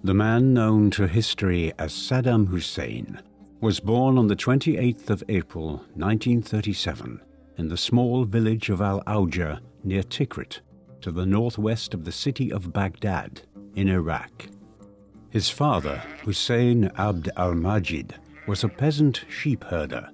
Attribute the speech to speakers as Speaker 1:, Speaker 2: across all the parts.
Speaker 1: The man known to history as Saddam Hussein was born on the 28th of April 1937 in the small village of Al-Auja near Tikrit, to the northwest of the city of Baghdad in Iraq. His father, Hussein Abd al-Majid, was a peasant sheep herder.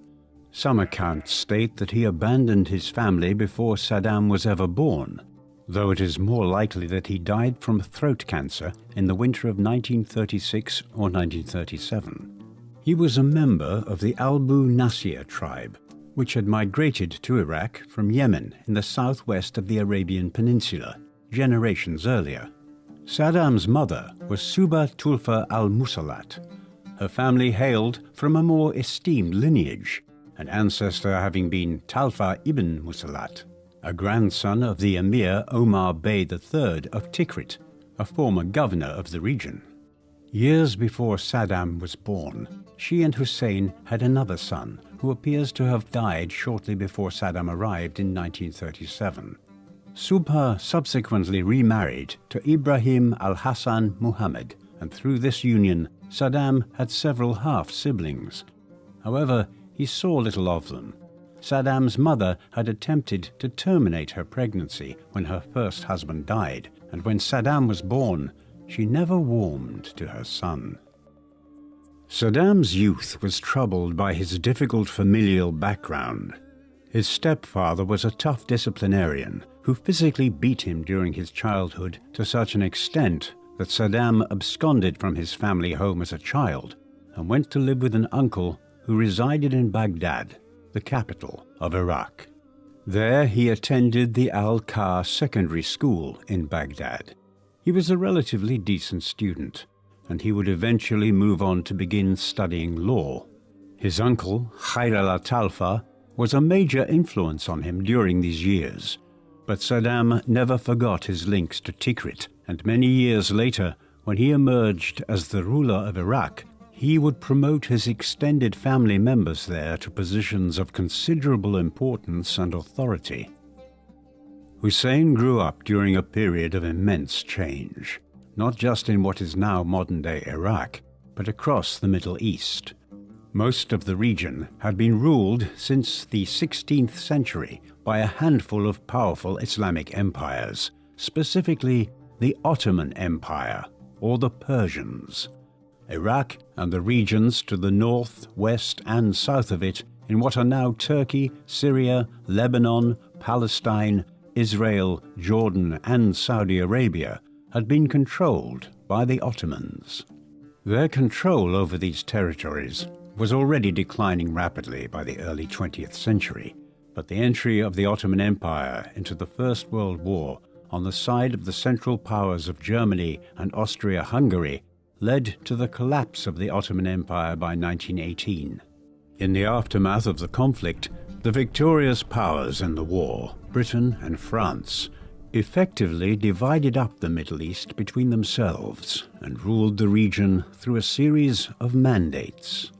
Speaker 1: Some accounts state that he abandoned his family before Saddam was ever born, though it is more likely that he died from throat cancer in the winter of 1936 or 1937. He was a member of the Albu Nasir tribe, which had migrated to Iraq from Yemen in the southwest of the Arabian Peninsula, generations earlier. Saddam's mother was Suba Tulfa al-Musallat. Her family hailed from a more esteemed lineage, an ancestor having been Talfa ibn Musallat, a grandson of the Emir Omar Bey III of Tikrit, a former governor of the region. Years before Saddam was born, she and Hussein had another son who appears to have died shortly before Saddam arrived in 1937. Subha subsequently remarried to Ibrahim al-Hassan Muhammad, and through this union, Saddam had several half-siblings. However, he saw little of them. Saddam's mother had attempted to terminate her pregnancy when her first husband died, and when Saddam was born, she never warmed to her son. Saddam's youth was troubled by his difficult familial background. His stepfather was a tough disciplinarian who physically beat him during his childhood to such an extent that Saddam absconded from his family home as a child and went to live with an uncle who resided in Baghdad, the capital of Iraq. There he attended the Al-Kar Secondary School in Baghdad. He was a relatively decent student, and he would eventually move on to begin studying law. His uncle, Khair al-Talfa, was a major influence on him during these years, but Saddam never forgot his links to Tikrit, and many years later, when he emerged as the ruler of Iraq, he would promote his extended family members there to positions of considerable importance and authority. Hussein grew up during a period of immense change, not just in what is now modern-day Iraq, but across the Middle East. Most of the region had been ruled since the 16th century by a handful of powerful Islamic empires, specifically the Ottoman Empire, or the Persians. Iraq and the regions to the north, west, and south of it, in what are now Turkey, Syria, Lebanon, Palestine, Israel, Jordan, and Saudi Arabia, had been controlled by the Ottomans. Their control over these territories was already declining rapidly by the early 20th century, but the entry of the Ottoman Empire into the First World War on the side of the Central Powers of Germany and Austria-Hungary led to the collapse of the Ottoman Empire by 1918. In the aftermath of the conflict, the victorious powers in the war, Britain and France, effectively divided up the Middle East between themselves and ruled the region through a series of mandates.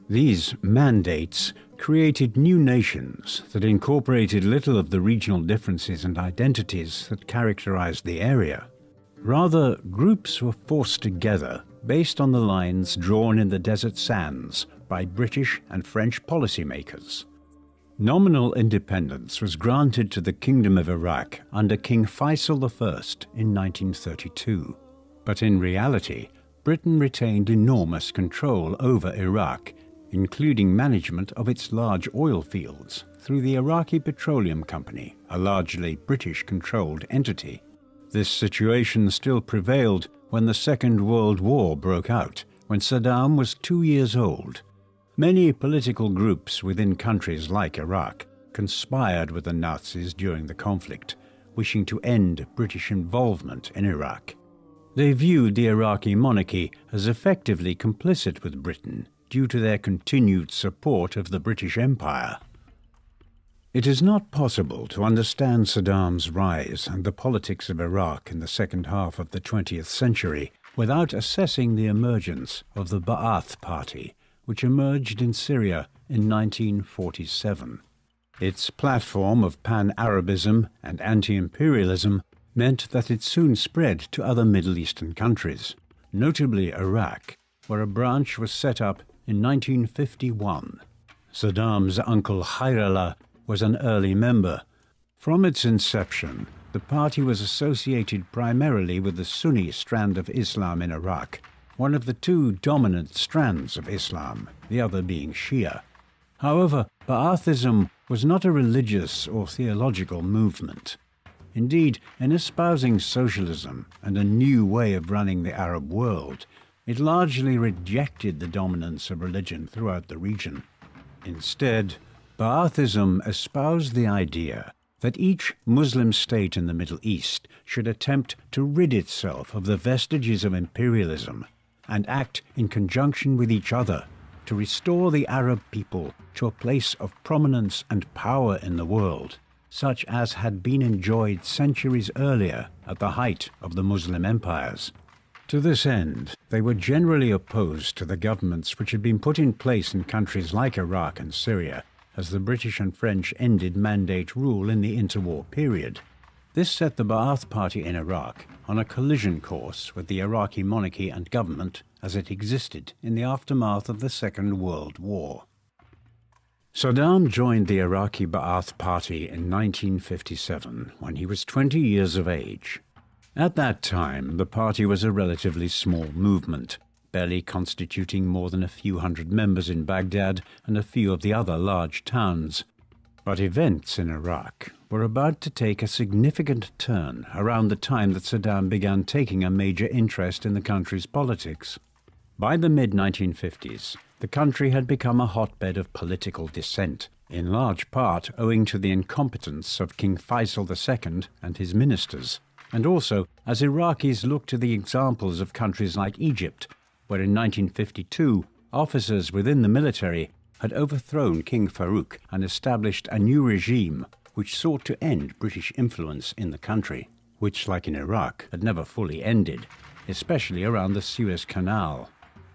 Speaker 1: These mandates created new nations that incorporated little of the regional differences and identities that characterized the area. Rather, groups were forced together based on the lines drawn in the desert sands by British and French policymakers. Nominal independence was granted to the Kingdom of Iraq under King Faisal I in 1932. But in reality, Britain retained enormous control over Iraq, including management of its large oil fields through the Iraqi Petroleum Company, a largely British-controlled entity. This situation still prevailed when the Second World War broke out, when Saddam was 2 years old. Many political groups within countries like Iraq conspired with the Nazis during the conflict, wishing to end British involvement in Iraq. They viewed the Iraqi monarchy as effectively complicit with Britain due to their continued support of the British Empire. It is not possible to understand Saddam's rise and the politics of Iraq in the second half of the 20th century without assessing the emergence of the Ba'ath Party, which emerged in Syria in 1947. Its platform of pan-Arabism and anti-imperialism meant that it soon spread to other Middle Eastern countries. notably Iraq, where a branch was set up in 1951. Saddam's uncle Khairallah was an early member. From its inception, the party was associated primarily with the Sunni strand of Islam in Iraq, one of the two dominant strands of Islam, the other being Shia. However, Ba'athism was not a religious or theological movement. Indeed, in espousing socialism and a new way of running the Arab world, it largely rejected the dominance of religion throughout the region. Instead, Ba'athism espoused the idea that each Muslim state in the Middle East should attempt to rid itself of the vestiges of imperialism and act in conjunction with each other to restore the Arab people to a place of prominence and power in the world, such as had been enjoyed centuries earlier at the height of the Muslim empires. To this end, they were generally opposed to the governments which had been put in place in countries like Iraq and Syria as the British and French ended mandate rule in the interwar period. This set the Ba'ath Party in Iraq on a collision course with the Iraqi monarchy and government as it existed in the aftermath of the Second World War. Saddam joined the Iraqi Ba'ath Party in 1957 when he was 20 years of age. At that time, the party was a relatively small movement, barely constituting more than a few hundred members in Baghdad and a few of the other large towns. But events in Iraq were about to take a significant turn around the time that Saddam began taking a major interest in the country's politics. By the mid-1950s, the country had become a hotbed of political dissent, in large part owing to the incompetence of King Faisal II and his ministers, and also as Iraqis looked to the examples of countries like Egypt, where in 1952 officers within the military had overthrown King Farouk and established a new regime which sought to end British influence in the country, which, like in Iraq, had never fully ended, especially around the Suez Canal.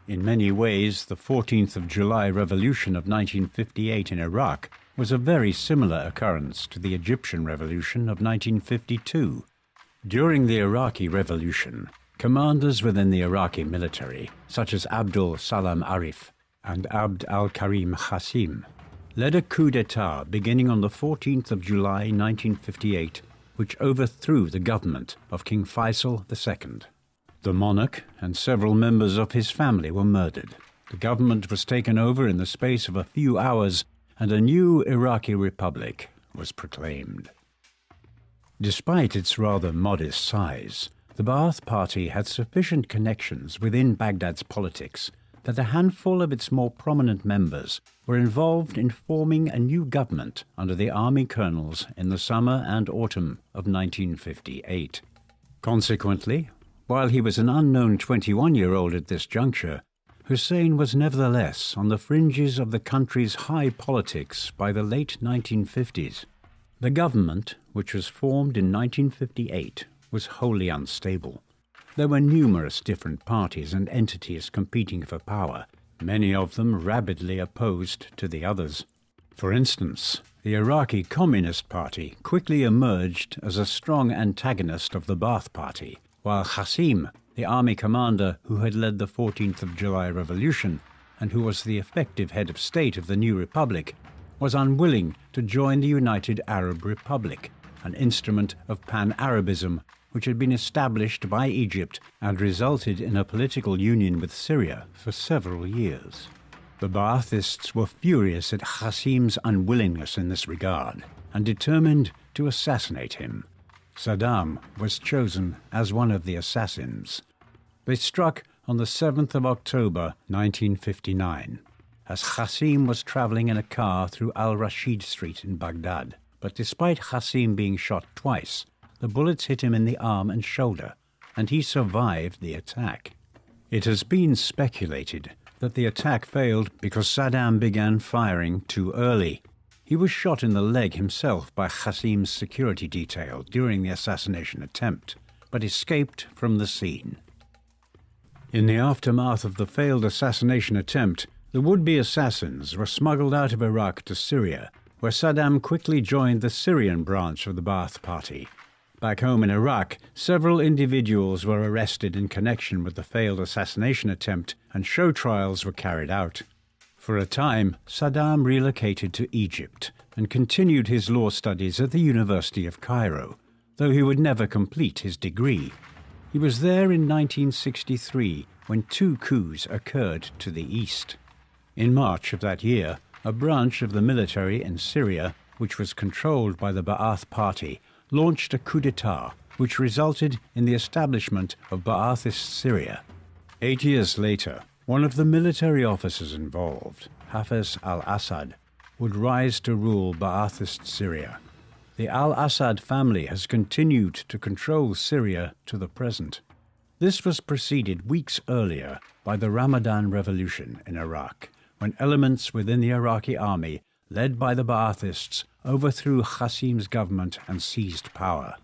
Speaker 1: In many ways, the 14th of July revolution of 1958 in Iraq was a very similar occurrence to the Egyptian revolution of 1952. During the Iraqi Revolution, commanders within the Iraqi military, such as Abdul Salam Arif and Abd al-Karim Qasim, led a coup d'etat beginning on the 14th of July 1958, which overthrew the government of King Faisal II. The monarch and several members of his family were murdered. The government was taken over in the space of a few hours, and a new Iraqi republic was proclaimed. Despite its rather modest size, the Ba'ath Party had sufficient connections within Baghdad's politics that a handful of its more prominent members were involved in forming a new government under the army colonels in the summer and autumn of 1958. Consequently, while he was an unknown 21-year-old at this juncture, Hussein was nevertheless on the fringes of the country's high politics by the late 1950s. The government, which was formed in 1958, was wholly unstable. There were numerous different parties and entities competing for power, many of them rabidly opposed to the others. For instance, the Iraqi Communist Party quickly emerged as a strong antagonist of the Ba'ath Party, while Qasim, the army commander who had led the 14th of July revolution and who was the effective head of state of the new republic, was unwilling to join the United Arab Republic, an instrument of pan-Arabism which had been established by Egypt and resulted in a political union with Syria for several years. The Ba'athists were furious at Qasim's unwillingness in this regard and determined to assassinate him. Saddam was chosen as one of the assassins. They struck on the 7th of October 1959, as Qasim was traveling in a car through Al-Rashid Street in Baghdad. But despite Qasim being shot twice, the bullets hit him in the arm and shoulder, and he survived the attack. It has been speculated that the attack failed because Saddam began firing too early. He was shot in the leg himself by Qasim's security detail during the assassination attempt, but escaped from the scene. In the aftermath of the failed assassination attempt, the would-be assassins were smuggled out of Iraq to Syria, where Saddam quickly joined the Syrian branch of the Ba'ath Party. Back home in Iraq, several individuals were arrested in connection with the failed assassination attempt, and show trials were carried out. For a time, Saddam relocated to Egypt and continued his law studies at the University of Cairo, though he would never complete his degree. He was there in 1963 when 2 coups occurred to the east. In March of that year, a branch of the military in Syria, which was controlled by the Ba'ath Party, launched a coup d'etat, which resulted in the establishment of Ba'athist Syria. 8 years later, one of the military officers involved, Hafez al-Assad, would rise to rule Ba'athist Syria. The al-Assad family has continued to control Syria to the present. This was preceded weeks earlier by the Ramadan Revolution in Iraq, when elements within the Iraqi army, led by the Ba'athists, overthrew Qasim's government and seized power.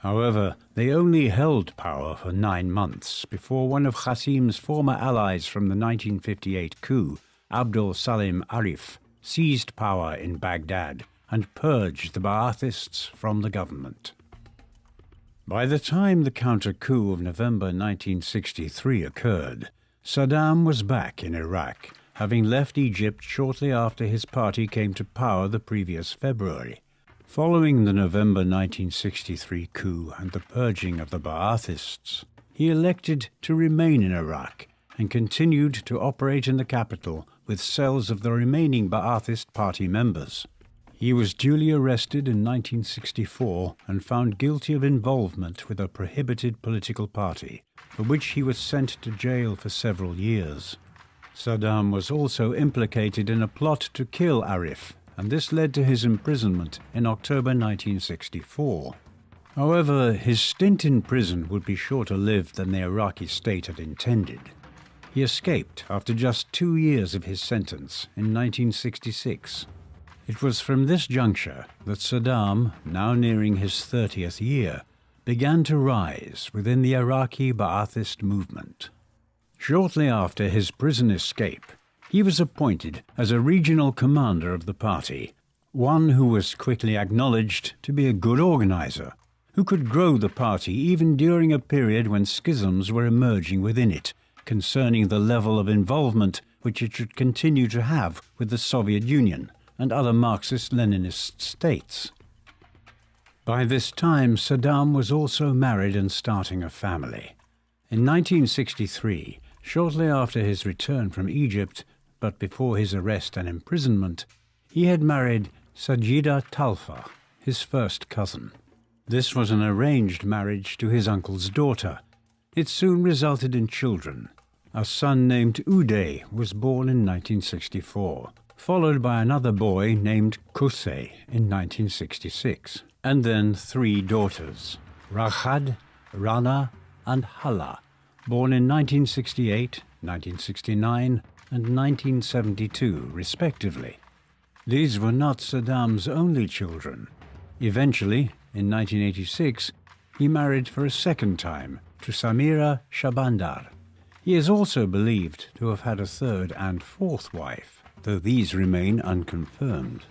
Speaker 1: However, they only held power for 9 months before one of Qasim's former allies from the 1958 coup, Abdul Salim Arif, seized power in Baghdad and purged the Ba'athists from the government. By the time the counter-coup of November 1963 occurred, Saddam was back in Iraq, having left Egypt shortly after his party came to power the previous February. Following the November 1963 coup and the purging of the Ba'athists, he elected to remain in Iraq and continued to operate in the capital with cells of the remaining Ba'athist party members. He was duly arrested in 1964 and found guilty of involvement with a prohibited political party, for which he was sent to jail for several years. Saddam was also implicated in a plot to kill Arif, and this led to his imprisonment in October 1964. However, his stint in prison would be shorter-lived than the Iraqi state had intended. He escaped after just 2 years of his sentence in 1966. It was from this juncture that Saddam, now nearing his 30th year, began to rise within the Iraqi Ba'athist movement. Shortly after his prison escape, he was appointed as a regional commander of the party, one who was quickly acknowledged to be a good organizer, who could grow the party even during a period when schisms were emerging within it, concerning the level of involvement which it should continue to have with the Soviet Union and other Marxist-Leninist states. By this time, Saddam was also married and starting a family. In 1963, shortly after his return from Egypt, but before his arrest and imprisonment, he had married Sajida Talfa, his first cousin. This was an arranged marriage to his uncle's daughter. It soon resulted in children. A son named Uday was born in 1964, followed by another boy named Qusay in 1966, and then 3 daughters, Rahad, Rana, and Hala, born in 1968, 1969, and 1972, respectively. These were not Saddam's only children. Eventually, in 1986, he married for a second time to Samira Shabandar. He is also believed to have had a third and fourth wife, though these remain unconfirmed.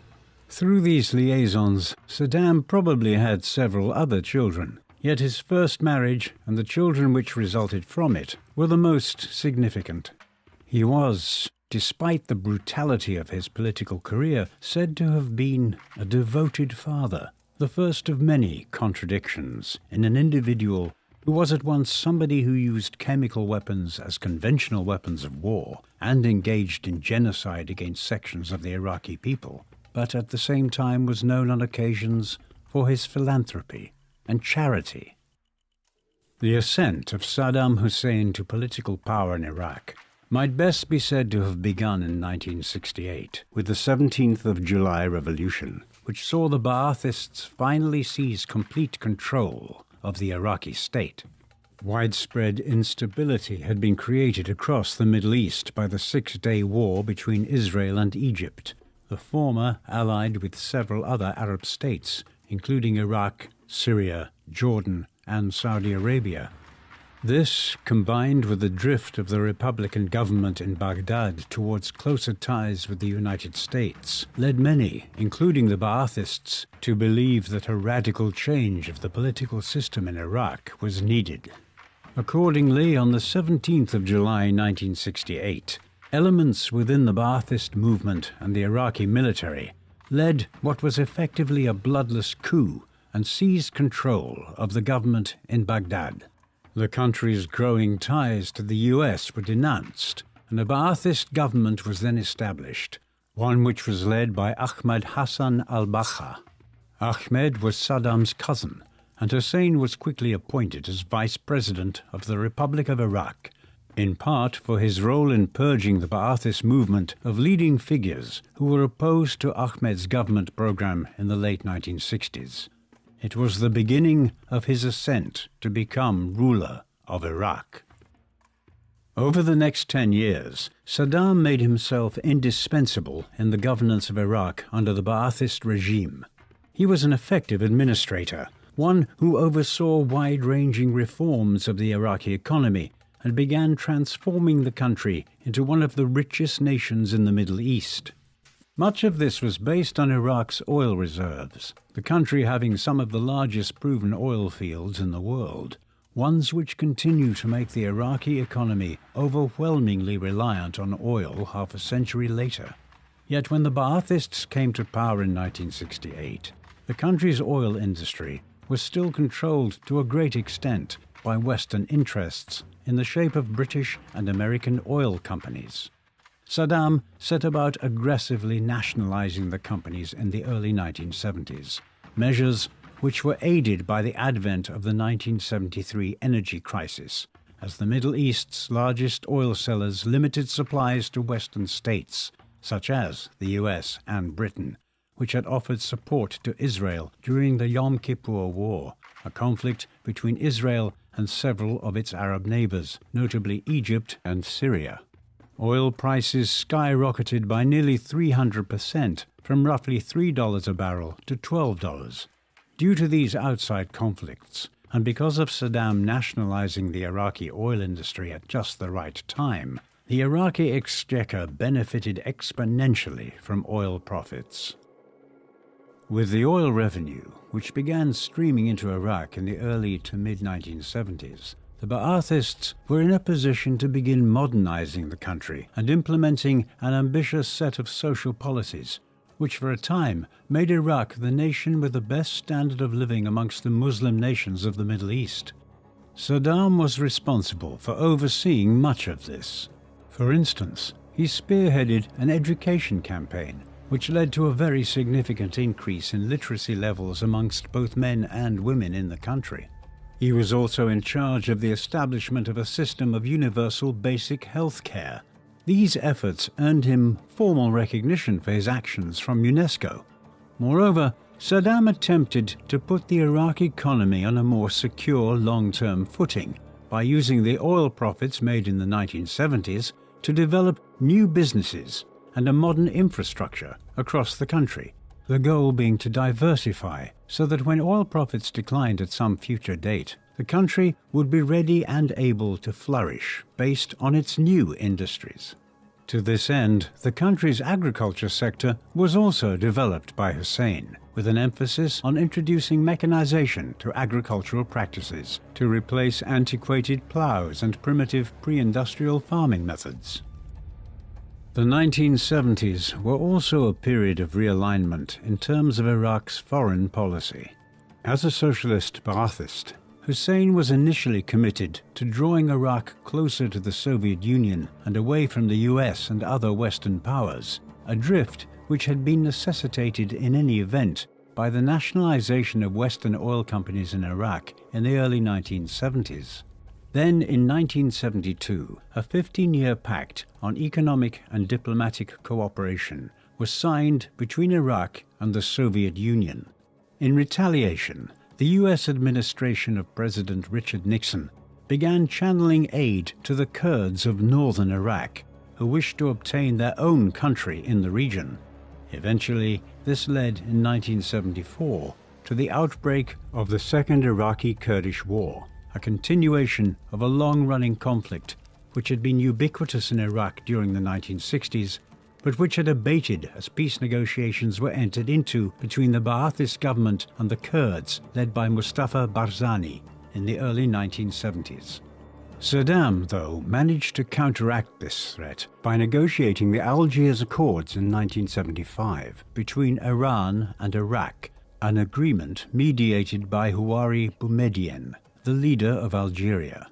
Speaker 1: Through these liaisons, Saddam probably had several other children, yet his first marriage and the children which resulted from it were the most significant. He was, despite the brutality of his political career, said to have been a devoted father, the first of many contradictions in an individual who was at once somebody who used chemical weapons as conventional weapons of war and engaged in genocide against sections of the Iraqi people, but at the same time was known on occasions for his philanthropy and charity. The ascent of Saddam Hussein to political power in Iraq might best be said to have begun in 1968 with the 17th of July Revolution, which saw the Ba'athists finally seize complete control of the Iraqi state. Widespread instability had been created across the Middle East by the Six-Day War between Israel and Egypt, the former allied with several other Arab states, including Iraq, Syria, Jordan, and Saudi Arabia. This, combined with the drift of the Republican government in Baghdad towards closer ties with the United States, led many, including the Ba'athists, to believe that a radical change of the political system in Iraq was needed. Accordingly, on the 17th of July 1968, elements within the Ba'athist movement and the Iraqi military led what was effectively a bloodless coup and seized control of the government in Baghdad. The country's growing ties to the US were denounced, and a Ba'athist government was then established, one which was led by Ahmed Hassan al-Bakha. Ahmed was Saddam's cousin, and Hussein was quickly appointed as vice president of the Republic of Iraq, in part for his role in purging the Ba'athist movement of leading figures who were opposed to Ahmed's government program in the late 1960s. It was the beginning of his ascent to become ruler of Iraq. Over the next 10 years, Saddam made himself indispensable in the governance of Iraq under the Ba'athist regime. He was an effective administrator, one who oversaw wide-ranging reforms of the Iraqi economy and began transforming the country into one of the richest nations in the Middle East. Much of this was based on Iraq's oil reserves, the country having some of the largest proven oil fields in the world, ones which continue to make the Iraqi economy overwhelmingly reliant on oil half a century later. Yet when the Ba'athists came to power in 1968, the country's oil industry was still controlled to a great extent by Western interests in the shape of British and American oil companies. Saddam set about aggressively nationalizing the companies in the early 1970s, measures which were aided by the advent of the 1973 energy crisis, as the Middle East's largest oil sellers limited supplies to Western states, such as the US and Britain, which had offered support to Israel during the Yom Kippur War, a conflict between Israel and several of its Arab neighbors, notably Egypt and Syria. Oil prices skyrocketed by nearly 300%, from roughly $3 a barrel to $12. Due to these outside conflicts, and because of Saddam nationalizing the Iraqi oil industry at just the right time, the Iraqi exchequer benefited exponentially from oil profits. With the oil revenue, which began streaming into Iraq in the early to mid-1970s, the Ba'athists were in a position to begin modernizing the country and implementing an ambitious set of social policies, which for a time made Iraq the nation with the best standard of living amongst the Muslim nations of the Middle East. Saddam was responsible for overseeing much of this. For instance, he spearheaded an education campaign, which led to a very significant increase in literacy levels amongst both men and women in the country. He was also in charge of the establishment of a system of universal basic health care. These efforts earned him formal recognition for his actions from UNESCO. Moreover, Saddam attempted to put the Iraqi economy on a more secure long-term footing by using the oil profits made in the 1970s to develop new businesses and a modern infrastructure across the country, the goal being to diversify so that when oil profits declined at some future date, the country would be ready and able to flourish based on its new industries. To this end, the country's agriculture sector was also developed by Hussein, with an emphasis on introducing mechanization to agricultural practices to replace antiquated plows and primitive pre-industrial farming methods. The 1970s were also a period of realignment in terms of Iraq's foreign policy. As a socialist Ba'athist, Hussein was initially committed to drawing Iraq closer to the Soviet Union and away from the US and other Western powers, a drift which had been necessitated in any event by the nationalization of Western oil companies in Iraq in the early 1970s. Then, in 1972, a 15-year pact on economic and diplomatic cooperation was signed between Iraq and the Soviet Union. In retaliation, the U.S. administration of President Richard Nixon began channeling aid to the Kurds of northern Iraq, who wished to obtain their own country in the region. Eventually, this led in 1974 to the outbreak of the Second Iraqi Kurdish War. a continuation of a long-running conflict which had been ubiquitous in Iraq during the 1960s, but which had abated as peace negotiations were entered into between the Ba'athist government and the Kurds, led by Mustafa Barzani, in the early 1970s. Saddam, though, managed to counteract this threat by negotiating the Algiers Accords in 1975 between Iran and Iraq, an agreement mediated by Houari Boumediene, the leader of Algeria.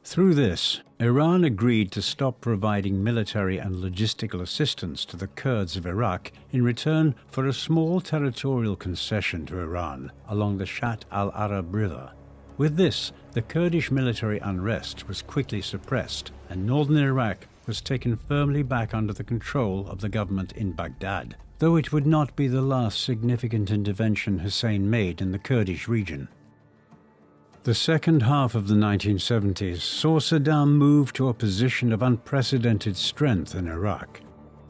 Speaker 1: Through this, Iran agreed to stop providing military and logistical assistance to the Kurds of Iraq in return for a small territorial concession to Iran along the Shatt al-Arab River. With this, the Kurdish military unrest was quickly suppressed, and northern Iraq was taken firmly back under the control of the government in Baghdad, though it would not be the last significant intervention Hussein made in the Kurdish region. The second half of the 1970s saw Saddam move to a position of unprecedented strength in Iraq.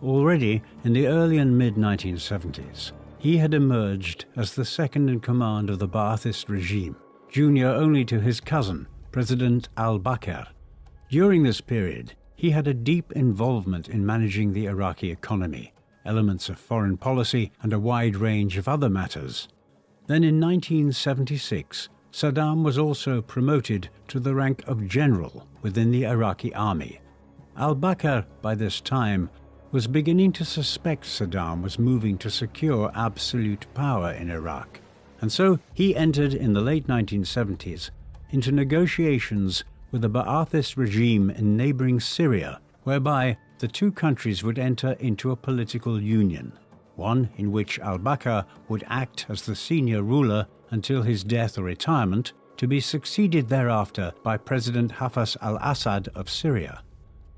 Speaker 1: Already in the early and mid-1970s, he had emerged as the second in command of the Ba'athist regime, junior only to his cousin, President al-Bakr. During this period, he had a deep involvement in managing the Iraqi economy, elements of foreign policy, and a wide range of other matters. Then in 1976, Saddam was also promoted to the rank of general within the Iraqi army. Al-Bakr, by this time, was beginning to suspect Saddam was moving to secure absolute power in Iraq, and so he entered in the late 1970s into negotiations with the Ba'athist regime in neighboring Syria, whereby the two countries would enter into a political union, one in which al-Bakr would act as the senior ruler until his death or retirement, to be succeeded thereafter by President Hafez al-Assad of Syria.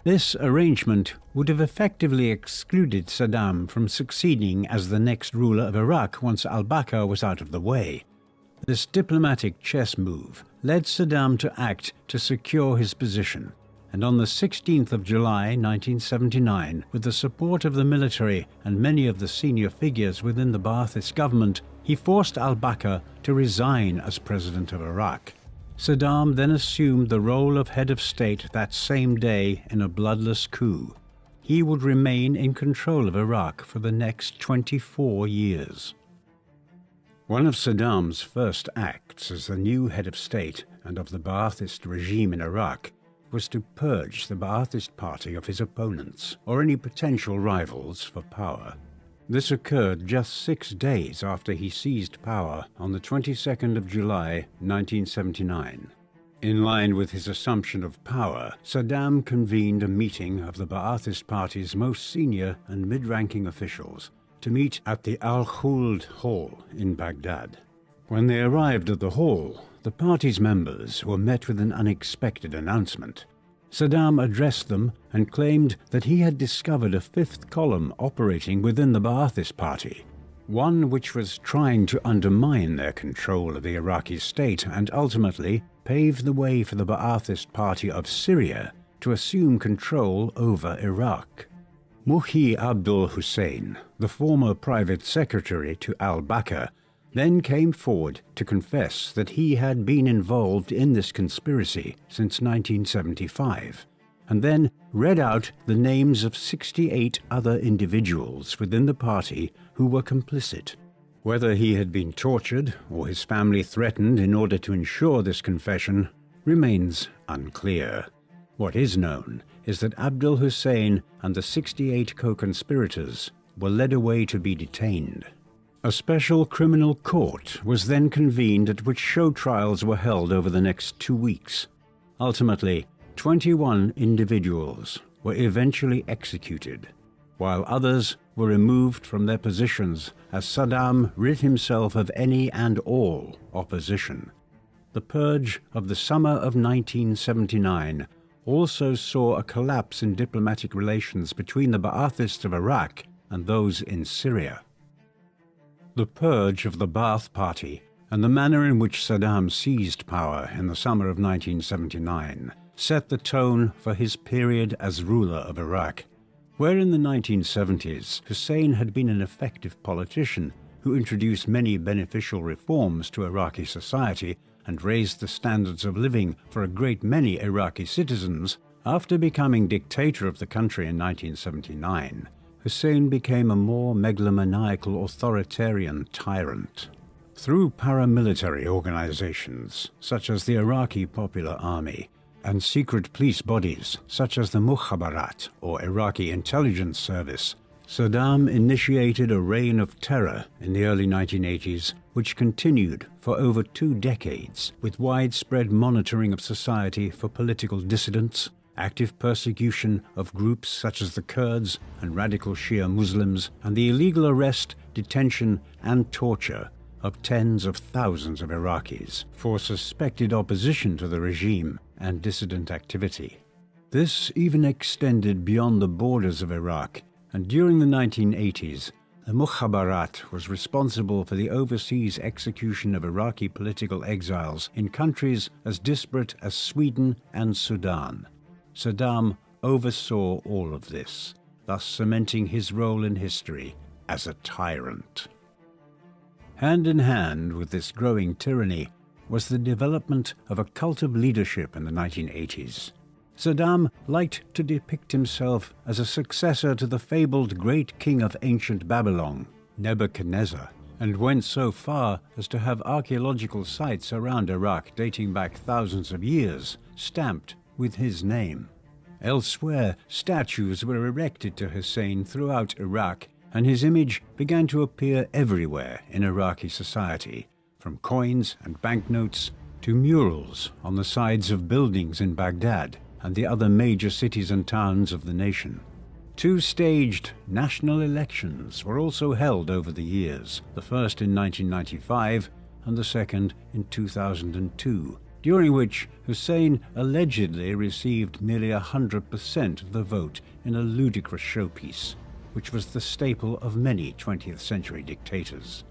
Speaker 1: This arrangement would have effectively excluded Saddam from succeeding as the next ruler of Iraq once al-Bakr was out of the way. This diplomatic chess move led Saddam to act to secure his position, and on the 16th of July 1979, with the support of the military and many of the senior figures within the Ba'athist government, he forced al-Bakr to resign as president of Iraq. Saddam then assumed the role of head of state that same day in a bloodless coup. He would remain in control of Iraq for the next 24 years. One of Saddam's first acts as the new head of state and of the Ba'athist regime in Iraq was to purge the Ba'athist party of his opponents or any potential rivals for power. This occurred just 6 days after he seized power on the 22nd of July 1979. In line with his assumption of power, Saddam convened a meeting of the Ba'athist party's most senior and mid-ranking officials to meet at the Al-Khuld Hall in Baghdad. When they arrived at the hall, the party's members were met with an unexpected announcement. Saddam addressed them and claimed that he had discovered a fifth column operating within the Ba'athist party, one which was trying to undermine their control of the Iraqi state and ultimately pave the way for the Ba'athist party of Syria to assume control over Iraq. Muhi Abdul Hussein, the former private secretary to al-Bakr, then came forward to confess that he had been involved in this conspiracy since 1975, and then read out the names of 68 other individuals within the party who were complicit. Whether he had been tortured or his family threatened in order to ensure this confession remains unclear. What is known is that Abdul Hussein and the 68 co-conspirators were led away to be detained. A special criminal court was then convened at which show trials were held over the next 2 weeks. Ultimately, 21 individuals were eventually executed, while others were removed from their positions as Saddam rid himself of any and all opposition. The purge of the summer of 1979 also saw a collapse in diplomatic relations between the Ba'athists of Iraq and those in Syria. The purge of the Ba'ath Party and the manner in which Saddam seized power in the summer of 1979 set the tone for his period as ruler of Iraq. Where in the 1970s Hussein had been an effective politician who introduced many beneficial reforms to Iraqi society and raised the standards of living for a great many Iraqi citizens, after becoming dictator of the country in 1979, Hussein became a more megalomaniacal authoritarian tyrant. Through paramilitary organizations, such as the Iraqi Popular Army, and secret police bodies, such as the Mukhabarat, or Iraqi Intelligence Service, Saddam initiated a reign of terror in the early 1980s, which continued for over 2 decades, with widespread monitoring of society for political dissidents, active persecution of groups such as the Kurds and radical Shia Muslims, and the illegal arrest, detention, and torture of tens of thousands of Iraqis for suspected opposition to the regime and dissident activity. This even extended beyond the borders of Iraq, and during the 1980s, the Mukhabarat was responsible for the overseas execution of Iraqi political exiles in countries as disparate as Sweden and Sudan. Saddam oversaw all of this, thus cementing his role in history as a tyrant. Hand in hand with this growing tyranny was the development of a cult of leadership in the 1980s. Saddam liked to depict himself as a successor to the fabled great king of ancient Babylon, Nebuchadnezzar, and went so far as to have archaeological sites around Iraq dating back thousands of years stamped with his name. Elsewhere, statues were erected to Hussein throughout Iraq, and his image began to appear everywhere in Iraqi society, from coins and banknotes to murals on the sides of buildings in Baghdad and the other major cities and towns of the nation. 2 staged national elections were also held over the years, the first in 1995 and the second in 2002, during which Hussein allegedly received nearly 100% of the vote in a ludicrous showpiece, which was the staple of many 20th century dictators.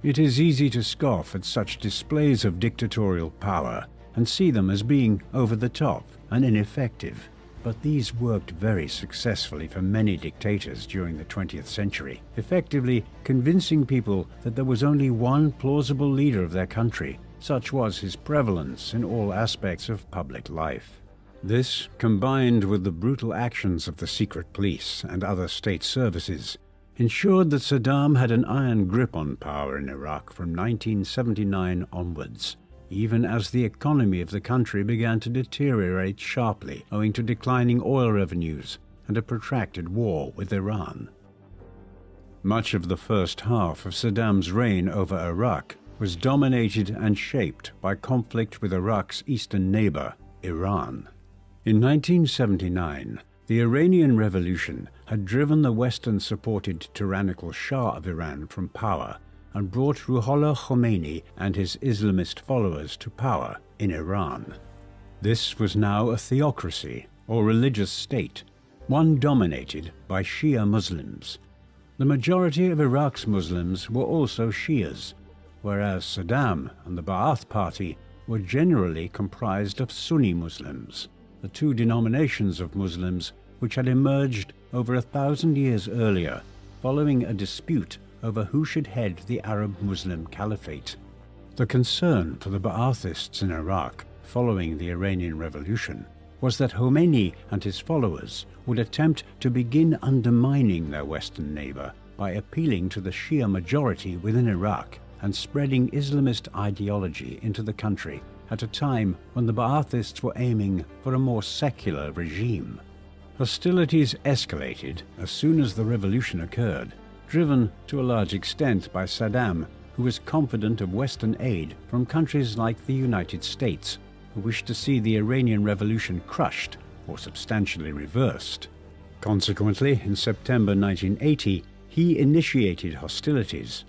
Speaker 1: It is easy to scoff at such displays of dictatorial power and see them as being over the top and ineffective, but these worked very successfully for many dictators during the 20th century, effectively convincing people that there was only one plausible leader of their country. Such was his prevalence in all aspects of public life. This, combined with the brutal actions of the secret police and other state services, ensured that Saddam had an iron grip on power in Iraq from 1979 onwards, even as the economy of the country began to deteriorate sharply owing to declining oil revenues and a protracted war with Iran. Much of the first half of Saddam's reign over Iraq was dominated and shaped by conflict with Iraq's eastern neighbor, Iran. In 1979, the Iranian Revolution had driven the Western-supported tyrannical Shah of Iran from power and brought Ruhollah Khomeini and his Islamist followers to power in Iran. This was now a theocracy, or religious state, one dominated by Shia Muslims. The majority of Iraq's Muslims were also Shias, whereas Saddam and the Ba'ath Party were generally comprised of Sunni Muslims, the 2 denominations of Muslims which had emerged over 1,000 years earlier, following a dispute over who should head the Arab Muslim Caliphate. The concern for the Ba'athists in Iraq following the Iranian Revolution was that Khomeini and his followers would attempt to begin undermining their Western neighbor by appealing to the Shia majority within Iraq and spreading Islamist ideology into the country at a time when the Ba'athists were aiming for a more secular regime. Hostilities escalated as soon as the revolution occurred, driven to a large extent by Saddam, who was confident of Western aid from countries like the United States, who wished to see the Iranian Revolution crushed or substantially reversed. Consequently, in September 1980, he initiated hostilities.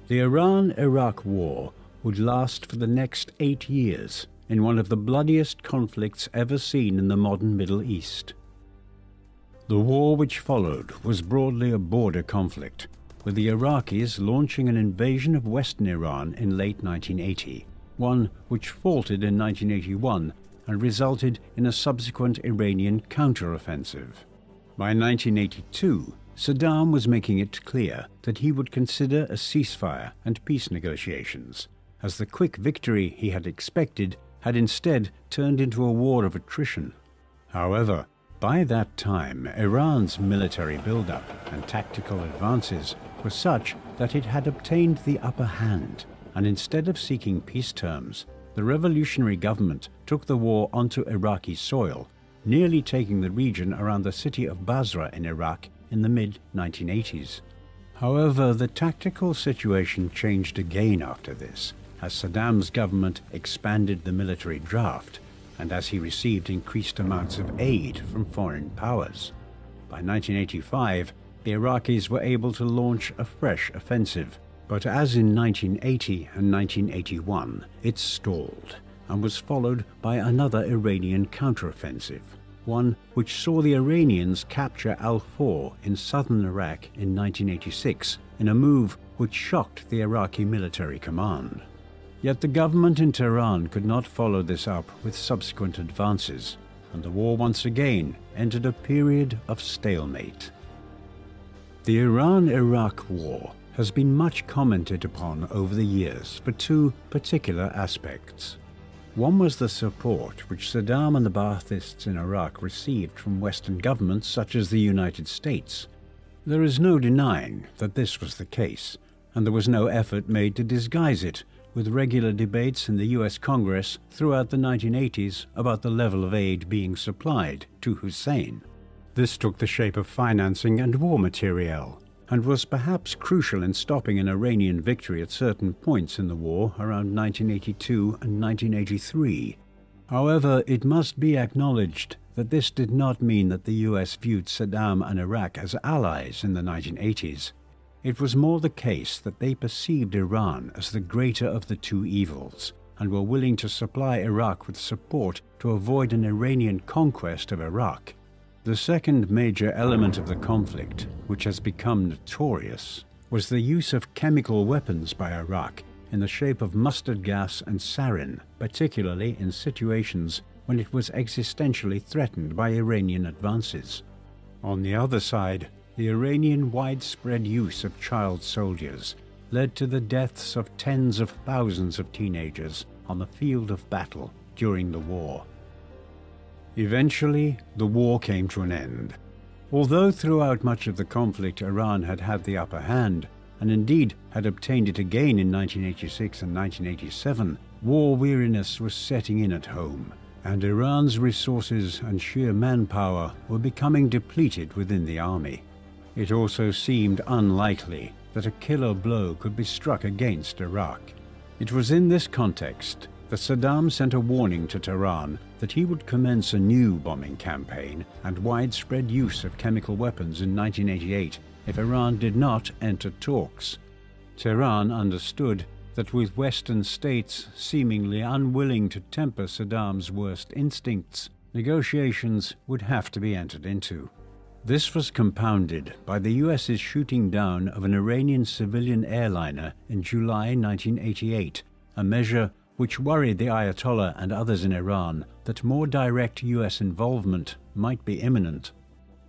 Speaker 1: The Iran-Iraq War would last for the next 8 years in one of the bloodiest conflicts ever seen in the modern Middle East. The war which followed was broadly a border conflict, with the Iraqis launching an invasion of western Iran in late 1980, one which faltered in 1981 and resulted in a subsequent Iranian counteroffensive. By 1982, Saddam was making it clear that he would consider a ceasefire and peace negotiations, as the quick victory he had expected had instead turned into a war of attrition. However, by that time, Iran's military buildup and tactical advances were such that it had obtained the upper hand, and instead of seeking peace terms, the revolutionary government took the war onto Iraqi soil, nearly taking the region around the city of Basra in Iraq in the mid-1980s. However, the tactical situation changed again after this, as Saddam's government expanded the military draft, and as he received increased amounts of aid from foreign powers. By 1985, the Iraqis were able to launch a fresh offensive, but as in 1980 and 1981, it stalled and was followed by another Iranian counteroffensive, one which saw the Iranians capture Al-Khor in southern Iraq in 1986 in a move which shocked the Iraqi military command. Yet the government in Tehran could not follow this up with subsequent advances, and the war once again entered a period of stalemate. The Iran-Iraq War has been much commented upon over the years for two particular aspects. One was the support which Saddam and the Baathists in Iraq received from Western governments such as the United States. There is no denying that this was the case, and there was no effort made to disguise it, with regular debates in the US Congress throughout the 1980s about the level of aid being supplied to Hussein. This took the shape of financing and war materiel, and was perhaps crucial in stopping an Iranian victory at certain points in the war around 1982 and 1983. However, it must be acknowledged that this did not mean that the US viewed Saddam and Iraq as allies in the 1980s. It was more the case that they perceived Iran as the greater of the two evils, and were willing to supply Iraq with support to avoid an Iranian conquest of Iraq. The second major element of the conflict, which has become notorious, was the use of chemical weapons by Iraq in the shape of mustard gas and sarin, particularly in situations when it was existentially threatened by Iranian advances. On the other side, the Iranian widespread use of child soldiers led to the deaths of tens of thousands of teenagers on the field of battle during the war. Eventually, the war came to an end. Although throughout much of the conflict Iran had had the upper hand, and indeed had obtained it again in 1986 and 1987, war weariness was setting in at home, and Iran's resources and sheer manpower were becoming depleted within the army. It also seemed unlikely that a killer blow could be struck against Iraq. It was in this context that Saddam sent a warning to Tehran that he would commence a new bombing campaign and widespread use of chemical weapons in 1988 if Iran did not enter talks. Tehran understood that with Western states seemingly unwilling to temper Saddam's worst instincts, negotiations would have to be entered into. This was compounded by the US's shooting down of an Iranian civilian airliner in July 1988, a measure which worried the Ayatollah and others in Iran that more direct US involvement might be imminent.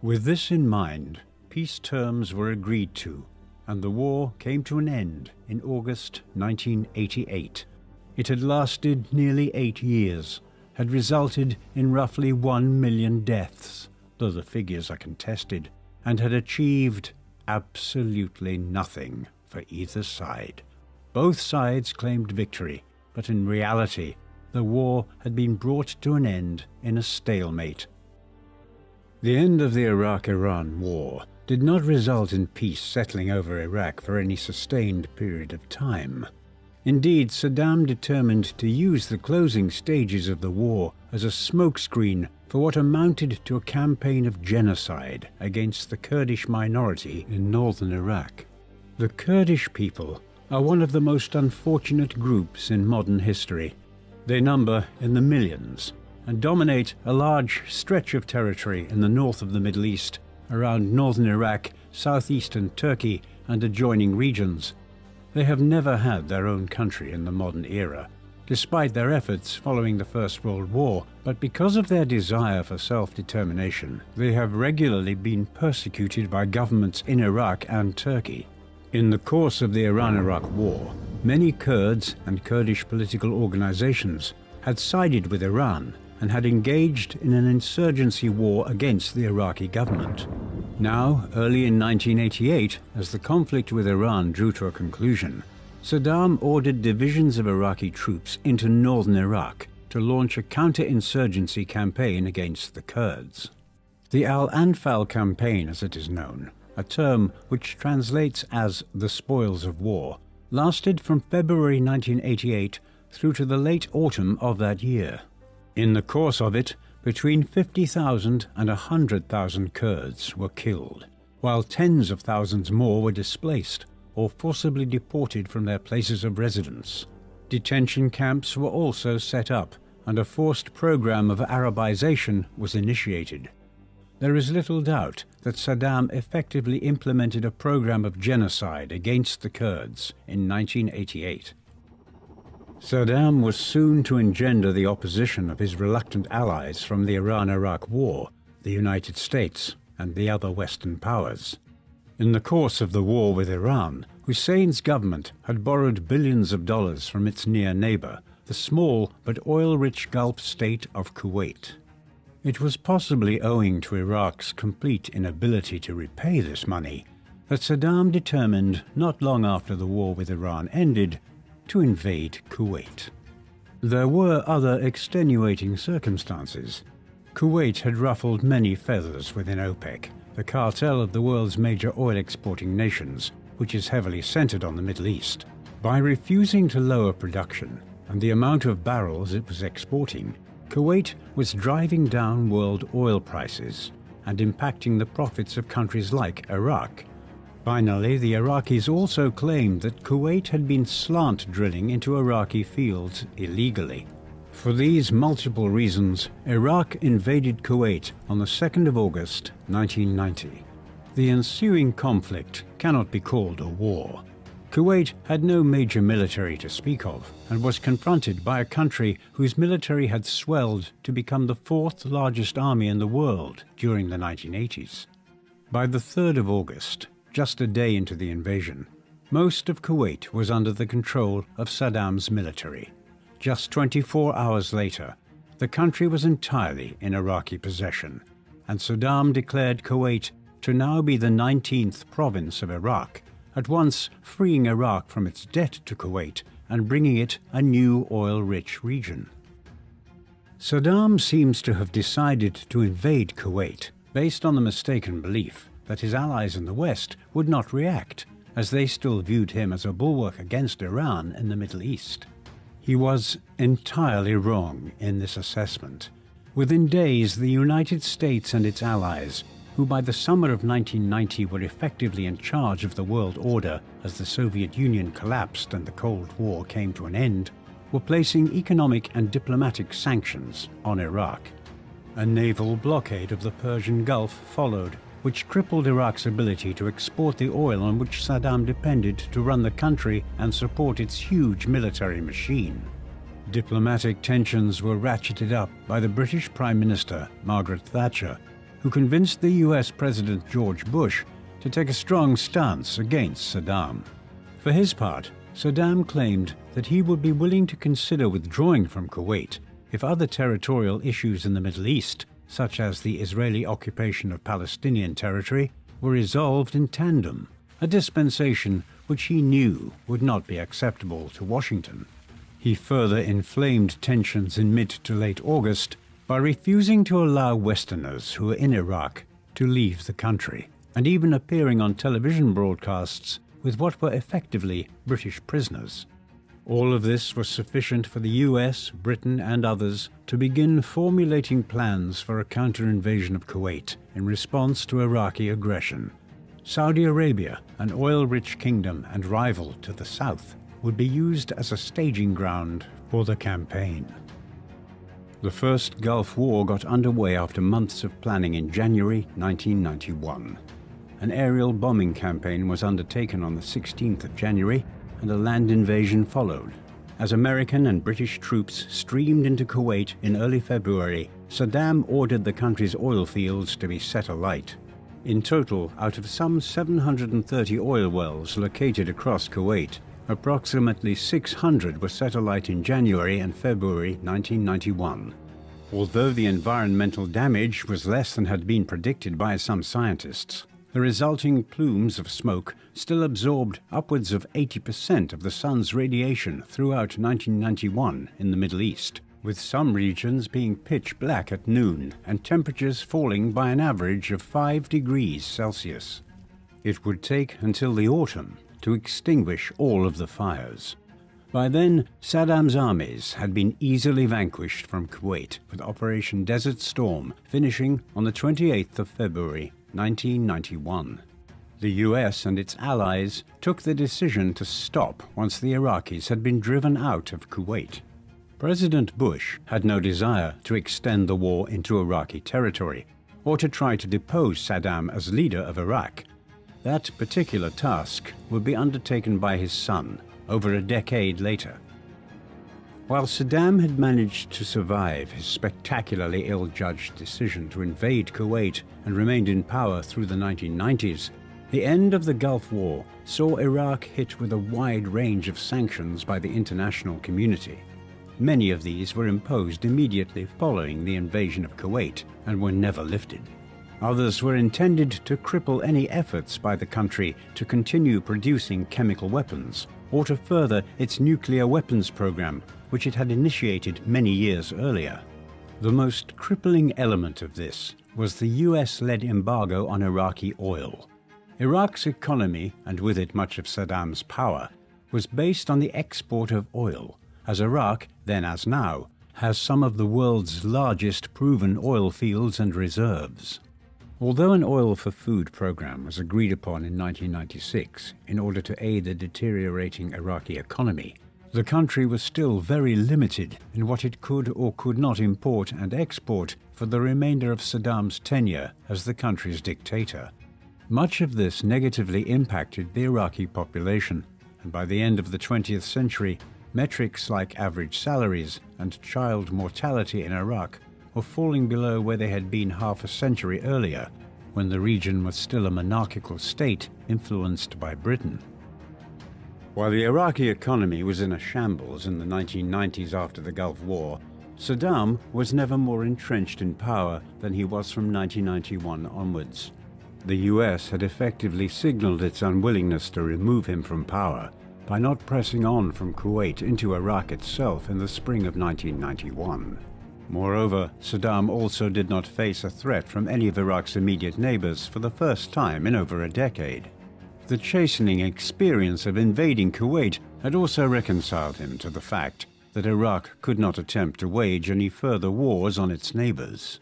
Speaker 1: With this in mind, peace terms were agreed to, and the war came to an end in August 1988. It had lasted nearly 8 years, had resulted in roughly 1 million deaths, though the figures are contested, and had achieved absolutely nothing for either side. Both sides claimed victory, but in reality, the war had been brought to an end in a stalemate. The end of the Iraq-Iran war did not result in peace settling over Iraq for any sustained period of time. Indeed, Saddam determined to use the closing stages of the war as a smokescreen for what amounted to a campaign of genocide against the Kurdish minority in northern Iraq. The Kurdish people are one of the most unfortunate groups in modern history. They number in the millions and dominate a large stretch of territory in the north of the Middle East, around northern Iraq, southeastern Turkey, and adjoining regions. They have never had their own country in the modern era, despite their efforts following the First World War, but because of their desire for self-determination, they have regularly been persecuted by governments in Iraq and Turkey. In the course of the Iran-Iraq War, many Kurds and Kurdish political organizations had sided with Iran and had engaged in an insurgency war against the Iraqi government. Now, early in 1988, as the conflict with Iran drew to a conclusion, Saddam ordered divisions of Iraqi troops into northern Iraq to launch a counter-insurgency campaign against the Kurds. The Al-Anfal campaign, as it is known, a term which translates as the spoils of war, lasted from February 1988 through to the late autumn of that year. In the course of it, between 50,000 and 100,000 Kurds were killed, while tens of thousands more were displaced or forcibly deported from their places of residence. Detention camps were also set up, and a forced program of Arabization was initiated. There is little doubt that Saddam effectively implemented a program of genocide against the Kurds in 1988. Saddam was soon to engender the opposition of his reluctant allies from the Iran-Iraq War, the United States and the other Western powers. In the course of the war with Iran, Hussein's government had borrowed billions of dollars from its near neighbor, the small but oil-rich Gulf state of Kuwait. It was possibly owing to Iraq's complete inability to repay this money that Saddam determined, not long after the war with Iran ended, to invade Kuwait. There were other extenuating circumstances. Kuwait had ruffled many feathers within OPEC, the cartel of the world's major oil-exporting nations, which is heavily centered on the Middle East. By refusing to lower production and the amount of barrels it was exporting, Kuwait was driving down world oil prices and impacting the profits of countries like Iraq. Finally, the Iraqis also claimed that Kuwait had been slant drilling into Iraqi fields illegally. For these multiple reasons, Iraq invaded Kuwait on the 2nd of August, 1990. The ensuing conflict cannot be called a war. Kuwait had no major military to speak of and was confronted by a country whose military had swelled to become the fourth largest army in the world during the 1980s. By the 3rd of August, just a day into the invasion, most of Kuwait was under the control of Saddam's military. Just 24 hours later, the country was entirely in Iraqi possession, and Saddam declared Kuwait to now be the 19th province of Iraq, at once freeing Iraq from its debt to Kuwait and bringing it a new oil-rich region. Saddam seems to have decided to invade Kuwait based on the mistaken belief that his allies in the West would not react, as they still viewed him as a bulwark against Iran in the Middle East. He was entirely wrong in this assessment. Within days, the United States and its allies, who by the summer of 1990 were effectively in charge of the world order as the Soviet Union collapsed and the Cold War came to an end, were placing economic and diplomatic sanctions on Iraq. A naval blockade of the Persian Gulf followed, which crippled Iraq's ability to export the oil on which Saddam depended to run the country and support its huge military machine. Diplomatic tensions were ratcheted up by the British Prime Minister, Margaret Thatcher, who convinced the US President George Bush to take a strong stance against Saddam. For his part, Saddam claimed that he would be willing to consider withdrawing from Kuwait if other territorial issues in the Middle East, such as the Israeli occupation of Palestinian territory, were resolved in tandem, a dispensation which he knew would not be acceptable to Washington. He further inflamed tensions in mid to late August by refusing to allow Westerners who were in Iraq to leave the country, and even appearing on television broadcasts with what were effectively British prisoners. All of this was sufficient for the US, Britain and others to begin formulating plans for a counter-invasion of Kuwait in response to Iraqi aggression. Saudi Arabia, an oil-rich kingdom and rival to the south, would be used as a staging ground for the campaign. The First Gulf War got underway after months of planning in January 1991. An aerial bombing campaign was undertaken on the 16th of January, and a land invasion followed. As American and British troops streamed into Kuwait in early February, Saddam ordered the country's oil fields to be set alight. In total, out of some 730 oil wells located across Kuwait, approximately 600 were set alight in January and February 1991. Although the environmental damage was less than had been predicted by some scientists, the resulting plumes of smoke still absorbed upwards of 80% of the sun's radiation throughout 1991 in the Middle East, with some regions being pitch black at noon and temperatures falling by an average of 5 degrees Celsius. It would take until the autumn to extinguish all of the fires. By then, Saddam's armies had been easily vanquished from Kuwait, with Operation Desert Storm finishing on the 28th of February 1991. The US and its allies took the decision to stop once the Iraqis had been driven out of Kuwait. President Bush had no desire to extend the war into Iraqi territory or to try to depose Saddam as leader of Iraq. That particular task would be undertaken by his son over a decade later. While Saddam had managed to survive his spectacularly ill-judged decision to invade Kuwait and remained in power through the 1990s, the end of the Gulf War saw Iraq hit with a wide range of sanctions by the international community. Many of these were imposed immediately following the invasion of Kuwait and were never lifted. Others were intended to cripple any efforts by the country to continue producing chemical weapons or to further its nuclear weapons program, which it had initiated many years earlier. The most crippling element of this was the US-led embargo on Iraqi oil. Iraq's economy, and with it much of Saddam's power, was based on the export of oil, as Iraq, then as now, has some of the world's largest proven oil fields and reserves. Although an oil for food program was agreed upon in 1996 in order to aid the deteriorating Iraqi economy, the country was still very limited in what it could or could not import and export for the remainder of Saddam's tenure as the country's dictator. Much of this negatively impacted the Iraqi population, and by the end of the 20th century, metrics like average salaries and child mortality in Iraq were falling below where they had been half a century earlier, when the region was still a monarchical state influenced by Britain. While the Iraqi economy was in a shambles in the 1990s after the Gulf War, Saddam was never more entrenched in power than he was from 1991 onwards. The US had effectively signaled its unwillingness to remove him from power by not pressing on from Kuwait into Iraq itself in the spring of 1991. Moreover, Saddam also did not face a threat from any of Iraq's immediate neighbors for the first time in over a decade. The chastening experience of invading Kuwait had also reconciled him to the fact that Iraq could not attempt to wage any further wars on its neighbors.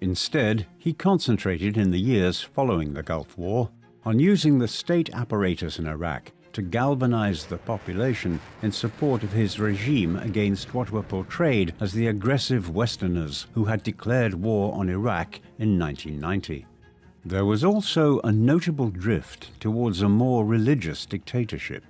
Speaker 1: Instead, he concentrated in the years following the Gulf War on using the state apparatus in Iraq to galvanize the population in support of his regime against what were portrayed as the aggressive Westerners who had declared war on Iraq in 1990. There was also a notable drift towards a more religious dictatorship.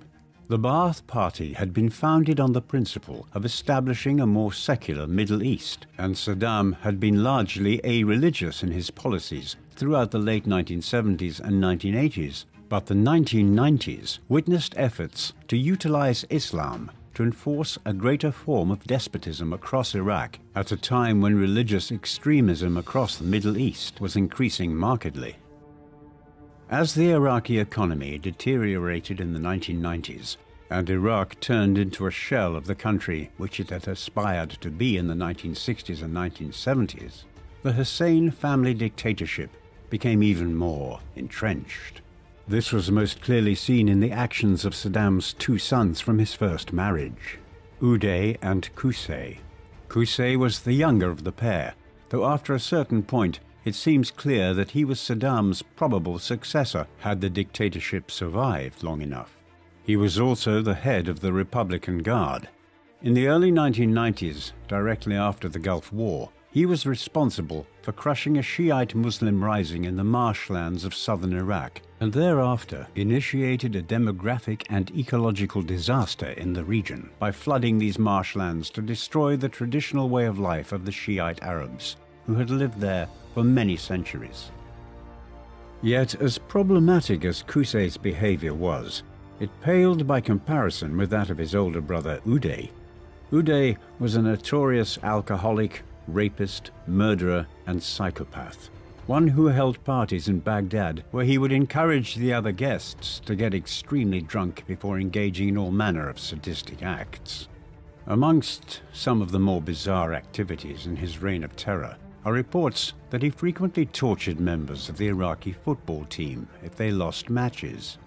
Speaker 1: The Ba'ath Party had been founded on the principle of establishing a more secular Middle East, and Saddam had been largely a-religious in his policies throughout the late 1970s and 1980s. But the 1990s witnessed efforts to utilize Islam to enforce a greater form of despotism across Iraq at a time when religious extremism across the Middle East was increasing markedly. As the Iraqi economy deteriorated in the 1990s, and Iraq turned into a shell of the country which it had aspired to be in the 1960s and 1970s, the Hussein family dictatorship became even more entrenched. This was most clearly seen in the actions of Saddam's two sons from his first marriage, Uday and Qusay. Qusay was the younger of the pair, though after a certain point it seems clear that he was Saddam's probable successor had the dictatorship survived long enough. He was also the head of the Republican Guard. In the early 1990s, directly after the Gulf War, he was responsible for crushing a Shiite Muslim rising in the marshlands of southern Iraq, and thereafter initiated a demographic and ecological disaster in the region by flooding these marshlands to destroy the traditional way of life of the Shiite Arabs, who had lived there for many centuries. Yet, as problematic as Hussein's behavior was, it paled by comparison with that of his older brother Uday. Uday was a notorious alcoholic, rapist, murderer, and psychopath. One who held parties in Baghdad where he would encourage the other guests to get extremely drunk before engaging in all manner of sadistic acts. Amongst some of the more bizarre activities in his reign of terror are reports that he frequently tortured members of the Iraqi football team if they lost matches.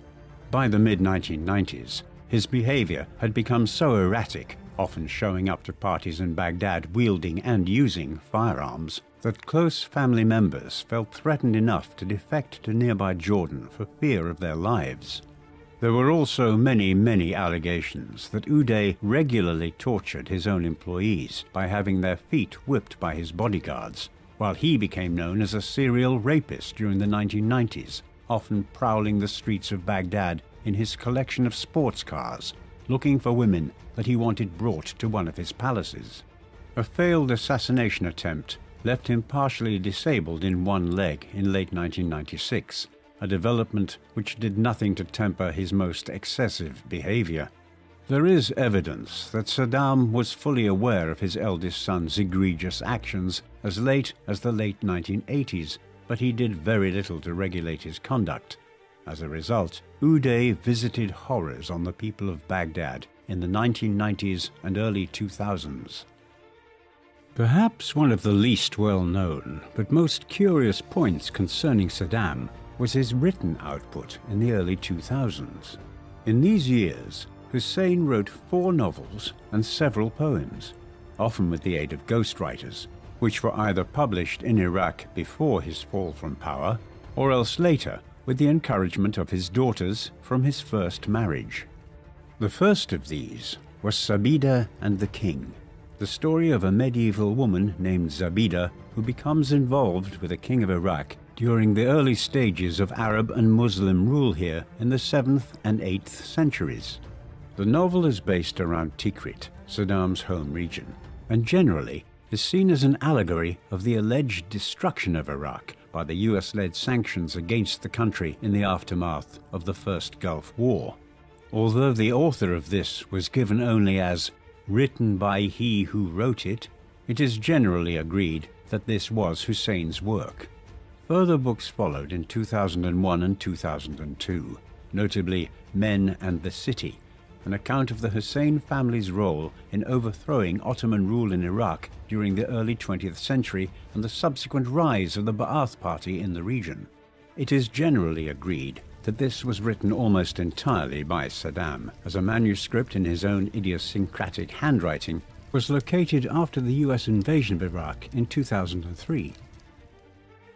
Speaker 1: By the mid-1990s, his behavior had become so erratic, often showing up to parties in Baghdad wielding and using firearms, that close family members felt threatened enough to defect to nearby Jordan for fear of their lives. There were also many allegations that Uday regularly tortured his own employees by having their feet whipped by his bodyguards, while he became known as a serial rapist during the 1990s, often prowling the streets of Baghdad in his collection of sports cars, looking for women that he wanted brought to one of his palaces. A failed assassination attempt left him partially disabled in one leg in late 1996, a development which did nothing to temper his most excessive behavior. There is evidence that Saddam was fully aware of his eldest son's egregious actions as late as the late 1980s, but he did very little to regulate his conduct. As a result, Uday visited horrors on the people of Baghdad in the 1990s and early 2000s. Perhaps one of the least well-known but most curious points concerning Saddam was his written output in the early 2000s. In these years, Hussein wrote 4 novels and several poems, often with the aid of ghostwriters, which were either published in Iraq before his fall from power, or else later with the encouragement of his daughters from his first marriage. The first of these was Zabida and the King, the story of a medieval woman named Zabida who becomes involved with the King of Iraq during the early stages of Arab and Muslim rule here in the 7th and 8th centuries. The novel is based around Tikrit, Saddam's home region, and generally is seen as an allegory of the alleged destruction of Iraq by the US-led sanctions against the country in the aftermath of the First Gulf War. Although the author of this was given only as written by he who wrote it, it is generally agreed that this was Hussein's work. Further books followed in 2001 and 2002, notably Men and the City, an account of the Hussein family's role in overthrowing Ottoman rule in Iraq during the early 20th century and the subsequent rise of the Ba'ath Party in the region. It is generally agreed that this was written almost entirely by Saddam, as a manuscript in his own idiosyncratic handwriting was located after the US invasion of Iraq in 2003.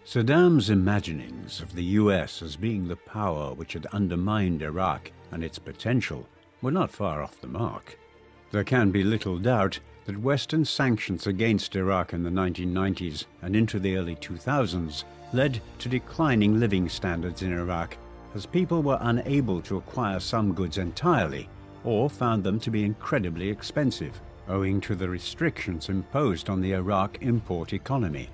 Speaker 1: Saddam's imaginings of the US as being the power which had undermined Iraq and its potential were not far off the mark. There can be little doubt that Western sanctions against Iraq in the 1990s and into the early 2000s led to declining living standards in Iraq, as people were unable to acquire some goods entirely or found them to be incredibly expensive, owing to the restrictions imposed on the Iraq import economy.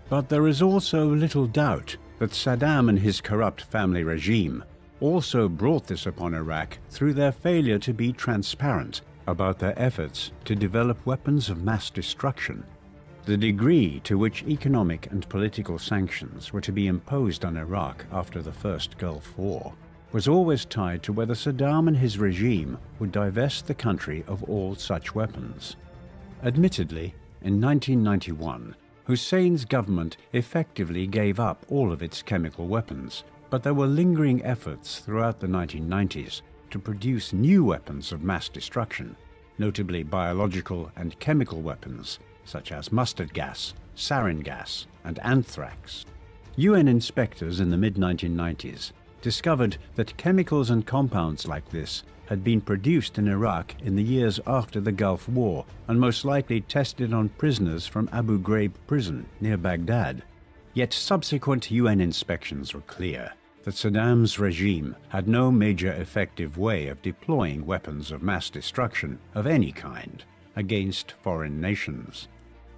Speaker 1: But there is also little doubt that Saddam and his corrupt family regime also brought this upon Iraq through their failure to be transparent about their efforts to develop weapons of mass destruction. The degree to which economic and political sanctions were to be imposed on Iraq after the First Gulf War was always tied to whether Saddam and his regime would divest the country of all such weapons. Admittedly, in 1991, Hussein's government effectively gave up all of its chemical weapons, but there were lingering efforts throughout the 1990s to produce new weapons of mass destruction, notably biological and chemical weapons such as mustard gas, sarin gas, and anthrax. UN inspectors in the mid-1990s discovered that chemicals and compounds like this had been produced in Iraq in the years after the Gulf War and most likely tested on prisoners from Abu Ghraib prison near Baghdad. Yet subsequent UN inspections were clear that Saddam's regime had no major effective way of deploying weapons of mass destruction of any kind against foreign nations.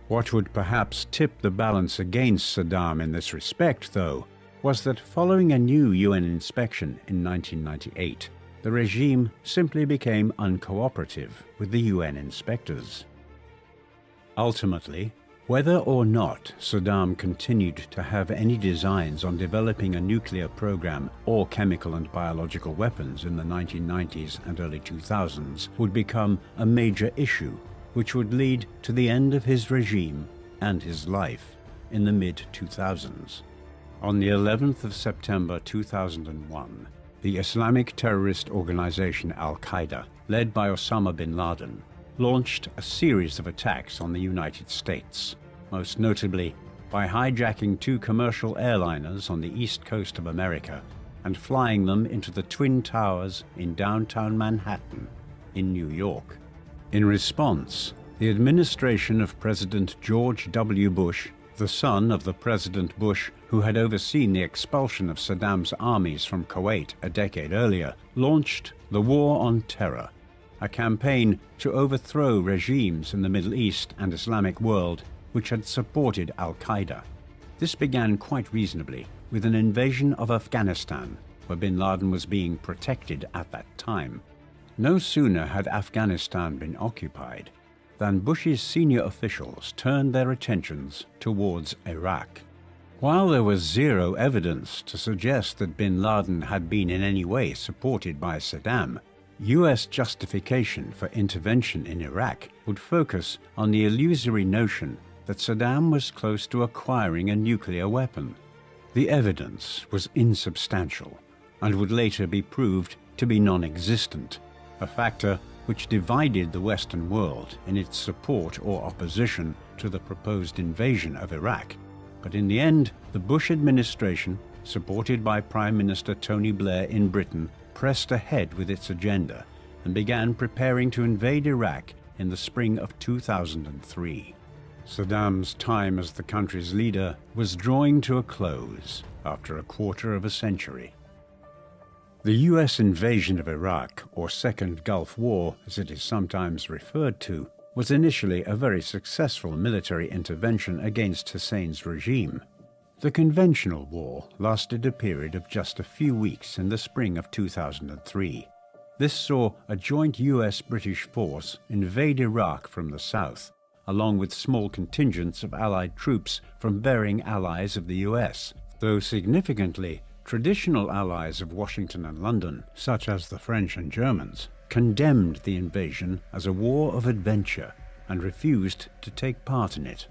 Speaker 1: What would perhaps tip the balance against Saddam in this respect, though, was that following a new UN inspection in 1998, the regime simply became uncooperative with the UN inspectors. Ultimately, whether or not Saddam continued to have any designs on developing a nuclear program or chemical and biological weapons in the 1990s and early 2000s would become a major issue, which would lead to the end of his regime and his life in the mid-2000s. On the 11th of September 2001, the Islamic terrorist organization Al-Qaeda, led by Osama bin Laden, launched a series of attacks on the United States, most notably by hijacking 2 commercial airliners on the east coast of America and flying them into the Twin Towers in downtown Manhattan in New York. In response, the administration of President George W. Bush, the son of the President Bush who had overseen the expulsion of Saddam's armies from Kuwait a decade earlier, launched the War on Terror, a campaign to overthrow regimes in the Middle East and Islamic world which had supported Al-Qaeda. This began quite reasonably with an invasion of Afghanistan, where bin Laden was being protected at that time. No sooner had Afghanistan been occupied than Bush's senior officials turned their attentions towards Iraq. While there was zero evidence to suggest that bin Laden had been in any way supported by Saddam, US justification for intervention in Iraq would focus on the illusory notion that Saddam was close to acquiring a nuclear weapon. The evidence was insubstantial and would later be proved to be non-existent, a factor which divided the Western world in its support or opposition to the proposed invasion of Iraq. But in the end, the Bush administration, supported by Prime Minister Tony Blair in Britain, pressed ahead with its agenda and began preparing to invade Iraq in the spring of 2003. Saddam's time as the country's leader was drawing to a close after a quarter of a century. The US invasion of Iraq, or Second Gulf War as it is sometimes referred to, was initially a very successful military intervention against Hussein's regime. The conventional war lasted a period of just a few weeks in the spring of 2003. This saw a joint US-British force invade Iraq from the south, along with small contingents of Allied troops from varying allies of the US, though significantly, traditional allies of Washington and London, such as the French and Germans, condemned the invasion as a war of adventure and refused to take part in it.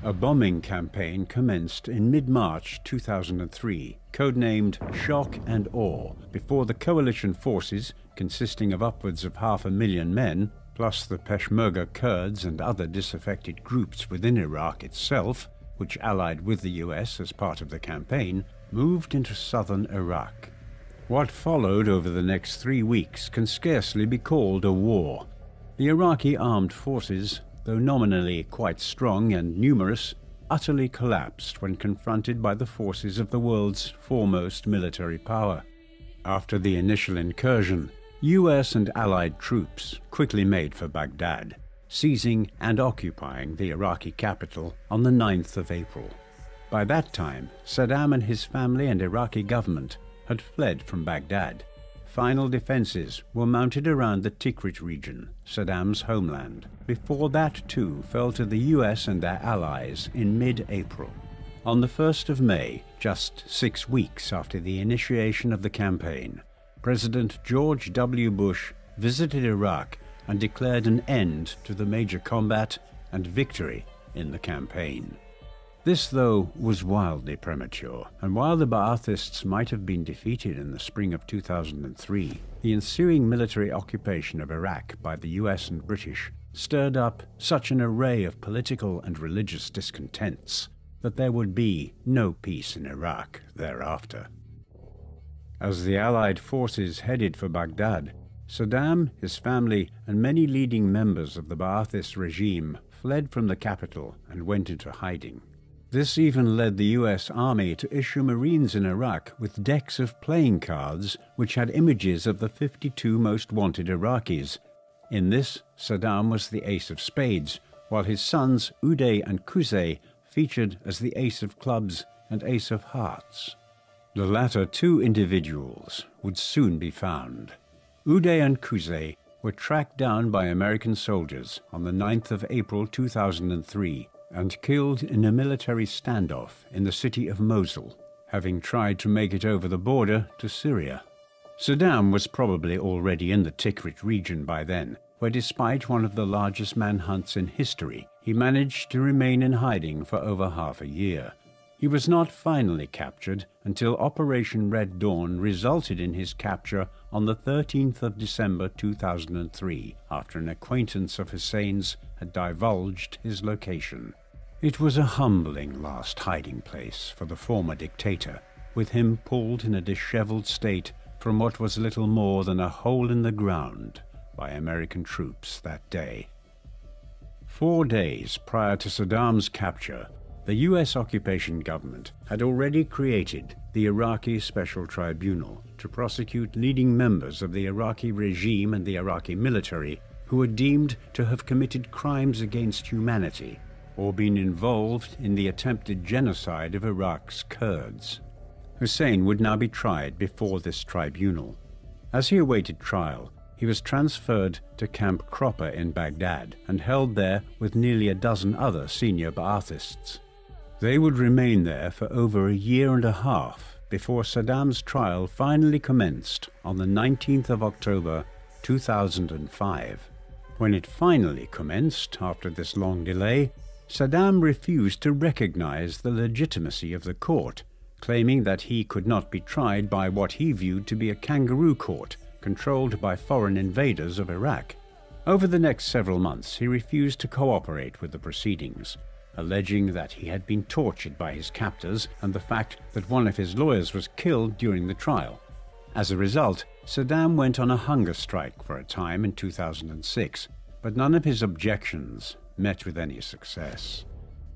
Speaker 1: A bombing campaign commenced in mid-March 2003, codenamed Shock and Awe, before the coalition forces, consisting of upwards of 500,000 men, plus the Peshmerga Kurds and other disaffected groups within Iraq itself, which allied with the US as part of the campaign, moved into southern Iraq. What followed over the next 3 weeks can scarcely be called a war. The Iraqi armed forces, though nominally quite strong and numerous, utterly collapsed when confronted by the forces of the world's foremost military power. After the initial incursion, US and Allied troops quickly made for Baghdad, seizing and occupying the Iraqi capital on the 9th of April. By that time, Saddam and his family and Iraqi government had fled from Baghdad. Final defenses were mounted around the Tikrit region, Saddam's homeland, before that too fell to the US and their allies in mid-April. On the 1st of May, just 6 weeks after the initiation of the campaign, President George W. Bush visited Iraq and declared an end to the major combat and victory in the campaign. This, though, was wildly premature, and while the Ba'athists might have been defeated in the spring of 2003, the ensuing military occupation of Iraq by the US and British stirred up such an array of political and religious discontents that there would be no peace in Iraq thereafter. As the Allied forces headed for Baghdad, Saddam, his family, and many leading members of the Ba'athist regime fled from the capital and went into hiding. This even led the US Army to issue Marines in Iraq with decks of playing cards which had images of the 52 most wanted Iraqis. In this, Saddam was the ace of spades, while his sons Uday and Qusay featured as the ace of clubs and ace of hearts. The latter two individuals would soon be found. Uday and Kuzey were tracked down by American soldiers on the 9th of April 2003 and killed in a military standoff in the city of Mosul, having tried to make it over the border to Syria. Saddam was probably already in the Tikrit region by then, where despite one of the largest manhunts in history, he managed to remain in hiding for over half a year. He was not finally captured until Operation Red Dawn resulted in his capture on the 13th of December 2003, after an acquaintance of Hussein's had divulged his location. It was a humbling last hiding place for the former dictator, with him pulled in a disheveled state from what was little more than a hole in the ground by American troops that day. 4 days prior to Saddam's capture, the U.S. occupation government had already created the Iraqi Special Tribunal to prosecute leading members of the Iraqi regime and the Iraqi military who were deemed to have committed crimes against humanity or been involved in the attempted genocide of Iraq's Kurds. Hussein would now be tried before this tribunal. As he awaited trial, he was transferred to Camp Cropper in Baghdad and held there with nearly a dozen other senior Ba'athists. They would remain there for over a year and a half before Saddam's trial finally commenced on the 19th of October 2005. When it finally commenced, after this long delay, Saddam refused to recognize the legitimacy of the court, claiming that he could not be tried by what he viewed to be a kangaroo court controlled by foreign invaders of Iraq. Over the next several months, he refused to cooperate with the proceedings, alleging that he had been tortured by his captors and the fact that one of his lawyers was killed during the trial. As a result, Saddam went on a hunger strike for a time in 2006, but none of his objections met with any success.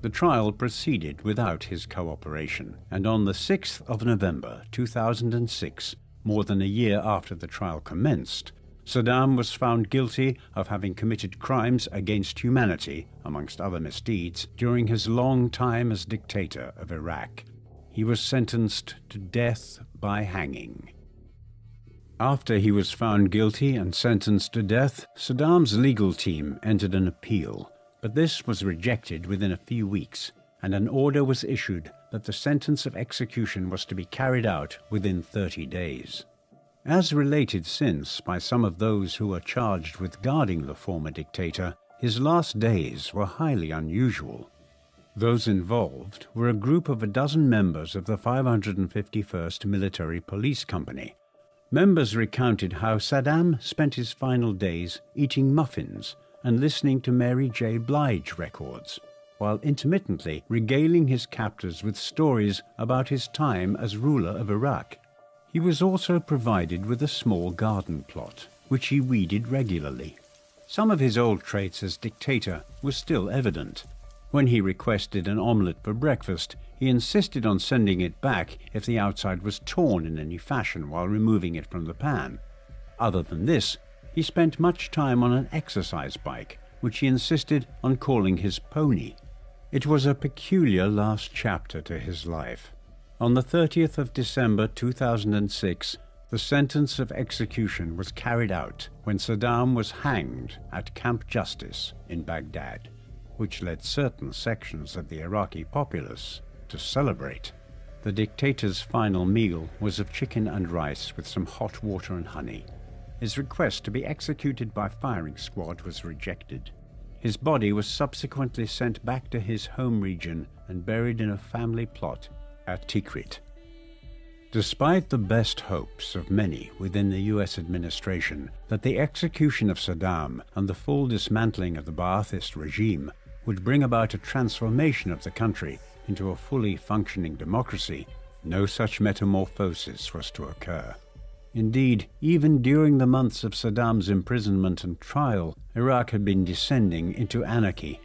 Speaker 1: The trial proceeded without his cooperation, and on the 6th of November 2006, more than a year after the trial commenced, Saddam was found guilty of having committed crimes against humanity, amongst other misdeeds, during his long time as dictator of Iraq. He was sentenced to death by hanging. After he was found guilty and sentenced to death, Saddam's legal team entered an appeal, but this was rejected within a few weeks, and an order was issued that the sentence of execution was to be carried out within 30 days. As related since by some of those who were charged with guarding the former dictator, his last days were highly unusual. Those involved were a group of a dozen members of the 551st Military Police Company. Members recounted how Saddam spent his final days eating muffins and listening to Mary J. Blige records, while intermittently regaling his captors with stories about his time as ruler of Iraq. He was also provided with a small garden plot, which he weeded regularly. Some of his old traits as dictator were still evident. When he requested an omelette for breakfast, he insisted on sending it back if the outside was torn in any fashion while removing it from the pan. Other than this, he spent much time on an exercise bike, which he insisted on calling his pony. It was a peculiar last chapter to his life. On the 30th of December 2006, the sentence of execution was carried out when Saddam was hanged at Camp Justice in Baghdad, which led certain sections of the Iraqi populace to celebrate. The dictator's final meal was of chicken and rice with some hot water and honey. His request to be executed by firing squad was rejected. His body was subsequently sent back to his home region and buried in a family plot at Tikrit. Despite the best hopes of many within the U.S. administration that the execution of Saddam and the full dismantling of the Ba'athist regime would bring about a transformation of the country into a fully functioning democracy, no such metamorphosis was to occur. Indeed, even during the months of Saddam's imprisonment and trial, Iraq had been descending into anarchy.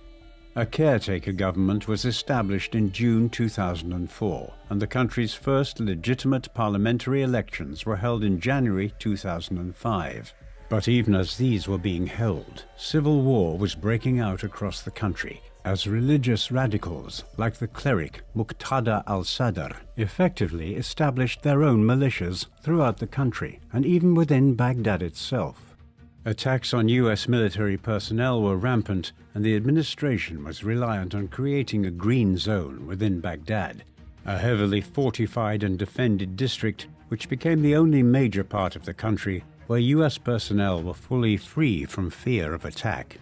Speaker 1: A caretaker government was established in June 2004, and the country's first legitimate parliamentary elections were held in January 2005. But even as these were being held, civil war was breaking out across the country, as religious radicals like the cleric Muqtada al-Sadr effectively established their own militias throughout the country and even within Baghdad itself. Attacks on US military personnel were rampant, and the administration was reliant on creating a green zone within Baghdad, a heavily fortified and defended district which became the only major part of the country where US personnel were fully free from fear of attack.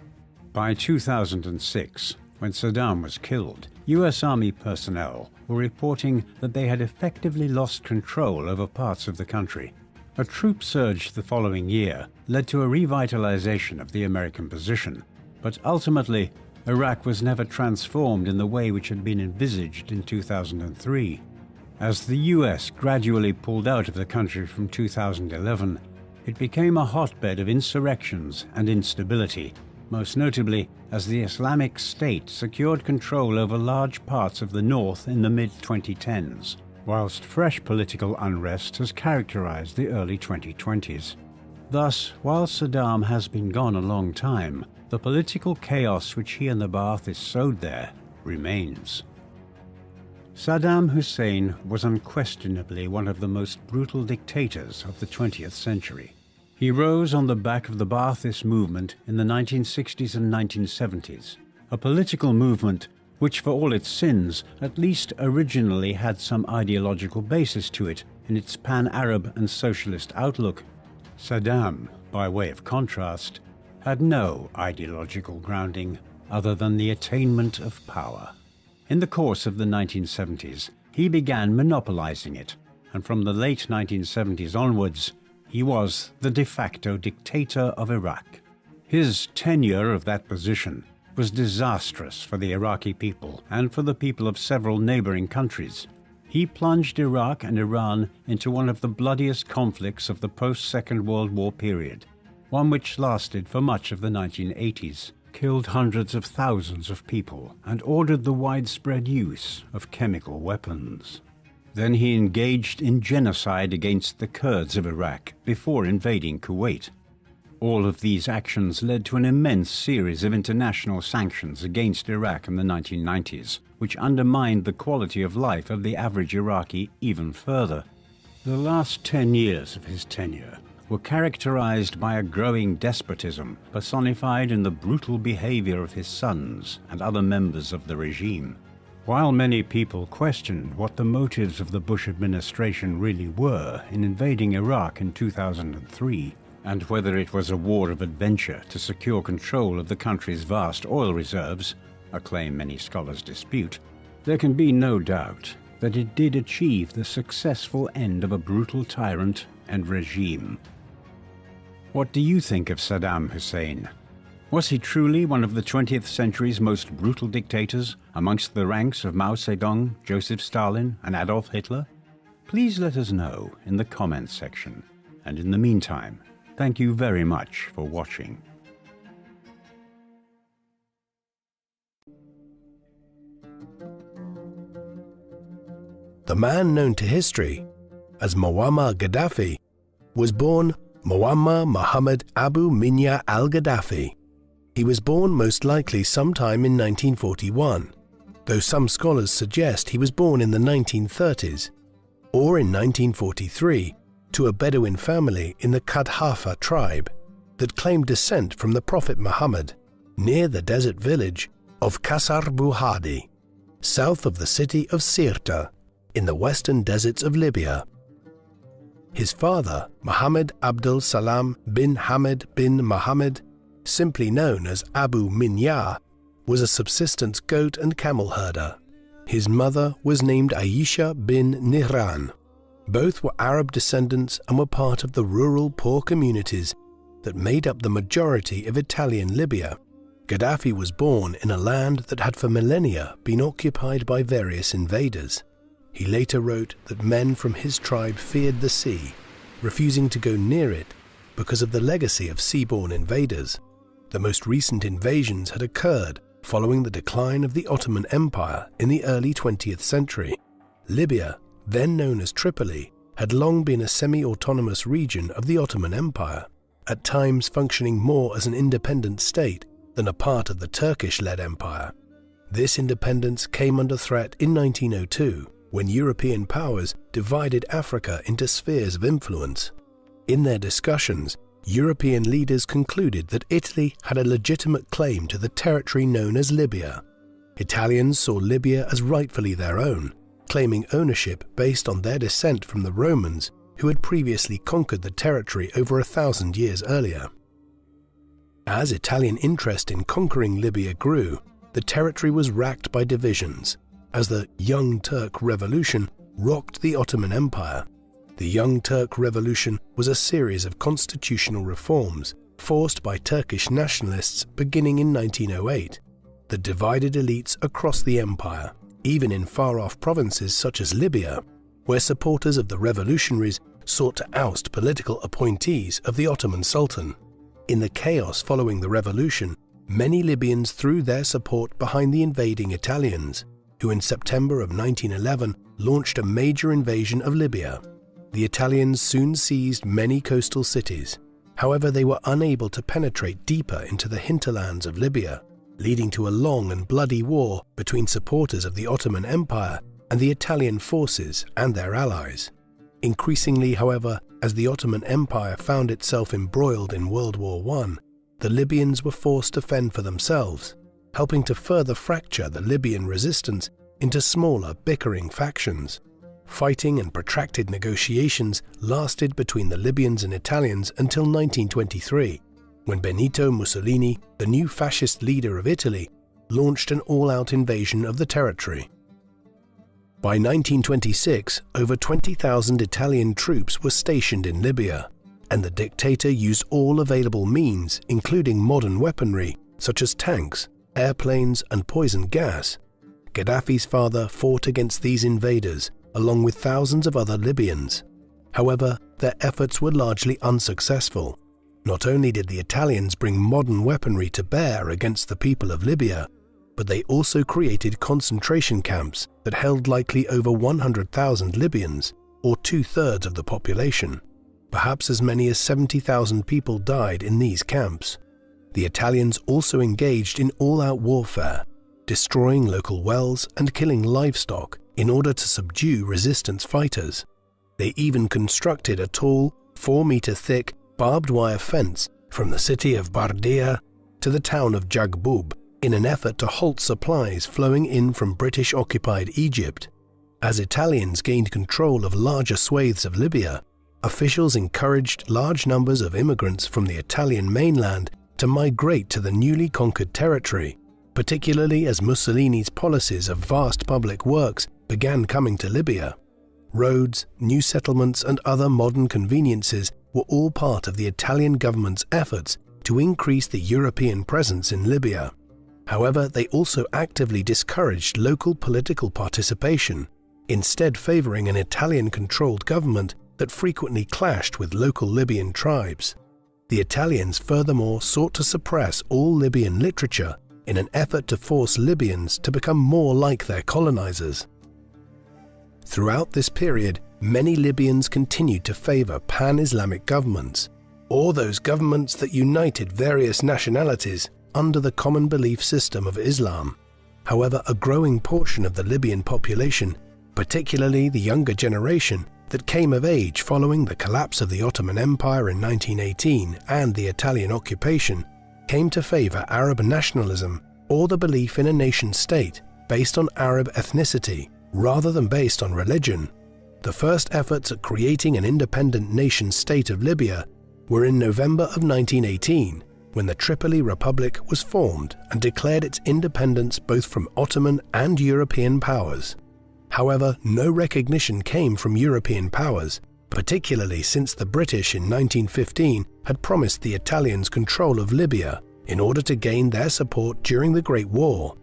Speaker 1: By 2006, when Saddam was killed, US Army personnel were reporting that they had effectively lost control over parts of the country. A troop surge the following year led to a revitalization of the American position, but ultimately, Iraq was never transformed in the way which had been envisaged in 2003. As the US gradually pulled out of the country from 2011, it became a hotbed of insurrections and instability, most notably as the Islamic State secured control over large parts of the north in the mid-2010s, whilst fresh political unrest has characterized the early 2020s. Thus, while Saddam has been gone a long time, the political chaos which he and the Ba'athists sowed there remains. Saddam Hussein was unquestionably one of the most brutal dictators of the 20th century. He rose on the back of the Ba'athist movement in the 1960s and 1970s, a political movement which, for all its sins, at least originally had some ideological basis to it in its pan-Arab and socialist outlook. Saddam, by way of contrast, had no ideological grounding other than the attainment of power. In the course of the 1970s, he began monopolizing it, and from the late 1970s onwards, he was the de facto dictator of Iraq. His tenure of that position was disastrous for the Iraqi people and for the people of several neighboring countries. He plunged Iraq and Iran into one of the bloodiest conflicts of the post-Second World War period, one which lasted for much of the 1980s, killed hundreds of thousands of people, and ordered the widespread use of chemical weapons. Then he engaged in genocide against the Kurds of Iraq before invading Kuwait. All of these actions led to an immense series of international sanctions against Iraq in the 1990s, which undermined the quality of life of the average Iraqi even further. The last 10 years of his tenure were characterized by a growing despotism personified in the brutal behavior of his sons and other members of the regime. While many people questioned what the motives of the Bush administration really were in invading Iraq in 2003, and whether it was a war of adventure to secure control of the country's vast oil reserves, a claim many scholars dispute, there can be no doubt that it did achieve the successful end of a brutal tyrant and regime. What do you think of Saddam Hussein? Was he truly one of the 20th century's most brutal dictators, amongst the ranks of Mao Zedong, Joseph Stalin, and Adolf Hitler? Please let us know in the comments section. And in the meantime, thank you very much for watching.
Speaker 2: The man known to history as Muammar Gaddafi was born Muammar Mohammed Abu Minya al-Gaddafi. He was born most likely sometime in 1941, though some scholars suggest he was born in the 1930s, or in 1943 to a Bedouin family in the Kadhafa tribe that claimed descent from the Prophet Muhammad near the desert village of Qasr Buhadi, south of the city of Sirta in the western deserts of Libya. His father, Muhammad Abdul Salam bin Hamid bin Muhammad, simply known as Abu Minya, was a subsistence goat and camel herder. His mother was named Aisha bin Nihran. Both were Arab descendants and were part of the rural poor communities that made up the majority of Italian Libya. Gaddafi was born in a land that had for millennia been occupied by various invaders. He later wrote that men from his tribe feared the sea, refusing to go near it because of the legacy of seaborne invaders. The most recent invasions had occurred following the decline of the Ottoman Empire in the early 20th century. Libya, then known as Tripoli, had long been a semi-autonomous region of the Ottoman Empire, at times functioning more as an independent state than a part of the Turkish-led empire. This independence came under threat in 1902 when European powers divided Africa into spheres of influence. In their discussions, European leaders concluded that Italy had a legitimate claim to the territory known as Libya. Italians saw Libya as rightfully their own, claiming ownership based on their descent from the Romans who had previously conquered the territory over 1,000 years earlier. As Italian interest in conquering Libya grew, the territory was racked by divisions, as the Young Turk Revolution rocked the Ottoman Empire. The Young Turk Revolution was a series of constitutional reforms forced by Turkish nationalists beginning in 1908 that divided elites across the empire, even in far-off provinces such as Libya, where supporters of the revolutionaries sought to oust political appointees of the Ottoman Sultan. In the chaos following the revolution, many Libyans threw their support behind the invading Italians, who in September of 1911 launched a major invasion of Libya. The Italians soon seized many coastal cities. However, they were unable to penetrate deeper into the hinterlands of Libya, leading to a long and bloody war between supporters of the Ottoman Empire and the Italian forces and their allies. Increasingly, however, as the Ottoman Empire found itself embroiled in World War I, the Libyans were forced to fend for themselves, helping to further fracture the Libyan resistance into smaller, bickering factions. Fighting and protracted negotiations lasted between the Libyans and Italians until 1923, when Benito Mussolini, the new fascist leader of Italy, launched an all-out invasion of the territory. By 1926, over 20,000 Italian troops were stationed in Libya, and the dictator used all available means, including modern weaponry such as tanks, airplanes, and poison gas. Gaddafi's father fought against these invaders, along with thousands of other Libyans. However, their efforts were largely unsuccessful. Not only did the Italians bring modern weaponry to bear against the people of Libya, but they also created concentration camps that held likely over 100,000 Libyans, or 2/3 of the population. Perhaps as many as 70,000 people died in these camps. The Italians also engaged in all-out warfare, destroying local wells and killing livestock in order to subdue resistance fighters. They even constructed a tall, 4-meter-thick, barbed wire fence from the city of Bardia to the town of Jagbub in an effort to halt supplies flowing in from British-occupied Egypt. As Italians gained control of larger swathes of Libya, officials encouraged large numbers of immigrants from the Italian mainland to migrate to the newly conquered territory, particularly as Mussolini's policies of vast public works began coming to Libya. Roads, new settlements, and other modern conveniences were all part of the Italian government's efforts to increase the European presence in Libya. However, they also actively discouraged local political participation, instead favoring an Italian-controlled government that frequently clashed with local Libyan tribes. The Italians furthermore sought to suppress all Libyan literature in an effort to force Libyans to become more like their colonizers. Throughout this period, many Libyans continued to favor pan-Islamic governments, or those governments that united various nationalities under the common belief system of Islam. However, a growing portion of the Libyan population, particularly the younger generation that came of age following the collapse of the Ottoman Empire in 1918 and the Italian occupation, came to favor Arab nationalism or the belief in a nation-state based on Arab ethnicity rather than based on religion. The first efforts at creating an independent nation-state of Libya were in November of 1918, when the Tripoli Republic was formed and declared its independence both from Ottoman and European powers. However, no recognition came from European powers, particularly since the British in 1915 had promised the Italians control of Libya in order to gain their support during the Great War.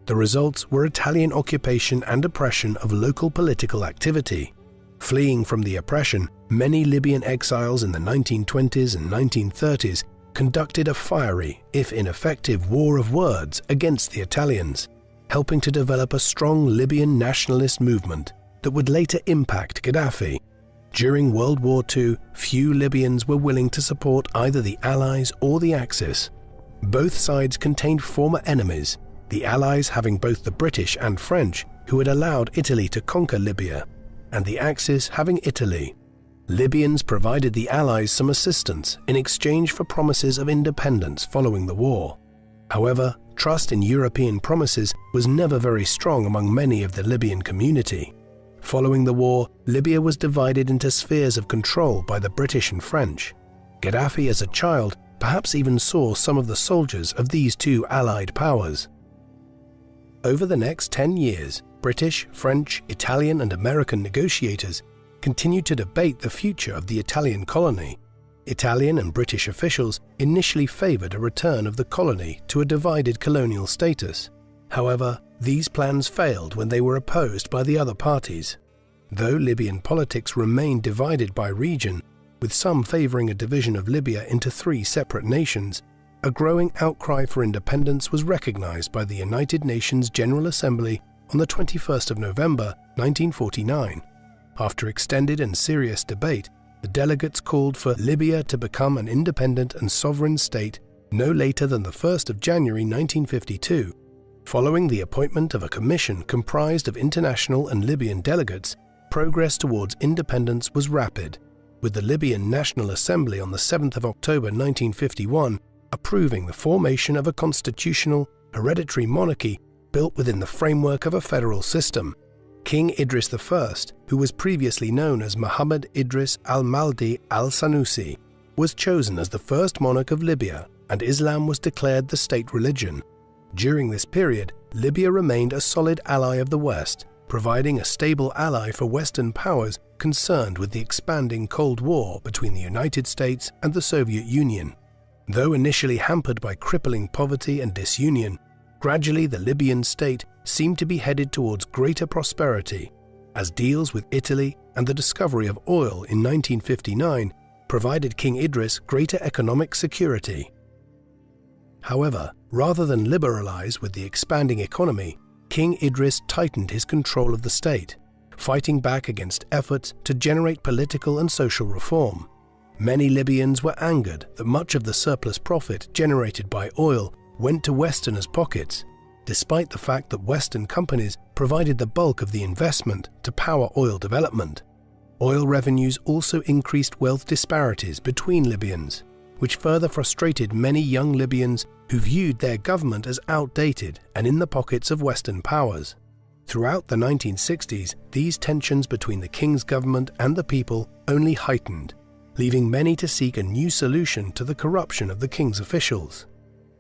Speaker 2: The results were Italian occupation and oppression of local political activity. Fleeing from the oppression, many Libyan exiles in the 1920s and 1930s conducted a fiery, if ineffective, war of words against the Italians, helping to develop a strong Libyan nationalist movement that would later impact Gaddafi. During World War II, few Libyans were willing to support either the Allies or the Axis. Both sides contained former enemies, the Allies having both the British and French, who had allowed Italy to conquer Libya, and the Axis having Italy. Libyans provided the Allies some assistance in exchange for promises of independence following the war. However, trust in European promises was never very strong among many of the Libyan community. Following the war, Libya was divided into spheres of control by the British and French. Gaddafi, as a child, perhaps even saw some of the soldiers of these two allied powers. Over the next 10 years, British, French, Italian and American negotiators continued to debate the future of the Italian colony. Italian and British officials initially favoured a return of the colony to a divided colonial status. However, these plans failed when they were opposed by the other parties. Though Libyan politics remained divided by region, with some favouring a division of Libya into 3 separate nations, a growing outcry for independence was recognised by the United Nations General Assembly on the 21st of November 1949. After extended and serious debate, the delegates called for Libya to become an independent and sovereign state no later than the 1st of January 1952. Following the appointment of a commission comprised of international and Libyan delegates, progress towards independence was rapid, with the Libyan National Assembly on the 7th of October 1951 approving the formation of a constitutional, hereditary monarchy built within the framework of a federal system. King Idris I, who was previously known as Muhammad Idris al-Mahdi al-Sanusi, was chosen as the first monarch of Libya, and Islam was declared the state religion. During this period, Libya remained a solid ally of the West, providing a stable ally for Western powers concerned with the expanding Cold War between the United States and the Soviet Union. Though initially hampered by crippling poverty and disunion, gradually the Libyan state seemed to be headed towards greater prosperity, as deals with Italy and the discovery of oil in 1959 provided King Idris greater economic security. However, rather than liberalize with the expanding economy, King Idris tightened his control of the state, fighting back against efforts to generate political and social reform. Many Libyans were angered that much of the surplus profit generated by oil went to Westerners' pockets, despite the fact that Western companies provided the bulk of the investment to power oil development. Oil revenues also increased wealth disparities between Libyans, which further frustrated many young Libyans who viewed their government as outdated and in the pockets of Western powers. Throughout the 1960s, these tensions between the king's government and the people only heightened, leaving many to seek a new solution to the corruption of the king's officials.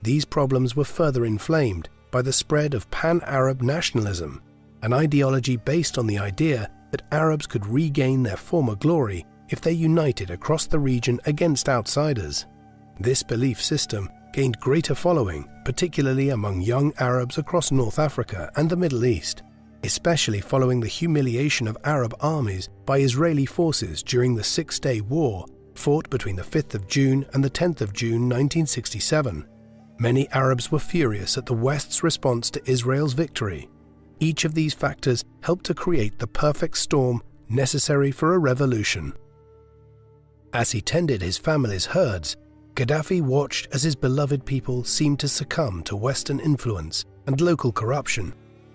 Speaker 2: These problems were further inflamed by the spread of pan-Arab nationalism, an ideology based on the idea that Arabs could regain their former glory if they united across the region against outsiders. This belief system gained greater following, particularly among young Arabs across North Africa and the Middle East, especially following the humiliation of Arab armies by Israeli forces during the Six-Day War fought between the 5th of June and the 10th of June 1967. Many Arabs were furious at the West's response to Israel's victory. Each of these factors helped to create the perfect storm necessary for a revolution. As he tended his family's herds, Gaddafi watched as his beloved people seemed to succumb to Western influence and local corruption.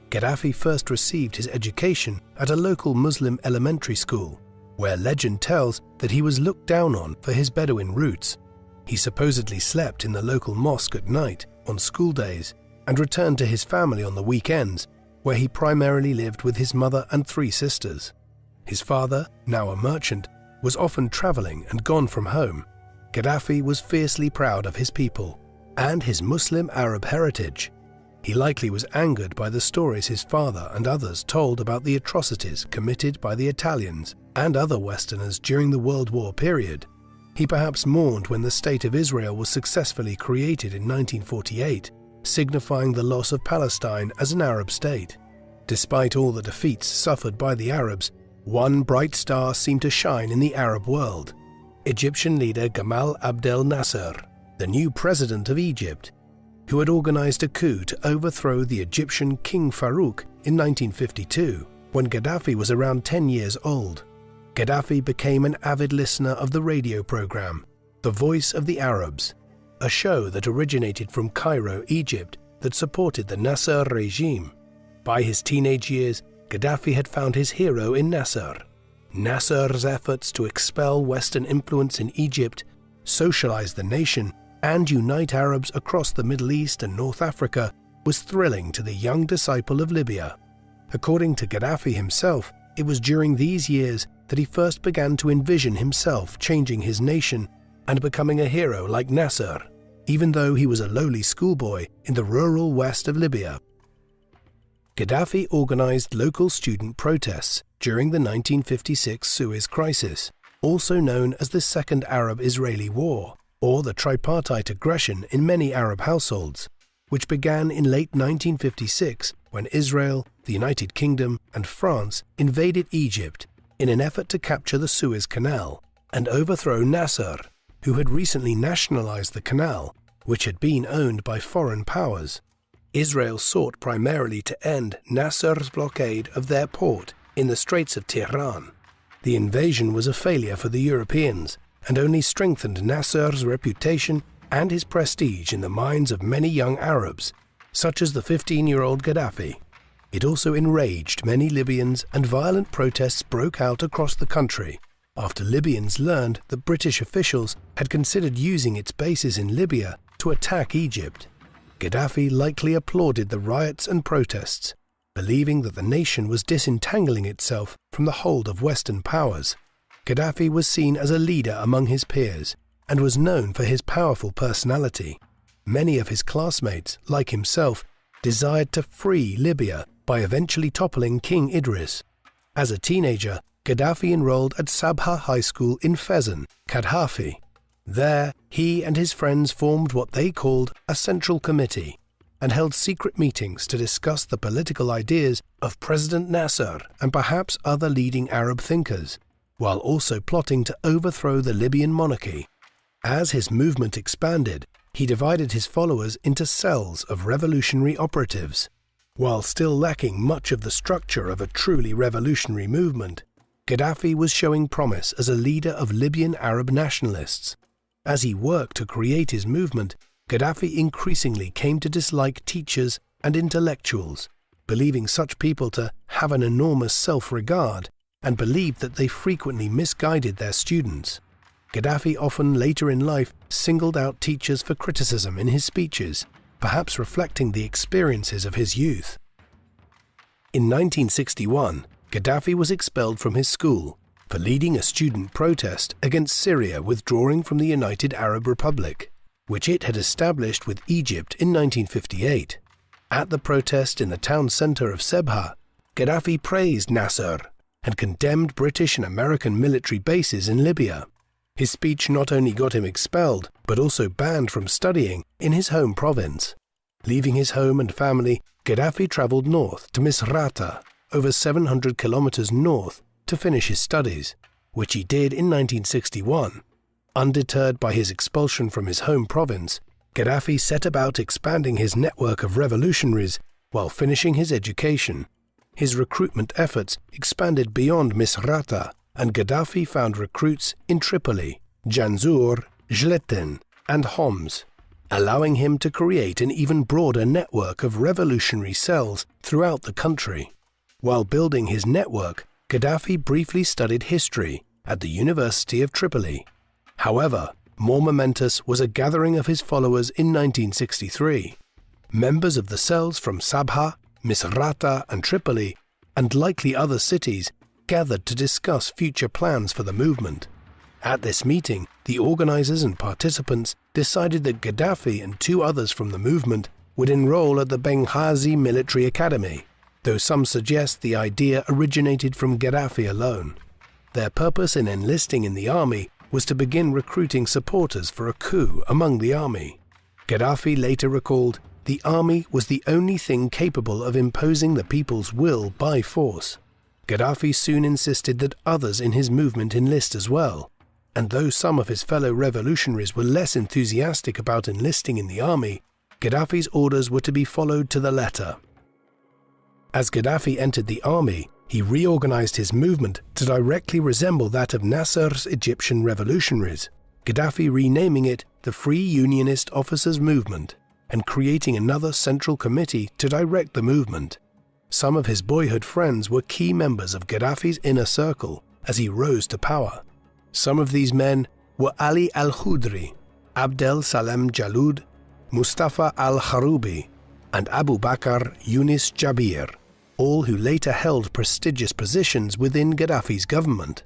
Speaker 2: Gaddafi first received his education at a local Muslim elementary school, where legend tells that he was looked down on for his Bedouin roots. He supposedly slept in the local mosque at night on school days and returned to his family on the weekends, where he primarily lived with his mother and 3 sisters. His father, now a merchant, was often traveling and gone from home. Gaddafi was fiercely proud of his people and his Muslim Arab heritage. He likely was angered by the stories his father and others told about the atrocities committed by the Italians and other Westerners during the World War period. He perhaps mourned when the State of Israel was successfully created in 1948, signifying the loss of Palestine as an Arab state. Despite all the defeats suffered by the Arabs, one bright star seemed to shine in the Arab world. Egyptian leader Gamal Abdel Nasser, the new president of Egypt, who had organized a coup to overthrow the Egyptian King Farouk in 1952, when Gaddafi was around 10 years old. Gaddafi became an avid listener of the radio program, The Voice of the Arabs, a show that originated from Cairo, Egypt, that supported the Nasser regime. By his teenage years, Gaddafi had found his hero in Nasser. Nasser's efforts to expel Western influence in Egypt, socialize the nation, and unite Arabs across the Middle East and North Africa was thrilling to the young disciple of Libya. According to Gaddafi himself, it was during these years that he first began to envision himself changing his nation and becoming a hero like Nasser, even though he was a lowly schoolboy in the rural west of Libya. Gaddafi organized local student protests during the 1956 Suez Crisis, also known as the Second Arab-Israeli War, or the tripartite aggression in many Arab households, which began in late 1956 when Israel, the United Kingdom, and France invaded Egypt in an effort to capture the Suez Canal and overthrow Nasser, who had recently nationalized the canal, which had been owned by foreign powers. Israel sought primarily to end Nasser's blockade of their port in the Straits of Tehran. The invasion was a failure for the Europeans and only strengthened Nasser's reputation and his prestige in the minds of many young Arabs, such as the 15-year-old Gaddafi. It also enraged many Libyans, and violent protests broke out across the country after Libyans learned that British officials had considered using its bases in Libya to attack Egypt. Gaddafi likely applauded the riots and protests, believing that the nation was disentangling itself from the hold of Western powers. Gaddafi was seen as a leader among his peers and was known for his powerful personality. Many of his classmates, like himself, desired to free Libya by eventually toppling King Idris. As a teenager, Gaddafi enrolled at Sabha High School in Fezzan, Gaddafi. There, he and his friends formed what they called a central committee and held secret meetings to discuss the political ideas of President Nasser and perhaps other leading Arab thinkers, while also plotting to overthrow the Libyan monarchy. As his movement expanded, he divided his followers into cells of revolutionary operatives. While still lacking much of the structure of a truly revolutionary movement, Gaddafi was showing promise as a leader of Libyan Arab nationalists. As he worked to create his movement, Gaddafi increasingly came to dislike teachers and intellectuals, believing such people to have an enormous self-regard and believed that they frequently misguided their students. Gaddafi often later in life singled out teachers for criticism in his speeches, perhaps reflecting the experiences of his youth. In 1961, Gaddafi was expelled from his school for leading a student protest against Syria withdrawing from the United Arab Republic, which it had established with Egypt in 1958. At the protest in the town center of Sebha, Gaddafi praised Nasser and condemned British and American military bases in Libya. His speech not only got him expelled, but also banned from studying in his home province. Leaving his home and family, Gaddafi traveled north to Misrata, over 700 kilometers north, to finish his studies, which he did in 1961. Undeterred by his expulsion from his home province, Gaddafi set about expanding his network of revolutionaries while finishing his education. His recruitment efforts expanded beyond Misrata, and Gaddafi found recruits in Tripoli, Janzur, Laden, and Homs, allowing him to create an even broader network of revolutionary cells throughout the country. While building his network, Gaddafi briefly studied history at the University of Tripoli. However, more momentous was a gathering of his followers in 1963. Members of the cells from Sabha, Misrata, and Tripoli, and likely other cities, gathered to discuss future plans for the movement. At this meeting, the organizers and participants decided that Gaddafi and two others from the movement would enroll at the Benghazi Military Academy, though some suggest the idea originated from Gaddafi alone. Their purpose in enlisting in the army was to begin recruiting supporters for a coup among the army. Gaddafi later recalled, "The army was the only thing capable of imposing the people's will by force." Gaddafi soon insisted that others in his movement enlist as well, and though some of his fellow revolutionaries were less enthusiastic about enlisting in the army, Gaddafi's orders were to be followed to the letter. As Gaddafi entered the army, he reorganized his movement to directly resemble that of Nasser's Egyptian revolutionaries, Gaddafi renaming it the Free Unionist Officers Movement. and creating another central committee to direct the movement. Some of his boyhood friends were key members of Gaddafi's inner circle as he rose to power. Some of these men were Ali al-Khudri, Abdel Salem Jalud, Mustafa al-Kharoubi, and Abu Bakr Yunis Jabir, all who later held prestigious positions within Gaddafi's government.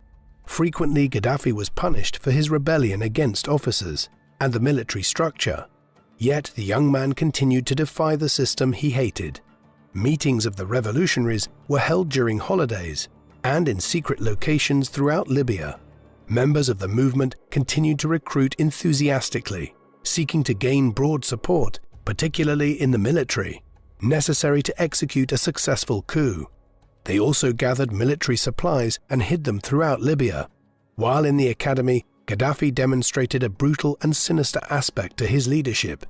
Speaker 2: Frequently, Gaddafi was punished for his rebellion against officers and the military structure. Yet the young man continued to defy the system he hated. Meetings of the revolutionaries were held during holidays and in secret locations throughout Libya. Members of the movement continued to recruit enthusiastically, seeking to gain broad support, particularly in the military, necessary to execute a successful coup. They also gathered military supplies and hid them throughout Libya. While in the academy, Gaddafi demonstrated a brutal and sinister aspect to his leadership.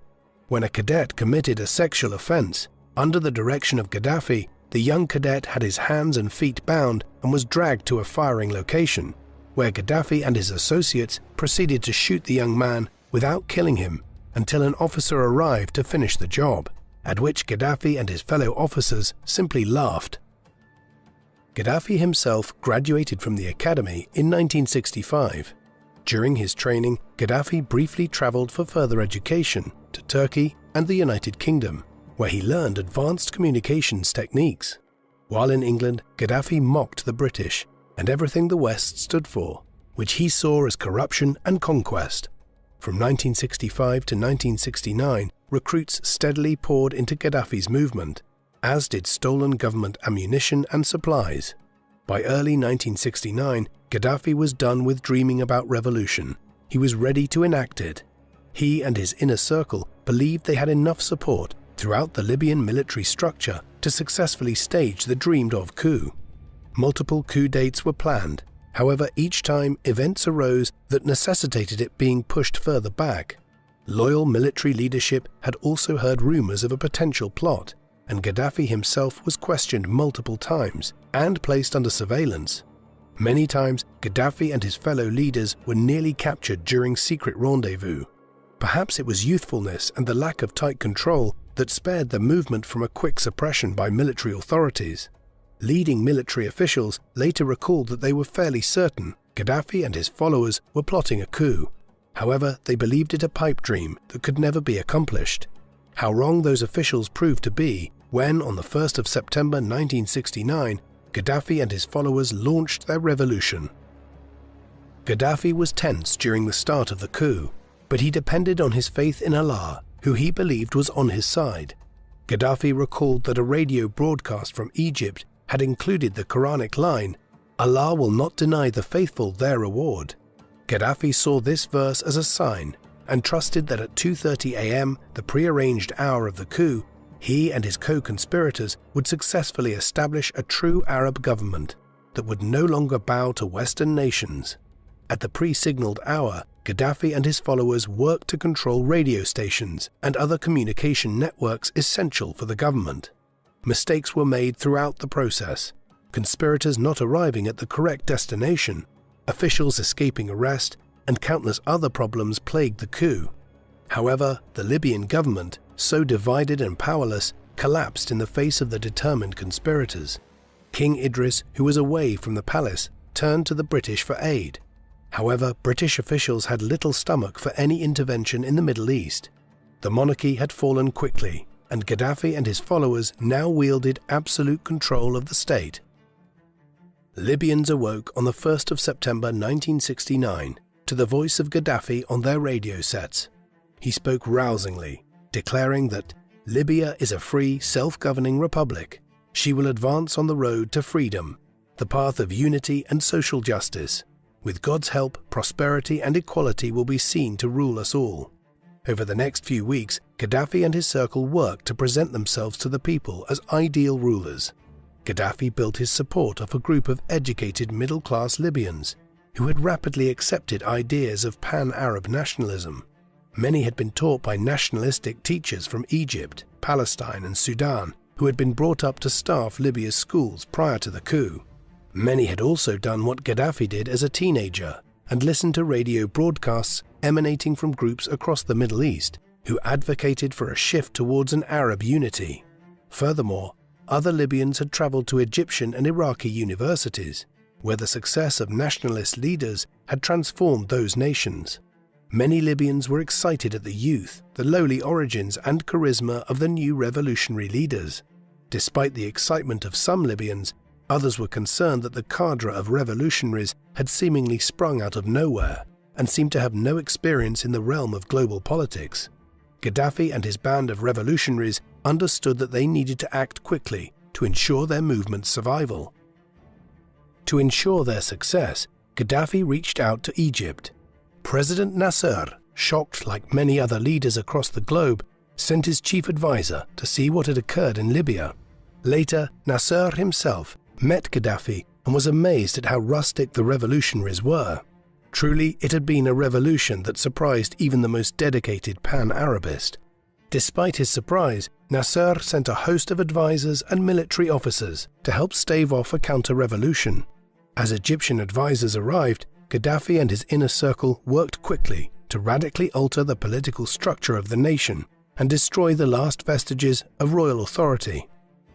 Speaker 2: When a cadet committed a sexual offense, under the direction of Gaddafi, the young cadet had his hands and feet bound and was dragged to a firing location, where Gaddafi and his associates proceeded to shoot the young man without killing him until an officer arrived to finish the job, at which Gaddafi and his fellow officers simply laughed. Gaddafi himself graduated from the academy in 1965. During his training, Gaddafi briefly traveled for further education to Turkey and the United Kingdom, where he learned advanced communications techniques. While in England, Gaddafi mocked the British and everything the West stood for, which he saw as corruption and conquest. From 1965 to 1969, recruits steadily poured into Gaddafi's movement, as did stolen government ammunition and supplies. By early 1969, Gaddafi was done with dreaming about revolution. He was ready to enact it. He and his inner circle believed they had enough support throughout the Libyan military structure to successfully stage the dreamed-of coup. Multiple coup dates were planned. However, each time events arose that necessitated it being pushed further back. Loyal military leadership had also heard rumors of a potential plot, and Gaddafi himself was questioned multiple times and placed under surveillance. Many times, Gaddafi and his fellow leaders were nearly captured during secret rendezvous. Perhaps it was youthfulness and the lack of tight control that spared the movement from a quick suppression by military authorities. Leading military officials later recalled that they were fairly certain Gaddafi and his followers were plotting a coup. However, they believed it a pipe dream that could never be accomplished. How wrong those officials proved to be when, on the 1st of September 1969, Gaddafi and his followers launched their revolution. Gaddafi was tense during the start of the coup, but he depended on his faith in Allah, who he believed was on his side. Gaddafi recalled that a radio broadcast from Egypt had included the Quranic line, "Allah will not deny the faithful their reward." Gaddafi saw this verse as a sign and trusted that at 2:30 a.m., the prearranged hour of the coup, he and his co-conspirators would successfully establish a true Arab government that would no longer bow to Western nations. At the pre-signaled hour, Gaddafi and his followers worked to control radio stations and other communication networks essential for the government. Mistakes were made throughout the process, conspirators not arriving at the correct destination, officials escaping arrest, and countless other problems plagued the coup. However, the Libyan government, so divided and powerless, collapsed in the face of the determined conspirators. King Idris, who was away from the palace, turned to the British for aid. However, British officials had little stomach for any intervention in the Middle East. The monarchy had fallen quickly, and Gaddafi and his followers now wielded absolute control of the state. Libyans awoke on the 1st of September 1969 to the voice of Gaddafi on their radio sets. He spoke rousingly, declaring that Libya is a free, self-governing republic. She will advance on the road to freedom, the path of unity and social justice. With God's help, prosperity and equality will be seen to rule us all. Over the next few weeks, Gaddafi and his circle worked to present themselves to the people as ideal rulers. Gaddafi built his support off a group of educated middle-class Libyans who had rapidly accepted ideas of pan-Arab nationalism. Many had been taught by nationalistic teachers from Egypt, Palestine and Sudan who had been brought up to staff Libya's schools prior to the coup. Many had also done what Gaddafi did as a teenager and listened to radio broadcasts emanating from groups across the Middle East who advocated for a shift towards an Arab unity. Furthermore, other Libyans had traveled to Egyptian and Iraqi universities, where the success of nationalist leaders had transformed those nations. Many Libyans were excited at the youth, the lowly origins and charisma of the new revolutionary leaders. Despite the excitement of some Libyans, others were concerned that the cadre of revolutionaries had seemingly sprung out of nowhere and seemed to have no experience in the realm of global politics. Gaddafi and his band of revolutionaries understood that they needed to act quickly to ensure their movement's survival. To ensure their success, Gaddafi reached out to Egypt. President Nasser, shocked like many other leaders across the globe, sent his chief advisor to see what had occurred in Libya. Later, Nasser himself met Gaddafi and was amazed at how rustic the revolutionaries were. Truly, it had been a revolution that surprised even the most dedicated pan-Arabist. Despite his surprise, Nasser sent a host of advisors and military officers to help stave off a counter-revolution. As Egyptian advisors arrived, Gaddafi and his inner circle worked quickly to radically alter the political structure of the nation and destroy the last vestiges of royal authority.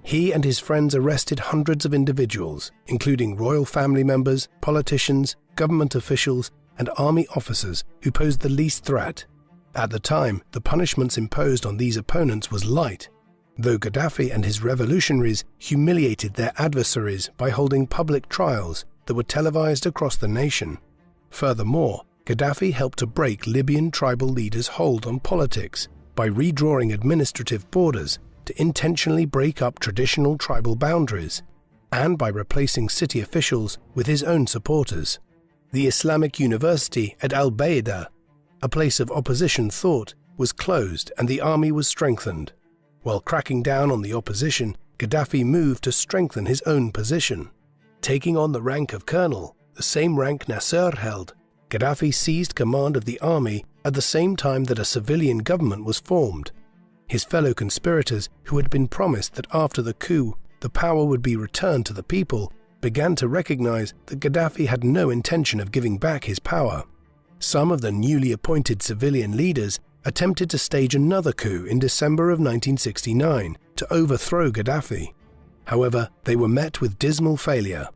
Speaker 2: He and his friends arrested hundreds of individuals, including royal family members, politicians, government officials, and army officers who posed the least threat. At the time, the punishments imposed on these opponents was light, though Gaddafi and his revolutionaries humiliated their adversaries by holding public trials that were televised across the nation. Furthermore, Gaddafi helped to break Libyan tribal leaders' hold on politics by redrawing administrative borders to intentionally break up traditional tribal boundaries, and by replacing city officials with his own supporters. The Islamic University at Al-Baida, a place of opposition thought, was closed and the army was strengthened. While cracking down on the opposition, Gaddafi moved to strengthen his own position. Taking on the rank of colonel, the same rank Nasser held, Gaddafi seized command of the army at the same time that a civilian government was formed. His fellow conspirators, who had been promised that after the coup the power would be returned to the people, began to recognize that Gaddafi had no intention of giving back his power. Some of the newly appointed civilian leaders attempted to stage another coup in December of 1969 to overthrow Gaddafi. However, they were met with dismal failure.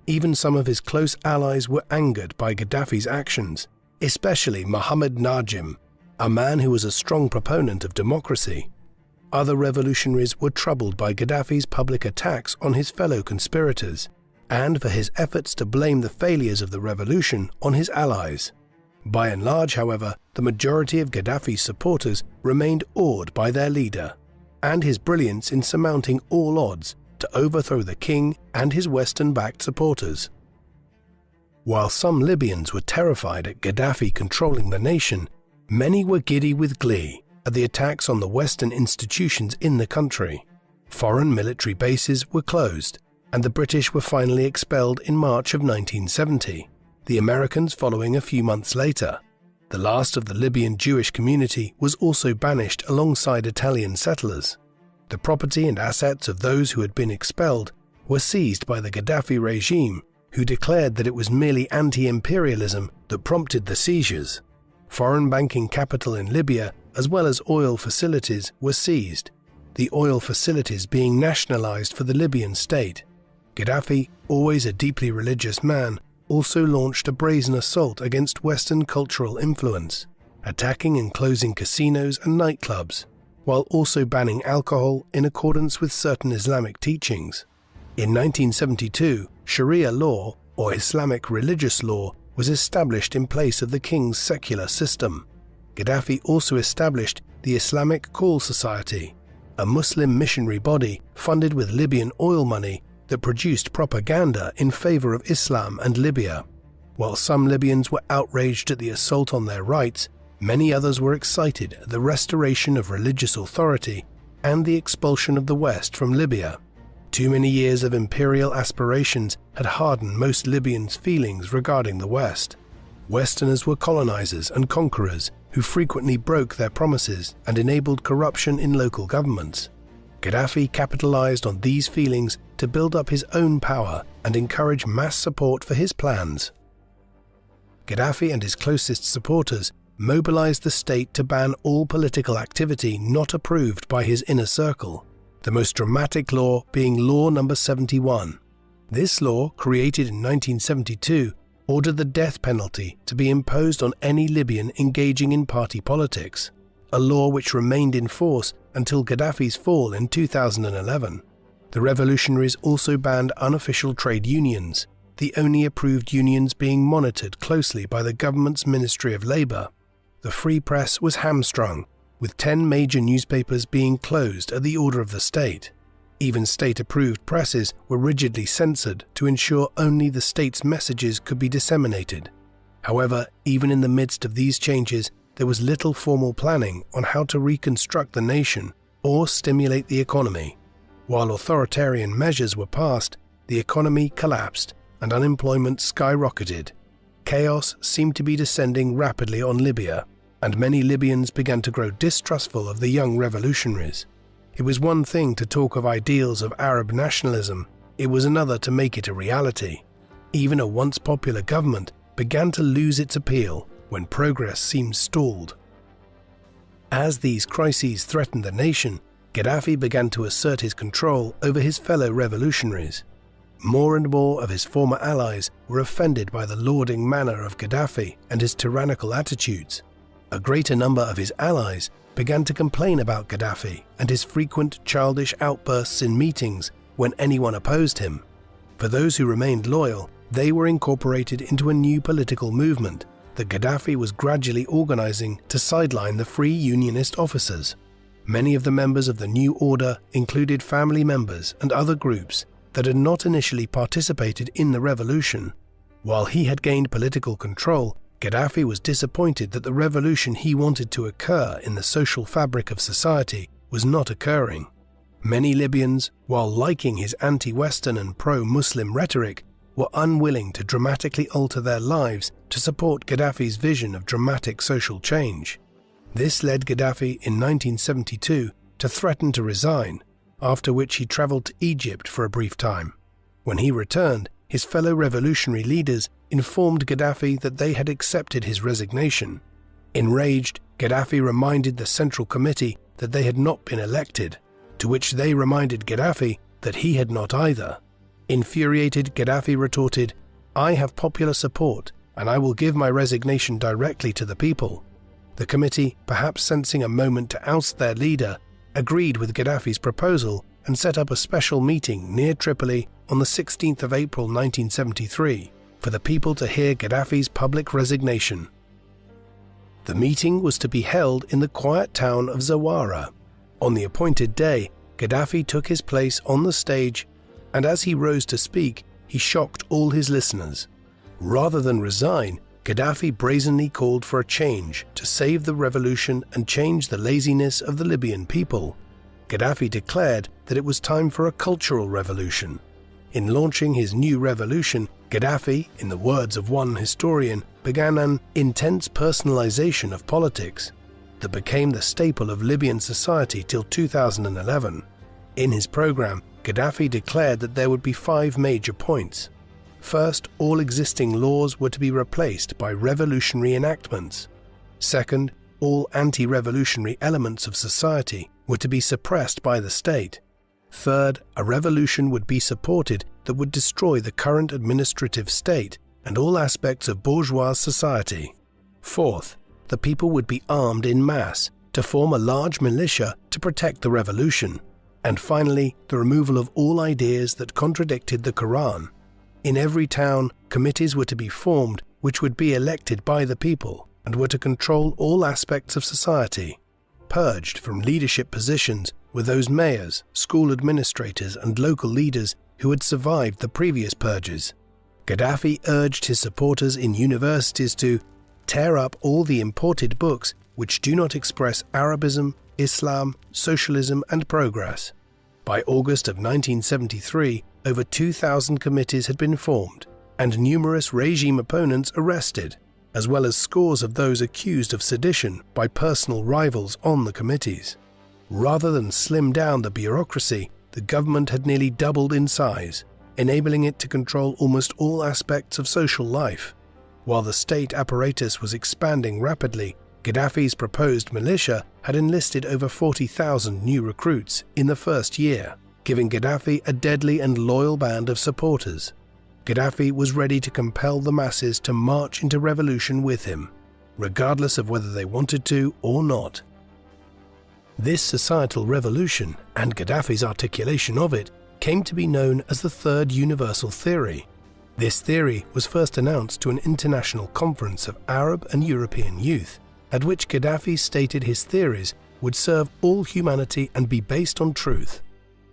Speaker 2: Even some of his close allies were angered by Gaddafi's actions, especially Mohammed Najim, a man who was a strong proponent of democracy. Other revolutionaries were troubled by Gaddafi's public attacks on his fellow conspirators, and for his efforts to blame the failures of the revolution on his allies. By and large, however, the majority of Gaddafi's supporters remained awed by their leader, and his brilliance in surmounting all odds to overthrow the king and his Western-backed supporters. While some Libyans were terrified at Gaddafi controlling the nation, many were giddy with glee at the attacks on the Western institutions in the country. Foreign military bases were closed, and the British were finally expelled in March of 1970, the Americans following a few months later. The last of the Libyan Jewish community was also banished alongside Italian settlers. The property and assets of those who had been expelled were seized by the Gaddafi regime, who declared that it was merely anti-imperialism that prompted the seizures. Foreign banking capital in Libya, as well as oil facilities, were seized, the oil facilities being nationalized for the Libyan state. Gaddafi, always a deeply religious man, also launched a brazen assault against Western cultural influence, attacking and closing casinos and nightclubs, while also banning alcohol in accordance with certain Islamic teachings. In 1972, Sharia law, or Islamic religious law, was established in place of the king's secular system. Gaddafi also established the Islamic Call Society, a Muslim missionary body funded with Libyan oil money that produced propaganda in favor of Islam and Libya. While some Libyans were outraged at the assault on their rights, many others were excited at the restoration of religious authority and the expulsion of the West from Libya. Too many years of imperial aspirations had hardened most Libyans' feelings regarding the West. Westerners were colonizers and conquerors who frequently broke their promises and enabled corruption in local governments. Gaddafi capitalized on these feelings to build up his own power and encourage mass support for his plans. Gaddafi and his closest supporters mobilized the state to ban all political activity not approved by his inner circle, the most dramatic law being Law No. 71. This law, created in 1972, ordered the death penalty to be imposed on any Libyan engaging in party politics, a law which remained in force until Gaddafi's fall in 2011. The revolutionaries also banned unofficial trade unions, the only approved unions being monitored closely by the government's Ministry of Labour. The free press was hamstrung, with 10 major newspapers being closed at the order of the state. Even state-approved presses were rigidly censored to ensure only the state's messages could be disseminated. However, even in the midst of these changes, there was little formal planning on how to reconstruct the nation or stimulate the economy. While authoritarian measures were passed, the economy collapsed and unemployment skyrocketed. Chaos seemed to be descending rapidly on Libya, and many Libyans began to grow distrustful of the young revolutionaries. It was one thing to talk of ideals of Arab nationalism, it was another to make it a reality. Even a once popular government began to lose its appeal when progress seemed stalled. As these crises threatened the nation, Gaddafi began to assert his control over his fellow revolutionaries. More and more of his former allies were offended by the lauding manner of Gaddafi and his tyrannical attitudes. A greater number of his allies began to complain about Gaddafi and his frequent childish outbursts in meetings when anyone opposed him. For those who remained loyal, they were incorporated into a new political movement that Gaddafi was gradually organizing to sideline the Free Unionist officers. Many of the members of the new order included family members and other groups that had not initially participated in the revolution. While he had gained political control, Gaddafi was disappointed that the revolution he wanted to occur in the social fabric of society was not occurring. Many Libyans, while liking his anti-Western and pro-Muslim rhetoric, were unwilling to dramatically alter their lives to support Gaddafi's vision of dramatic social change. This led Gaddafi in 1972 to threaten to resign, after which he traveled to Egypt for a brief time. When he returned, his fellow revolutionary leaders informed Gaddafi that they had accepted his resignation. Enraged, Gaddafi reminded the Central Committee that they had not been elected, to which they reminded Gaddafi that he had not either. Infuriated, Gaddafi retorted, "I have popular support, and I will give my resignation directly to the people." The committee, perhaps sensing a moment to oust their leader, agreed with Gaddafi's proposal and set up a special meeting near Tripoli on the 16th of April 1973 for the people to hear Gaddafi's public resignation. The meeting was to be held in the quiet town of Zawara. On the appointed day, Gaddafi took his place on the stage, and as he rose to speak, he shocked all his listeners. Rather than resign, Gaddafi brazenly called for a change to save the revolution and change the laziness of the Libyan people. Gaddafi declared that it was time for a cultural revolution. In launching his new revolution, Gaddafi, in the words of one historian, began an intense personalization of politics that became the staple of Libyan society till 2011. In his program, Gaddafi declared that there would be 5 major points. First, all existing laws were to be replaced by revolutionary enactments. Second, all anti-revolutionary elements of society were to be suppressed by the state. Third, a revolution would be supported that would destroy the current administrative state and all aspects of bourgeois society. Fourth, the people would be armed in mass to form a large militia to protect the revolution. And finally, the removal of all ideas that contradicted the Quran. In every town, committees were to be formed which would be elected by the people and were to control all aspects of society. Purged from leadership positions were those mayors, school administrators and local leaders who had survived the previous purges. Gaddafi urged his supporters in universities to tear up all the imported books which do not express Arabism, Islam, socialism and progress. By August of 1973, over 2,000 committees had been formed and numerous regime opponents arrested, as well as scores of those accused of sedition by personal rivals on the committees. Rather than slim down the bureaucracy, the government had nearly doubled in size, enabling it to control almost all aspects of social life. While the state apparatus was expanding rapidly, Gaddafi's proposed militia had enlisted over 40,000 new recruits in the first year, giving Gaddafi a deadly and loyal band of supporters. Gaddafi was ready to compel the masses to march into revolution with him, regardless of whether they wanted to or not. This societal revolution, and Gaddafi's articulation of it, came to be known as the Third Universal Theory. This theory was first announced to an international conference of Arab and European youth, at which Gaddafi stated his theories would serve all humanity and be based on truth.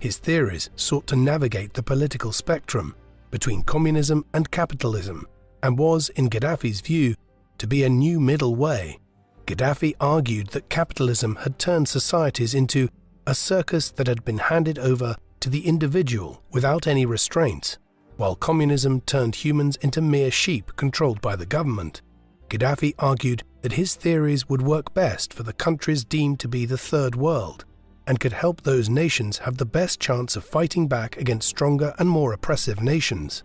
Speaker 2: His theories sought to navigate the political spectrum between communism and capitalism, and was, in Gaddafi's view, to be a new middle way. Gaddafi argued that capitalism had turned societies into a circus that had been handed over to the individual without any restraints, while communism turned humans into mere sheep controlled by the government. Gaddafi argued that his theories would work best for the countries deemed to be the Third World, and could help those nations have the best chance of fighting back against stronger and more oppressive nations.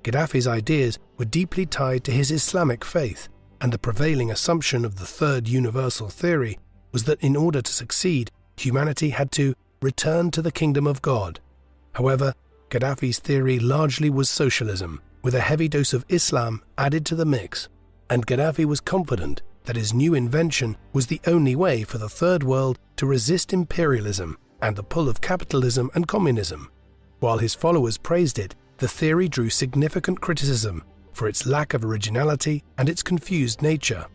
Speaker 2: Gaddafi's ideas were deeply tied to his Islamic faith, and the prevailing assumption of the Third Universal Theory was that in order to succeed, humanity had to return to the kingdom of God. However, Gaddafi's theory largely was socialism, with a heavy dose of Islam added to the mix, and Gaddafi was confident that his new invention was the only way for the Third World to resist imperialism and the pull of capitalism and communism. While his followers praised it, the theory drew significant criticism for its lack of originality and its confused nature.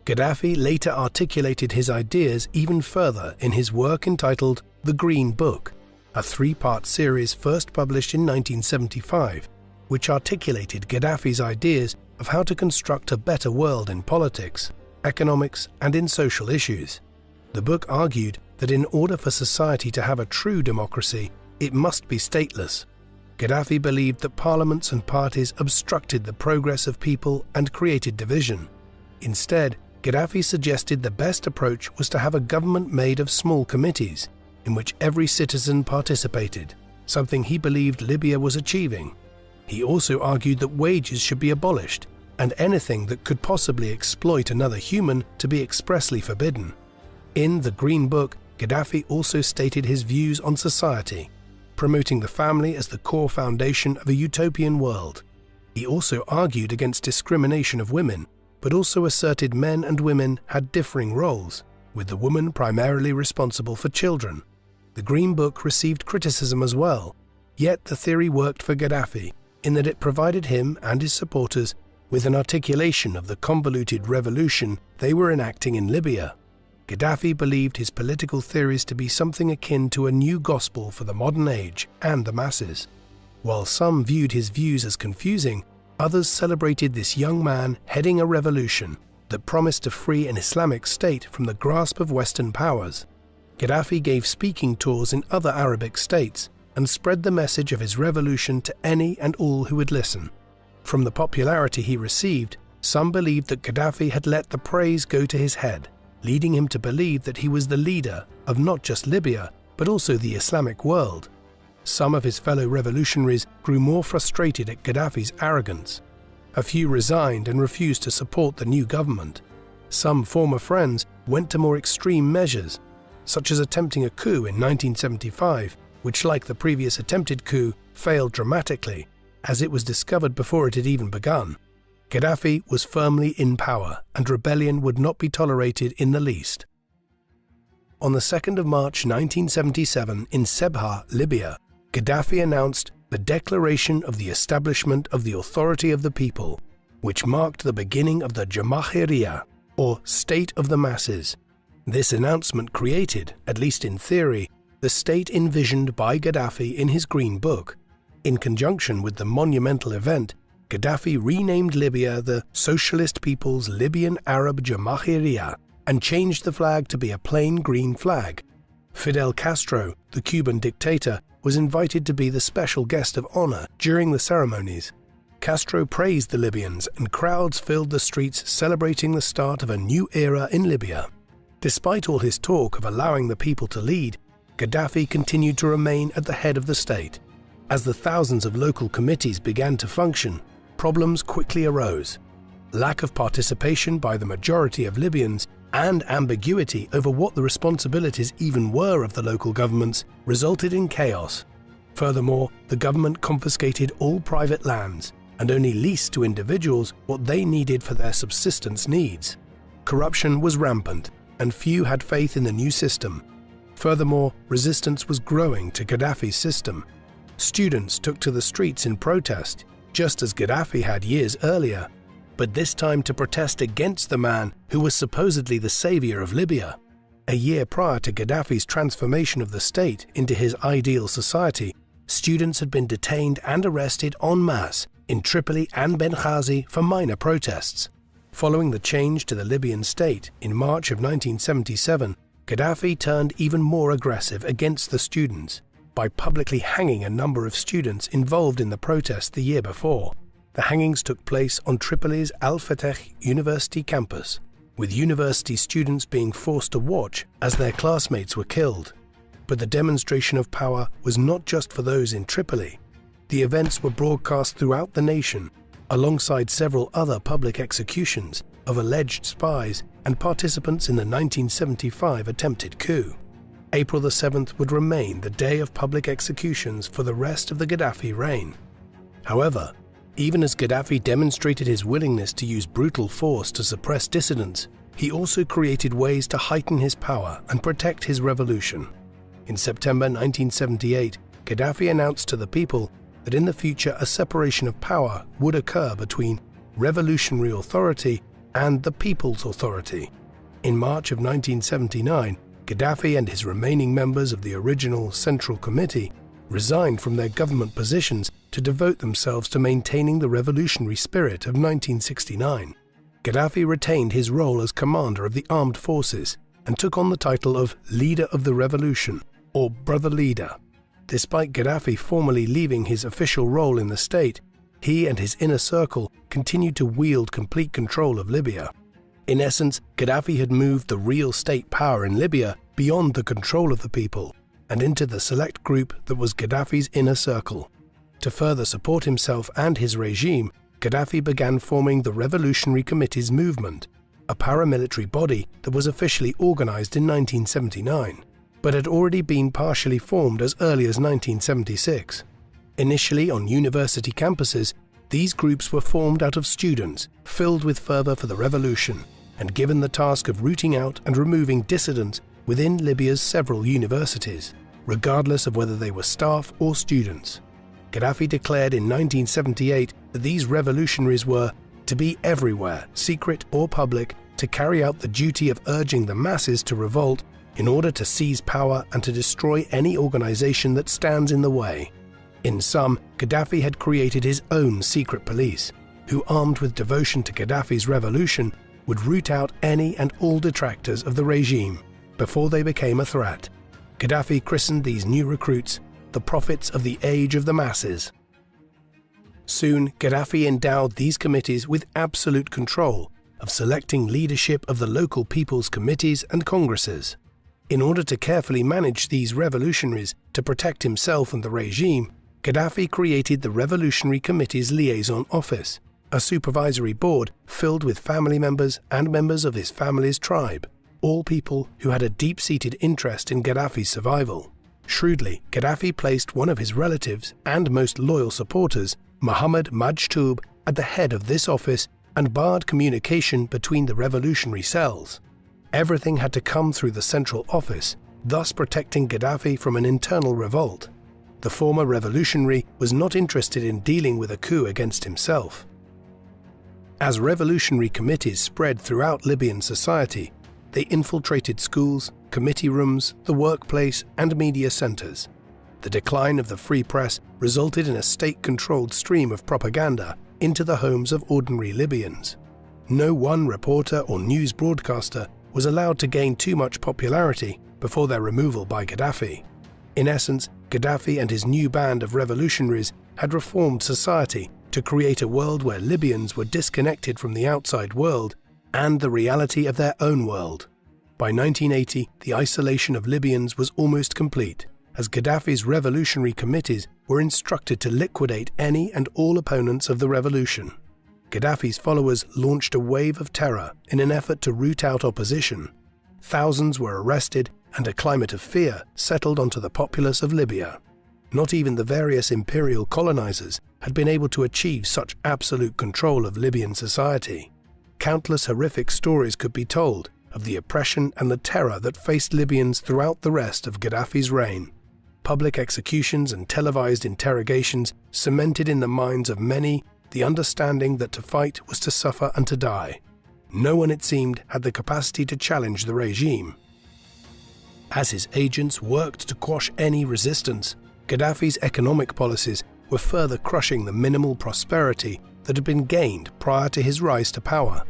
Speaker 2: Gaddafi later articulated his ideas even further in his work entitled The Green Book, a three-part series first published in 1975, which articulated Gaddafi's ideas of how to construct a better world in politics, economics, and in social issues. The book argued that in order for society to have a true democracy, it must be stateless. Gaddafi believed that parliaments and parties obstructed the progress of people and created division. Instead, Gaddafi suggested the best approach was to have a government made of small committees, in which every citizen participated, something he believed Libya was achieving. He also argued that wages should be abolished, and anything that could possibly exploit another human to be expressly forbidden. In the Green Book, Gaddafi also stated his views on society, promoting the family as the core foundation of a utopian world. He also argued against discrimination of women, but also asserted men and women had differing roles, with the woman primarily responsible for children. The Green Book received criticism as well, yet the theory worked for Gaddafi in that it provided him and his supporters with an articulation of the convoluted revolution they were enacting in Libya. Gaddafi believed his political theories to be something akin to a new gospel for the modern age and the masses. While some viewed his views as confusing, others celebrated this young man heading a revolution that promised to free an Islamic state from the grasp of Western powers. Gaddafi gave speaking tours in other Arabic states and spread the message of his revolution to any and all who would listen. From the popularity he received, some believed that Gaddafi had let the praise go to his head, leading him to believe that he was the leader of not just Libya, but also the Islamic world. Some of his fellow revolutionaries grew more frustrated at Gaddafi's arrogance. A few resigned and refused to support the new government. Some former friends went to more extreme measures, such as attempting a coup in 1975, which, like the previous attempted coup, failed dramatically, as it was discovered before it had even begun. Gaddafi was firmly in power, and rebellion would not be tolerated in the least. On the 2nd of March 1977 in Sebha, Libya, Gaddafi announced the Declaration of the Establishment of the Authority of the People, which marked the beginning of the Jamahiriya, or State of the Masses. This announcement created, at least in theory, the state envisioned by Gaddafi in his Green Book. In conjunction with the monumental event, Gaddafi renamed Libya the Socialist People's Libyan Arab Jamahiriya and changed the flag to be a plain green flag. Fidel Castro, the Cuban dictator, was invited to be the special guest of honor during the ceremonies. Castro praised the Libyans, and crowds filled the streets celebrating the start of a new era in Libya. Despite all his talk of allowing the people to lead, Gaddafi continued to remain at the head of the state. As the thousands of local committees began to function, problems quickly arose. lack of participation by the majority of Libyans, and ambiguity over what the responsibilities even were of the local governments resulted in chaos. Furthermore, the government confiscated all private lands and only leased to individuals what they needed for their subsistence needs. Corruption was rampant, and few had faith in the new system. Furthermore, resistance was growing to Gaddafi's system. Students took to the streets in protest, just as Gaddafi had years earlier, but this time to protest against the man who was supposedly the savior of Libya. A year prior to Gaddafi's transformation of the state into his ideal society, students had been detained and arrested en masse in Tripoli and Benghazi for minor protests. Following the change to the Libyan state in March of 1977, Gaddafi turned even more aggressive against the students by publicly hanging a number of students involved in the protest the year before. The hangings took place on Tripoli's Al-Fateh University campus, with university students being forced to watch as their classmates were killed. But the demonstration of power was not just for those in Tripoli. The events were broadcast throughout the nation, alongside several other public executions of alleged spies and participants in the 1975 attempted coup. April the 7th would remain the day of public executions for the rest of the Gaddafi reign. However, even as Gaddafi demonstrated his willingness to use brutal force to suppress dissidents, he also created ways to heighten his power and protect his revolution. In September 1978, Gaddafi announced to the people that in the future a separation of power would occur between revolutionary authority and the people's authority. In March of 1979, Gaddafi and his remaining members of the original Central Committee resigned from their government positions to devote themselves to maintaining the revolutionary spirit of 1969. Gaddafi retained his role as commander of the armed forces and took on the title of Leader of the Revolution, or Brother Leader. Despite Gaddafi formally leaving his official role in the state, he and his inner circle continued to wield complete control of Libya. In essence, Gaddafi had moved the real state power in Libya beyond the control of the people and into the select group that was Gaddafi's inner circle. To further support himself and his regime, Gaddafi began forming the Revolutionary Committee's movement, a paramilitary body that was officially organized in 1979, but had already been partially formed as early as 1976. Initially on university campuses, these groups were formed out of students filled with fervor for the revolution and given the task of rooting out and removing dissidents within Libya's several universities, regardless of whether they were staff or students. Gaddafi declared in 1978 that these revolutionaries were to be everywhere, secret or public, to carry out the duty of urging the masses to revolt in order to seize power and to destroy any organization that stands in the way. In sum, Gaddafi had created his own secret police, who, armed with devotion to Gaddafi's revolution, would root out any and all detractors of the regime before they became a threat. Gaddafi christened these new recruits the prophets of the age of the masses. Soon, Gaddafi endowed these committees with absolute control of selecting leadership of the local people's committees and congresses. In order to carefully manage these revolutionaries to protect himself and the regime, Gaddafi created the Revolutionary Committee's liaison office, a supervisory board filled with family members and members of his family's tribe, all people who had a deep-seated interest in Gaddafi's survival. Shrewdly, Gaddafi placed one of his relatives and most loyal supporters, Mohammed Majtoub, at the head of this office and barred communication between the revolutionary cells. Everything had to come through the central office, thus protecting Gaddafi from an internal revolt. The former revolutionary was not interested in dealing with a coup against himself. As revolutionary committees spread throughout Libyan society, they infiltrated schools, committee rooms, the workplace, and media centers. The decline of the free press resulted in a state-controlled stream of propaganda into the homes of ordinary Libyans. No one reporter or news broadcaster was allowed to gain too much popularity before their removal by Gaddafi. In essence, Gaddafi and his new band of revolutionaries had reformed society to create a world where Libyans were disconnected from the outside world and the reality of their own world. By 1980, the isolation of Libyans was almost complete, as Gaddafi's revolutionary committees were instructed to liquidate any and all opponents of the revolution. Gaddafi's followers launched a wave of terror in an effort to root out opposition. Thousands were arrested and a climate of fear settled onto the populace of Libya. Not even the various imperial colonizers had been able to achieve such absolute control of Libyan society. Countless horrific stories could be told of the oppression and the terror that faced Libyans throughout the rest of Gaddafi's reign. Public executions and televised interrogations cemented in the minds of many the understanding that to fight was to suffer and to die. No one, it seemed, had the capacity to challenge the regime. As his agents worked to quash any resistance, Gaddafi's economic policies were further crushing the minimal prosperity that had been gained prior to his rise to power.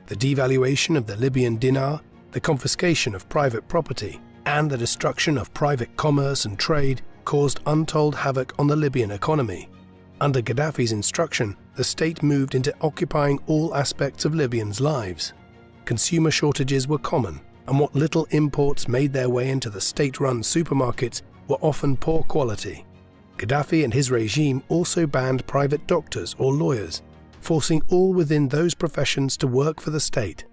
Speaker 2: The devaluation of the Libyan dinar, the confiscation of private property, and the destruction of private commerce and trade caused untold havoc on the Libyan economy. Under Gaddafi's instruction, the state moved into occupying all aspects of Libyans' lives. Consumer shortages were common, and what little imports made their way into the state-run supermarkets were often poor quality. Gaddafi and his regime also banned private doctors or lawyers, forcing all within those professions to work for the state.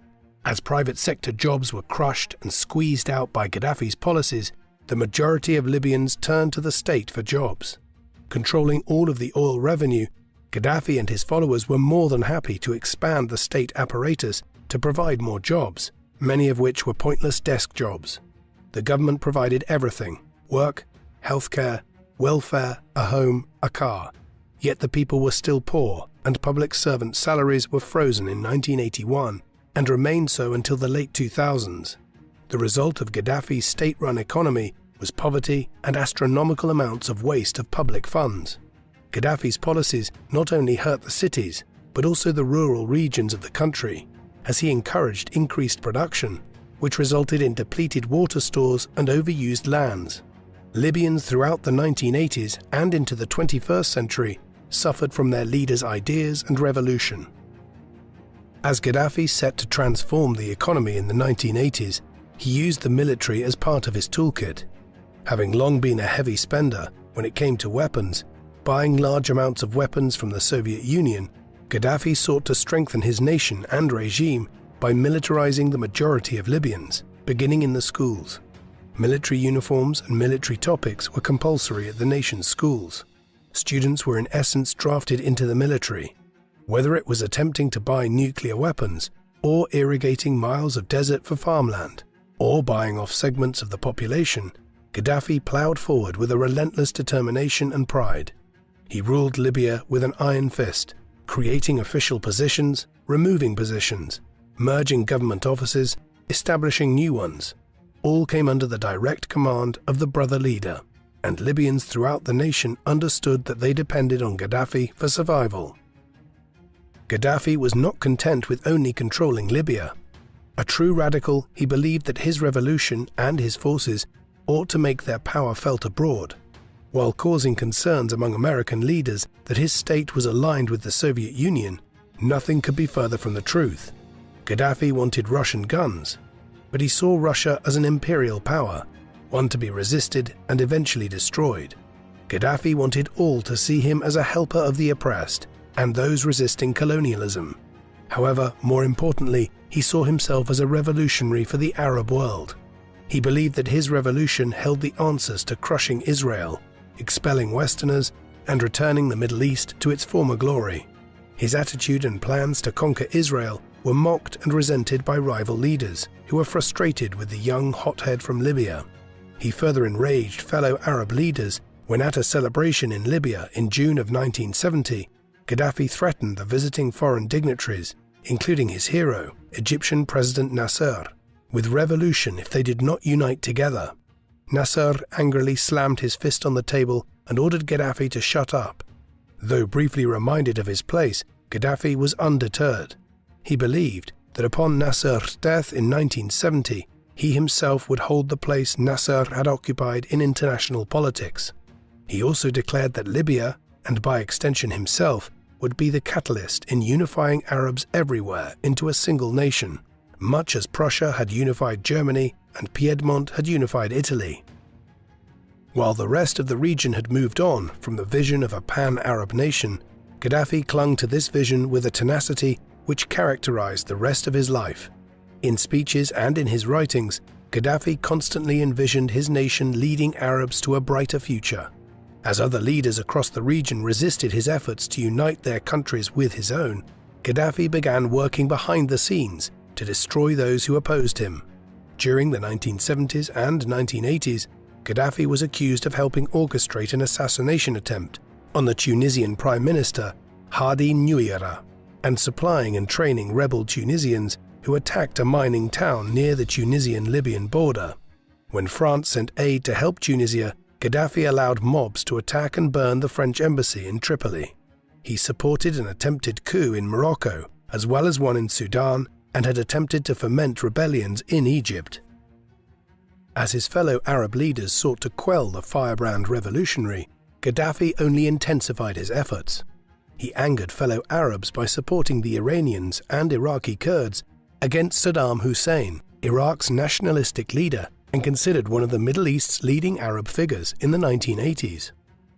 Speaker 2: As private sector jobs were crushed and squeezed out by Gaddafi's policies, the majority of Libyans turned to the state for jobs. Controlling all of the oil revenue, Gaddafi and his followers were more than happy to expand the state apparatus to provide more jobs, many of which were pointless desk jobs. The government provided everything: work, healthcare, welfare, a home, a car. Yet the people were still poor, and public servant salaries were frozen in 1981 and remained so until the late 2000s. The result of Gaddafi's state-run economy was poverty and astronomical amounts of waste of public funds. Gaddafi's policies not only hurt the cities, but also the rural regions of the country, as he encouraged increased production, which resulted in depleted water stores and overused lands. Libyans throughout the 1980s and into the 21st century suffered from their leaders' ideas and revolution. As Gaddafi set to transform the economy in the 1980s, he used the military as part of his toolkit. Having long been a heavy spender when it came to weapons, buying large amounts of weapons from the Soviet Union, Gaddafi sought to strengthen his nation and regime by militarizing the majority of Libyans, beginning in the schools. Military uniforms and military topics were compulsory at the nation's schools. Students were in essence drafted into the military. Whether it was attempting to buy nuclear weapons, or irrigating miles of desert for farmland, or buying off segments of the population, Gaddafi ploughed forward with a relentless determination and pride. He ruled Libya with an iron fist, creating official positions, removing positions, merging government offices, establishing new ones. All came under the direct command of the brother leader, and Libyans throughout the nation understood that they depended on Gaddafi for survival. Gaddafi was not content with only controlling Libya. A true radical, he believed that his revolution and his forces ought to make their power felt abroad, while causing concerns among American leaders that his state was aligned with the Soviet Union. Nothing could be further from the truth. Gaddafi wanted Russian guns, but he saw Russia as an imperial power, one to be resisted and eventually destroyed. Gaddafi wanted all to see him as a helper of the oppressed and those resisting colonialism. However, more importantly, he saw himself as a revolutionary for the Arab world. He believed that his revolution held the answers to crushing Israel, expelling Westerners, and returning the Middle East to its former glory. His attitude and plans to conquer Israel were mocked and resented by rival leaders who were frustrated with the young hothead from Libya. He further enraged fellow Arab leaders when, at a celebration in Libya in June of 1970, Gaddafi threatened the visiting foreign dignitaries, including his hero, Egyptian President Nasser, with revolution if they did not unite together. Nasser angrily slammed his fist on the table and ordered Gaddafi to shut up. Though briefly reminded of his place, Gaddafi was undeterred. He believed that upon Nasser's death in 1970, he himself would hold the place Nasser had occupied in international politics. He also declared that Libya, and by extension himself, would be the catalyst in unifying Arabs everywhere into a single nation, much as Prussia had unified Germany and Piedmont had unified Italy. While the rest of the region had moved on from the vision of a pan-Arab nation, Gaddafi clung to this vision with a tenacity which characterized the rest of his life. In speeches and in his writings, Gaddafi constantly envisioned his nation leading Arabs to a brighter future. As other leaders across the region resisted his efforts to unite their countries with his own, Gaddafi began working behind the scenes to destroy those who opposed him. During the 1970s and 1980s, Gaddafi was accused of helping orchestrate an assassination attempt on the Tunisian Prime Minister Hadi Nouira and supplying and training rebel Tunisians who attacked a mining town near the Tunisian-Libyan border. When France sent aid to help Tunisia, Gaddafi allowed mobs to attack and burn the French embassy in Tripoli. He supported an attempted coup in Morocco, as well as one in Sudan, and had attempted to foment rebellions in Egypt. As his fellow Arab leaders sought to quell the firebrand revolutionary, Gaddafi only intensified his efforts. He angered fellow Arabs by supporting the Iranians and Iraqi Kurds against Saddam Hussein, Iraq's nationalistic leader and considered one of the Middle East's leading Arab figures in the 1980s.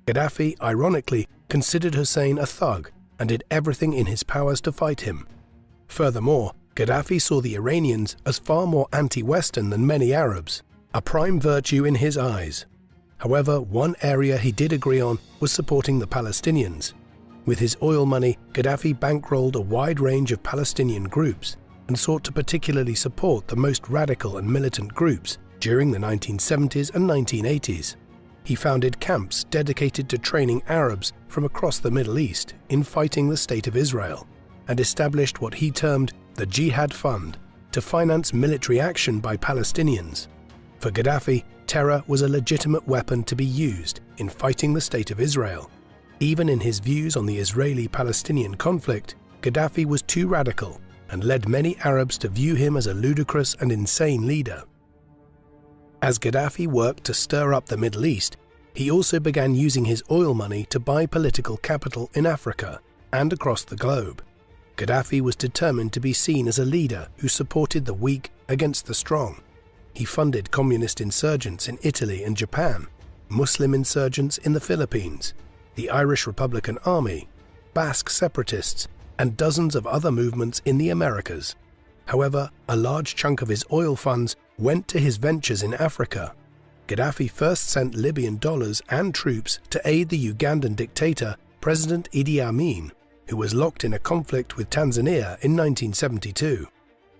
Speaker 2: Gaddafi, ironically, considered Hussein a thug and did everything in his powers to fight him. Furthermore, Gaddafi saw the Iranians as far more anti-Western than many Arabs, a prime virtue in his eyes. However, one area he did agree on was supporting the Palestinians. With his oil money, Gaddafi bankrolled a wide range of Palestinian groups and sought to particularly support the most radical and militant groups during the 1970s and 1980s. He founded camps dedicated to training Arabs from across the Middle East in fighting the State of Israel, and established what he termed the Jihad Fund to finance military action by Palestinians. For Gaddafi, terror was a legitimate weapon to be used in fighting the State of Israel. Even in his views on the Israeli-Palestinian conflict, Gaddafi was too radical and led many Arabs to view him as a ludicrous and insane leader. As Gaddafi worked to stir up the Middle East, he also began using his oil money to buy political capital in Africa and across the globe. Gaddafi was determined to be seen as a leader who supported the weak against the strong. He funded communist insurgents in Italy and Japan, Muslim insurgents in the Philippines, the Irish Republican Army, Basque separatists, and dozens of other movements in the Americas. However, a large chunk of his oil funds went to his ventures in Africa. Gaddafi first sent Libyan dollars and troops to aid the Ugandan dictator President Idi Amin, who was locked in a conflict with Tanzania in 1972.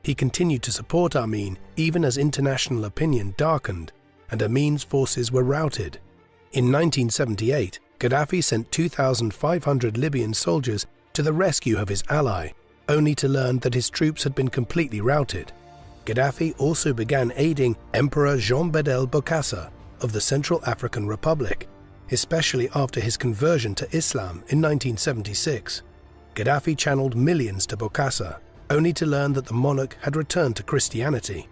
Speaker 2: He continued to support Amin even as international opinion darkened and Amin's forces were routed. In 1978, Gaddafi sent 2,500 Libyan soldiers to the rescue of his ally, only to learn that his troops had been completely routed. Gaddafi also began aiding Emperor Jean Bedel Bokassa of the Central African Republic, especially after his conversion to Islam in 1976. Gaddafi channeled millions to Bokassa, only to learn that the monarch had returned to Christianity.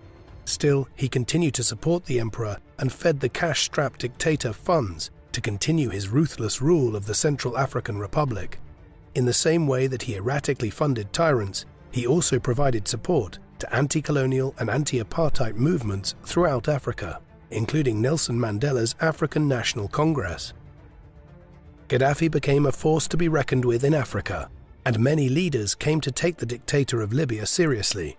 Speaker 2: Still, he continued to support the emperor and fed the cash-strapped dictator funds to continue his ruthless rule of the Central African Republic. In the same way that he erratically funded tyrants, he also provided support to anti-colonial and anti-apartheid movements throughout Africa, including Nelson Mandela's African National Congress. Gaddafi became a force to be reckoned with in Africa, and many leaders came to take the dictator of Libya seriously.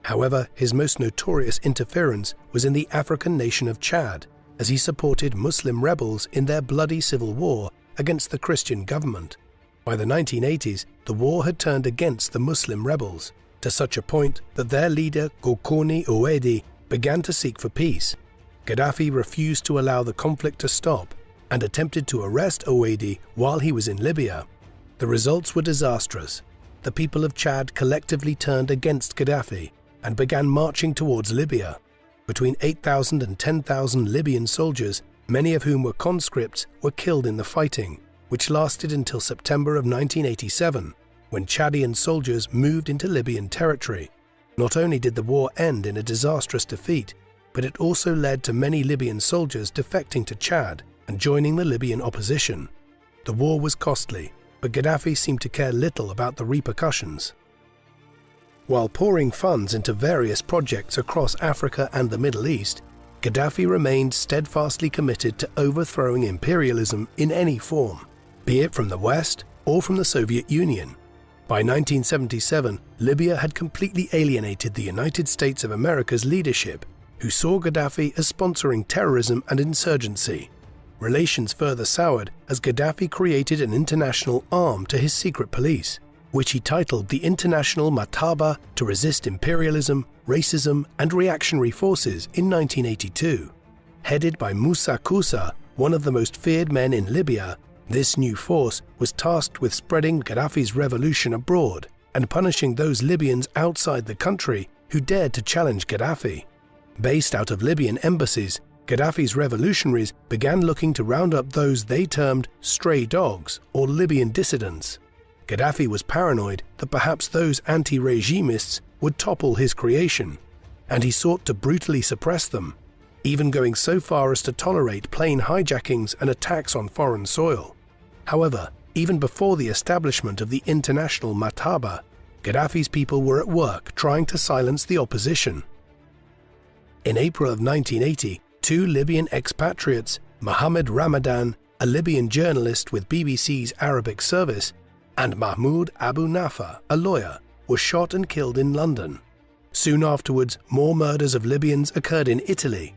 Speaker 2: However, his most notorious interference was in the African nation of Chad, as he supported Muslim rebels in their bloody civil war against the Christian government. By the 1980s, the war had turned against the Muslim rebels, to such a point that their leader Gokoni Ouedi began to seek for peace. Gaddafi refused to allow the conflict to stop and attempted to arrest Ouedi while he was in Libya. The results were disastrous. The people of Chad collectively turned against Gaddafi and began marching towards Libya. Between 8,000 and 10,000 Libyan soldiers, many of whom were conscripts, were killed in the fighting, which lasted until September of 1987, when Chadian soldiers moved into Libyan territory. Not only did the war end in a disastrous defeat, but it also led to many Libyan soldiers defecting to Chad and joining the Libyan opposition. The war was costly, but Gaddafi seemed to care little about the repercussions. While pouring funds into various projects across Africa and the Middle East, Gaddafi remained steadfastly committed to overthrowing imperialism in any form, be it from the West or from the Soviet Union. By 1977, Libya had completely alienated the United States of America's leadership, who saw Gaddafi as sponsoring terrorism and insurgency. Relations further soured as Gaddafi created an international arm to his secret police, which he titled the International Mataba to resist imperialism, racism, and reactionary forces in 1982. Headed by Musa Kusa, one of the most feared men in Libya, this new force was tasked with spreading Gaddafi's revolution abroad and punishing those Libyans outside the country who dared to challenge Gaddafi. Based out of Libyan embassies, Gaddafi's revolutionaries began looking to round up those they termed stray dogs or Libyan dissidents. Gaddafi was paranoid that perhaps those anti-regimists would topple his creation, and he sought to brutally suppress them, even going so far as to tolerate plane hijackings and attacks on foreign soil. However, even before the establishment of the International Mataba, Gaddafi's people were at work trying to silence the opposition. In April of 1980, two Libyan expatriates, Mohammed Ramadan, a Libyan journalist with BBC's Arabic service, and Mahmoud Abu Nafa, a lawyer, were shot and killed in London. Soon afterwards, more murders of Libyans occurred in Italy.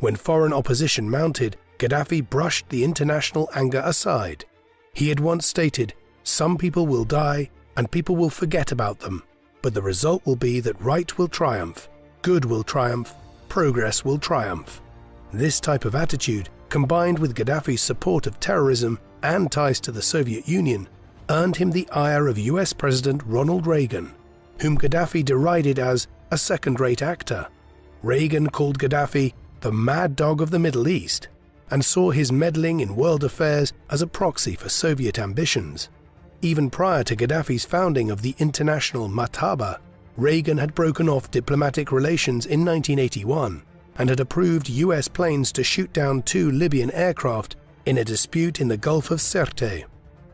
Speaker 2: When foreign opposition mounted, Gaddafi brushed the international anger aside. He had once stated, "Some people will die and people will forget about them, but the result will be that right will triumph, good will triumph, progress will triumph." This type of attitude, combined with Gaddafi's support of terrorism and ties to the Soviet Union, earned him the ire of US President Ronald Reagan, whom Gaddafi derided as a second-rate actor. Reagan called Gaddafi the mad dog of the Middle East and saw his meddling in world affairs as a proxy for Soviet ambitions. Even prior to Gaddafi's founding of the International Mataba, Reagan had broken off diplomatic relations in 1981 and had approved US planes to shoot down two Libyan aircraft in a dispute in the Gulf of Sirte.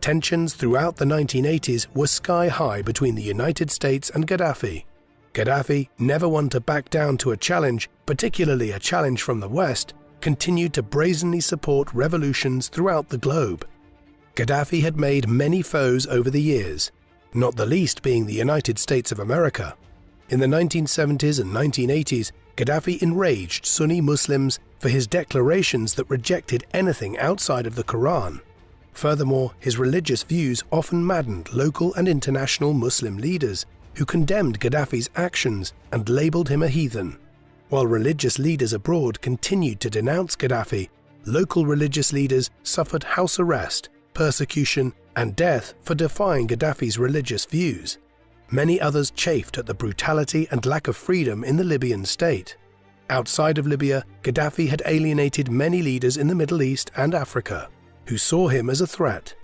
Speaker 2: Tensions throughout the 1980s were sky-high between the United States and Gaddafi. Gaddafi, never one to back down to a challenge, particularly a challenge from the West, continued to brazenly support revolutions throughout the globe. Gaddafi had made many foes over the years, not the least being the United States of America. In the 1970s and 1980s, Gaddafi enraged Sunni Muslims for his declarations that rejected anything outside of the Quran. Furthermore, his religious views often maddened local and international Muslim leaders who condemned Gaddafi's actions and labeled him a heathen. While religious leaders abroad continued to denounce Gaddafi, local religious leaders suffered house arrest, persecution, and death for defying Gaddafi's religious views. Many others chafed at the brutality and lack of freedom in the Libyan state. Outside of Libya, Gaddafi had alienated many leaders in the Middle East and Africa, who saw him as a threat.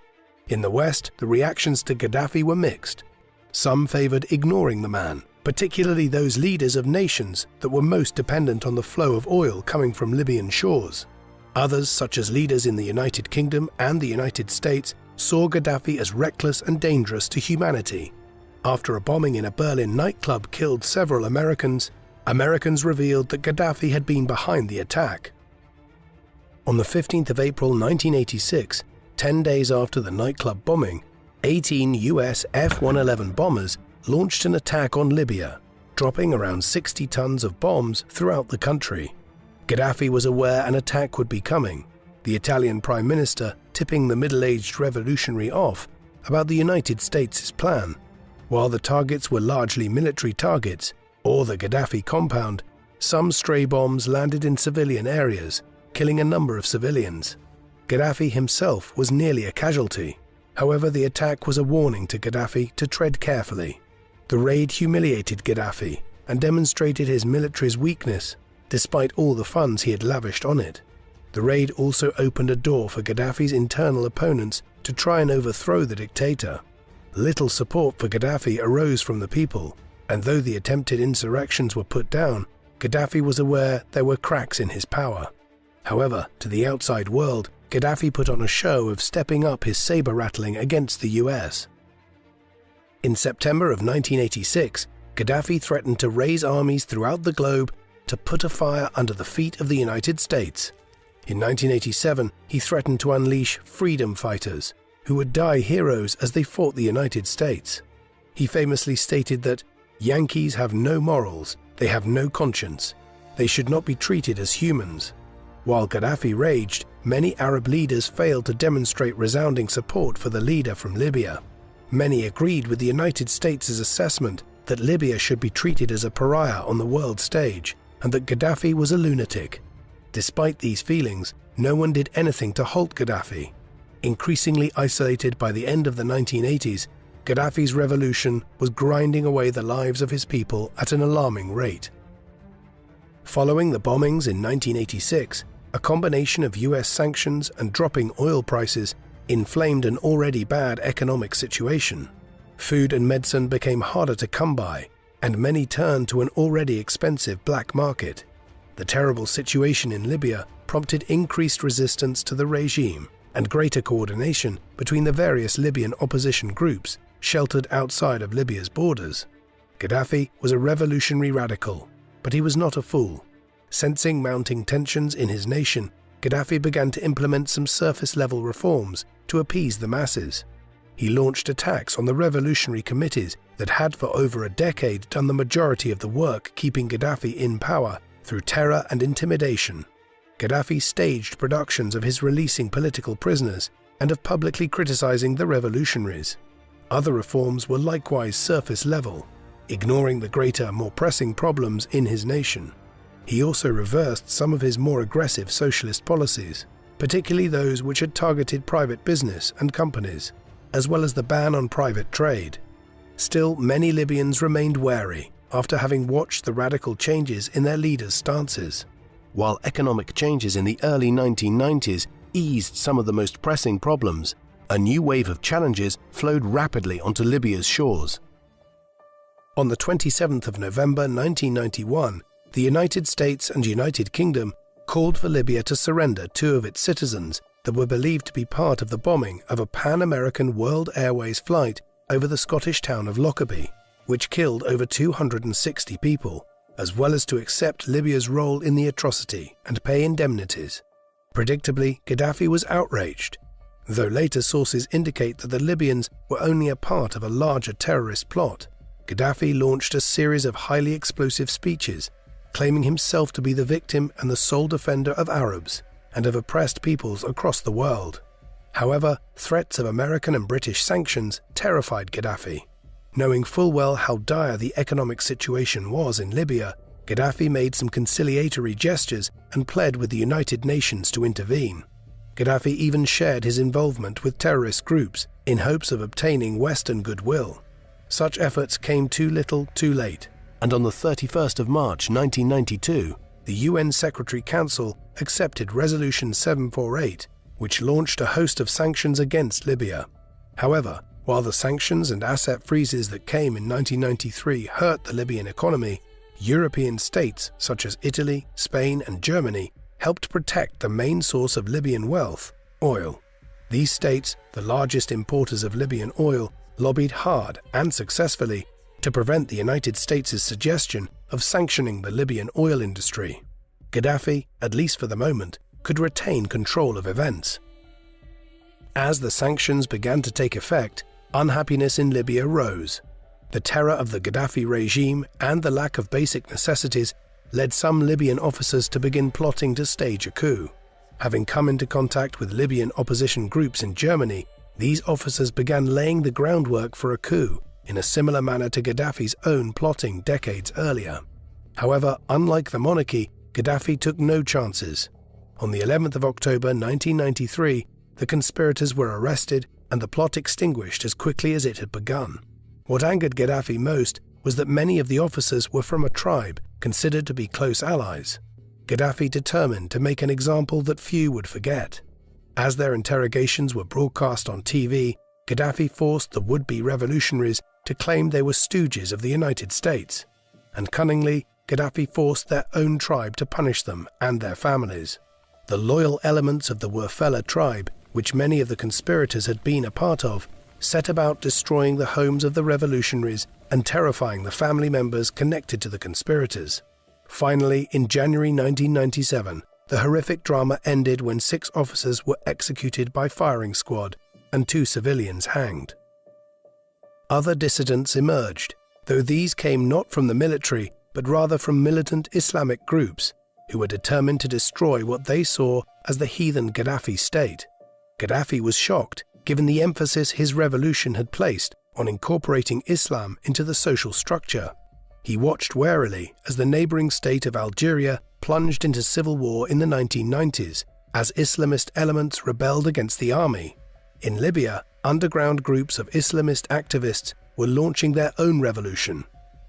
Speaker 2: In the West, the reactions to Gaddafi were mixed. Some favored ignoring the man, particularly those leaders of nations that were most dependent on the flow of oil coming from Libyan shores. Others, such as leaders in the United Kingdom and the United States, saw Gaddafi as reckless and dangerous to humanity. After a bombing in a Berlin nightclub killed several Americans, Americans revealed that Gaddafi had been behind the attack. On the 15th of April 1986, 10 days after the nightclub bombing, 18 US F-111 bombers launched an attack on Libya, dropping around 60 tons of bombs throughout the country. Gaddafi was aware an attack would be coming, the Italian Prime Minister tipping the middle-aged revolutionary off about the United States' plan. While the targets were largely military targets, or the Gaddafi compound, some stray bombs landed in civilian areas, killing a number of civilians. Gaddafi himself was nearly a casualty. However, the attack was a warning to Gaddafi to tread carefully. The raid humiliated Gaddafi and demonstrated his military's weakness, despite all the funds he had lavished on it. The raid also opened a door for Gaddafi's internal opponents to try and overthrow the dictator. Little support for Gaddafi arose from the people, and though the attempted insurrections were put down, Gaddafi was aware there were cracks in his power. However, to the outside world, Gaddafi put on a show of stepping up his saber-rattling against the US. In September of 1986, Gaddafi threatened to raise armies throughout the globe to put a fire under the feet of the United States. In 1987, he threatened to unleash freedom fighters, who would die heroes as they fought the United States. He famously stated that Yankees have no morals, they have no conscience, they should not be treated as humans. While Gaddafi raged, many Arab leaders failed to demonstrate resounding support for the leader from Libya. Many agreed with the United States' assessment that Libya should be treated as a pariah on the world stage and that Gaddafi was a lunatic. Despite these feelings, no one did anything to halt Gaddafi. Increasingly isolated by the end of the 1980s, Gaddafi's revolution was grinding away the lives of his people at an alarming rate. Following the bombings in 1986, a combination of US sanctions and dropping oil prices inflamed an already bad economic situation. Food and medicine became harder to come by, and many turned to an already expensive black market. The terrible situation in Libya prompted increased resistance to the regime and greater coordination between the various Libyan opposition groups sheltered outside of Libya's borders. Gaddafi was a revolutionary radical, but he was not a fool. Sensing mounting tensions in his nation, Gaddafi began to implement some surface-level reforms to appease the masses. He launched attacks on the revolutionary committees that had for over a decade done the majority of the work keeping Gaddafi in power through terror and intimidation. Gaddafi staged productions of his releasing political prisoners and of publicly criticizing the revolutionaries. Other reforms were likewise surface-level, ignoring the greater, more pressing problems in his nation. He also reversed some of his more aggressive socialist policies, particularly those which had targeted private business and companies, as well as the ban on private trade. Still, many Libyans remained wary after having watched the radical changes in their leaders' stances. While economic changes in the early 1990s eased some of the most pressing problems, a new wave of challenges flowed rapidly onto Libya's shores. On the 27th of November 1991, the United States and United Kingdom called for Libya to surrender two of its citizens that were believed to be part of the bombing of a Pan-American World Airways flight over the Scottish town of Lockerbie, which killed over 260 people, as well as to accept Libya's role in the atrocity and pay indemnities. Predictably, Gaddafi was outraged, though later sources indicate that the Libyans were only a part of a larger terrorist plot. Gaddafi launched a series of highly explosive speeches, claiming himself to be the victim and the sole defender of Arabs and of oppressed peoples across the world. However, threats of American and British sanctions terrified Gaddafi. Knowing full well how dire the economic situation was in Libya, Gaddafi made some conciliatory gestures and pled with the United Nations to intervene. Gaddafi even shared his involvement with terrorist groups in hopes of obtaining Western goodwill. Such efforts came too little, too late, and on the 31st of March 1992, the UN Secretary Council accepted Resolution 748, which launched a host of sanctions against Libya. However, while the sanctions and asset freezes that came in 1993 hurt the Libyan economy, European states such as Italy, Spain, and Germany helped protect the main source of Libyan wealth, oil. These states, the largest importers of Libyan oil, lobbied hard and successfully to prevent the United States' suggestion of sanctioning the Libyan oil industry. Gaddafi, at least for the moment, could retain control of events. As the sanctions began to take effect, unhappiness in Libya rose. The terror of the Gaddafi regime and the lack of basic necessities led some Libyan officers to begin plotting to stage a coup. Having come into contact with Libyan opposition groups in Germany, these officers began laying the groundwork for a coup in a similar manner to Gaddafi's own plotting decades earlier. However, unlike the monarchy, Gaddafi took no chances. On the 11th of October 1993, the conspirators were arrested and the plot extinguished as quickly as it had begun. What angered Gaddafi most was that many of the officers were from a tribe considered to be close allies. Gaddafi determined to make an example that few would forget. As their interrogations were broadcast on TV, Gaddafi forced the would-be revolutionaries to claim they were stooges of the United States, and cunningly, Gaddafi forced their own tribe to punish them and their families. The loyal elements of the Wurfela tribe, which many of the conspirators had been a part of, set about destroying the homes of the revolutionaries and terrifying the family members connected to the conspirators. Finally, in January 1997, the horrific drama ended when 6 officers were executed by firing squad and 2 civilians hanged. Other dissidents emerged, though these came not from the military but rather from militant Islamic groups who were determined to destroy what they saw as the heathen Gaddafi state. Gaddafi was shocked, given the emphasis his revolution had placed on incorporating Islam into the social structure. He watched warily as the neighboring state of Algeria plunged into civil war in the 1990s, as Islamist elements rebelled against the army. In Libya, underground groups of Islamist activists were launching their own revolution.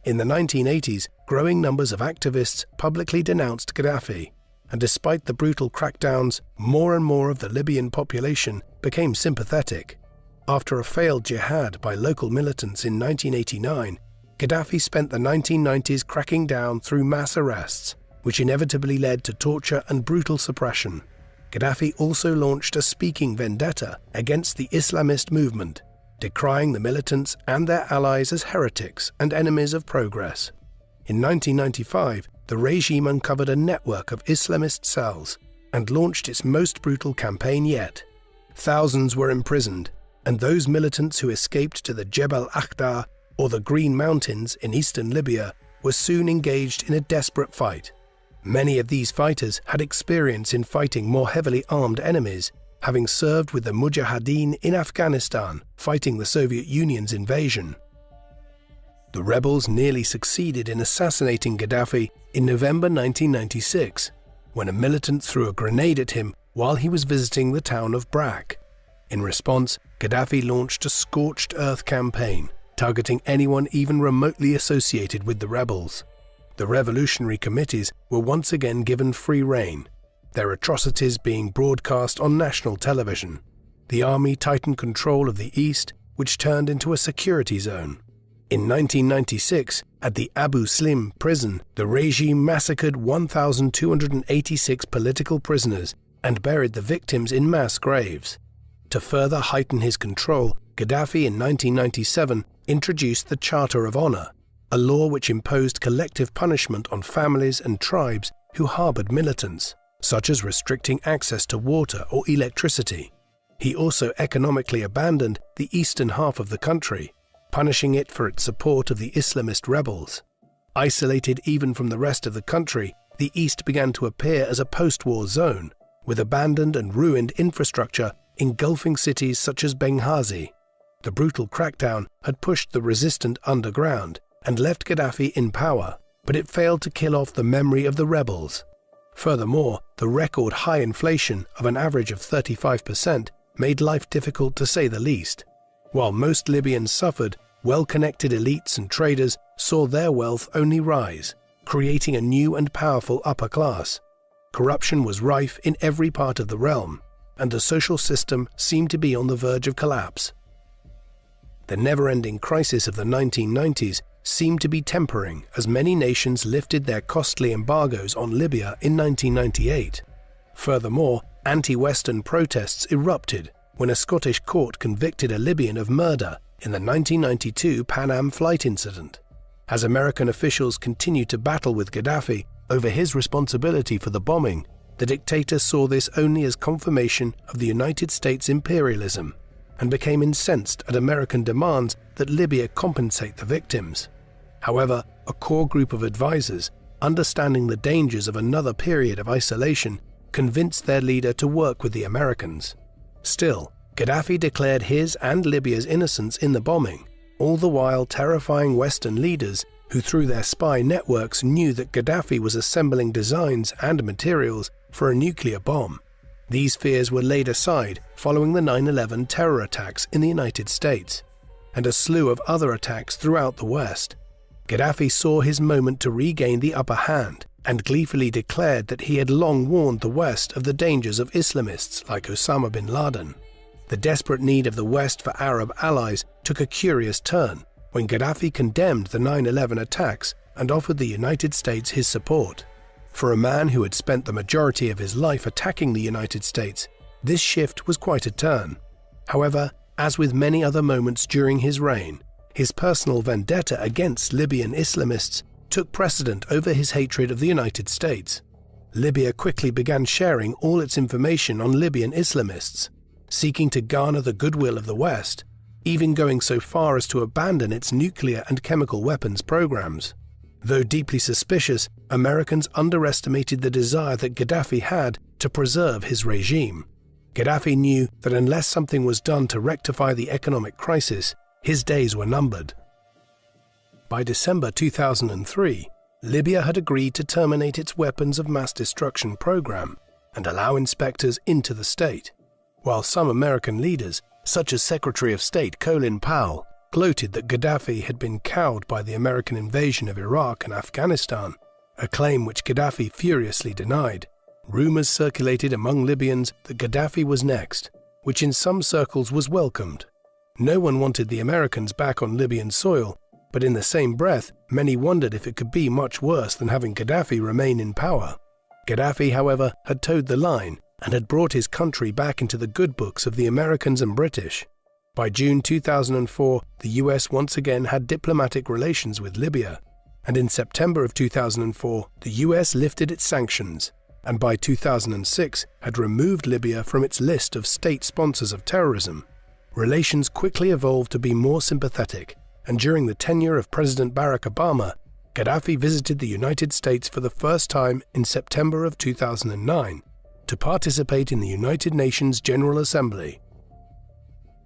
Speaker 2: In the 1980s, growing numbers of activists publicly denounced Gaddafi, and despite the brutal crackdowns, more and more of the Libyan population became sympathetic. After a failed jihad by local militants in 1989, Gaddafi spent the 1990s cracking down through mass arrests, which inevitably led to torture and brutal suppression. Gaddafi also launched a speaking vendetta against the Islamist movement, decrying the militants and their allies as heretics and enemies of progress. In 1995, the regime uncovered a network of Islamist cells and launched its most brutal campaign yet. Thousands were imprisoned, and those militants who escaped to the Jebel Akhdar or the Green Mountains in eastern Libya were soon engaged in a desperate fight. Many of these fighters had experience in fighting more heavily armed enemies, having served with the Mujahideen in Afghanistan fighting the Soviet Union's invasion. The rebels nearly succeeded in assassinating Gaddafi in November 1996, when a militant threw a grenade at him while he was visiting the town of Brak. In response, Gaddafi launched a scorched earth campaign, targeting anyone even remotely associated with the rebels. The revolutionary committees were once again given free rein, their atrocities being broadcast on national television. The army tightened control of the east, which turned into a security zone. In 1996, at the Abu Slim prison, the regime massacred 1,286 political prisoners and buried the victims in mass graves. To further heighten his control, Gaddafi in 1997 introduced the Charter of Honor, a law which imposed collective punishment on families and tribes who harbored militants, such as restricting access to water or electricity. He also economically abandoned the eastern half of the country, punishing it for its support of the Islamist rebels. Isolated even from the rest of the country, the east began to appear as a post-war zone, with abandoned and ruined infrastructure engulfing cities such as Benghazi. The brutal crackdown had pushed the resistant underground and left Gaddafi in power, but it failed to kill off the memory of the rebels. Furthermore, the record high inflation of an average of 35% made life difficult to say the least. While most Libyans suffered, well-connected elites and traders saw their wealth only rise, creating a new and powerful upper class. Corruption was rife in every part of the realm, and the social system seemed to be on the verge of collapse. The never-ending crisis of the 1990s seemed to be tempering as many nations lifted their costly embargoes on Libya in 1998. Furthermore, anti-Western protests erupted when a Scottish court convicted a Libyan of murder in the 1992 Pan Am flight incident. As American officials continued to battle with Gaddafi over his responsibility for the bombing, the dictator saw this only as confirmation of the United States' imperialism and became incensed at American demands that Libya compensate the victims. However, a core group of advisors, understanding the dangers of another period of isolation, convinced their leader to work with the Americans. Still, Gaddafi declared his and Libya's innocence in the bombing, all the while terrifying Western leaders who through their spy networks knew that Gaddafi was assembling designs and materials for a nuclear bomb. These fears were laid aside following the 9/11 terror attacks in the United States, and a slew of other attacks throughout the West. Gaddafi saw his moment to regain the upper hand and gleefully declared that he had long warned the West of the dangers of Islamists like Osama bin Laden. The desperate need of the West for Arab allies took a curious turn when Gaddafi condemned the 9/11 attacks and offered the United States his support. For a man who had spent the majority of his life attacking the United States, this shift was quite a turn. However, as with many other moments during his reign, his personal vendetta against Libyan Islamists took precedent over his hatred of the United States. Libya quickly began sharing all its information on Libyan Islamists. seeking to garner the goodwill of the West, even going so far as to abandon its nuclear and chemical weapons programs. Though deeply suspicious, Americans underestimated the desire that Gaddafi had to preserve his regime. Gaddafi knew that unless something was done to rectify the economic crisis, his days were numbered. By December 2003, Libya had agreed to terminate its weapons of mass destruction program and allow inspectors into the state, while some American leaders, such as Secretary of State Colin Powell, gloated that Gaddafi had been cowed by the American invasion of Iraq and Afghanistan, a claim which Gaddafi furiously denied. Rumors circulated among Libyans that Gaddafi was next, which in some circles was welcomed. No one wanted the Americans back on Libyan soil, but in the same breath, many wondered if it could be much worse than having Gaddafi remain in power. Gaddafi, however, had toed the line and had brought his country back into the good books of the Americans and British. By June 2004, the US once again had diplomatic relations with Libya, and in September of 2004, the US lifted its sanctions, and by 2006 had removed Libya from its list of state sponsors of terrorism. Relations quickly evolved to be more sympathetic, and during the tenure of President Barack Obama, Gaddafi visited the United States for the first time in September of 2009 to participate in the United Nations General Assembly.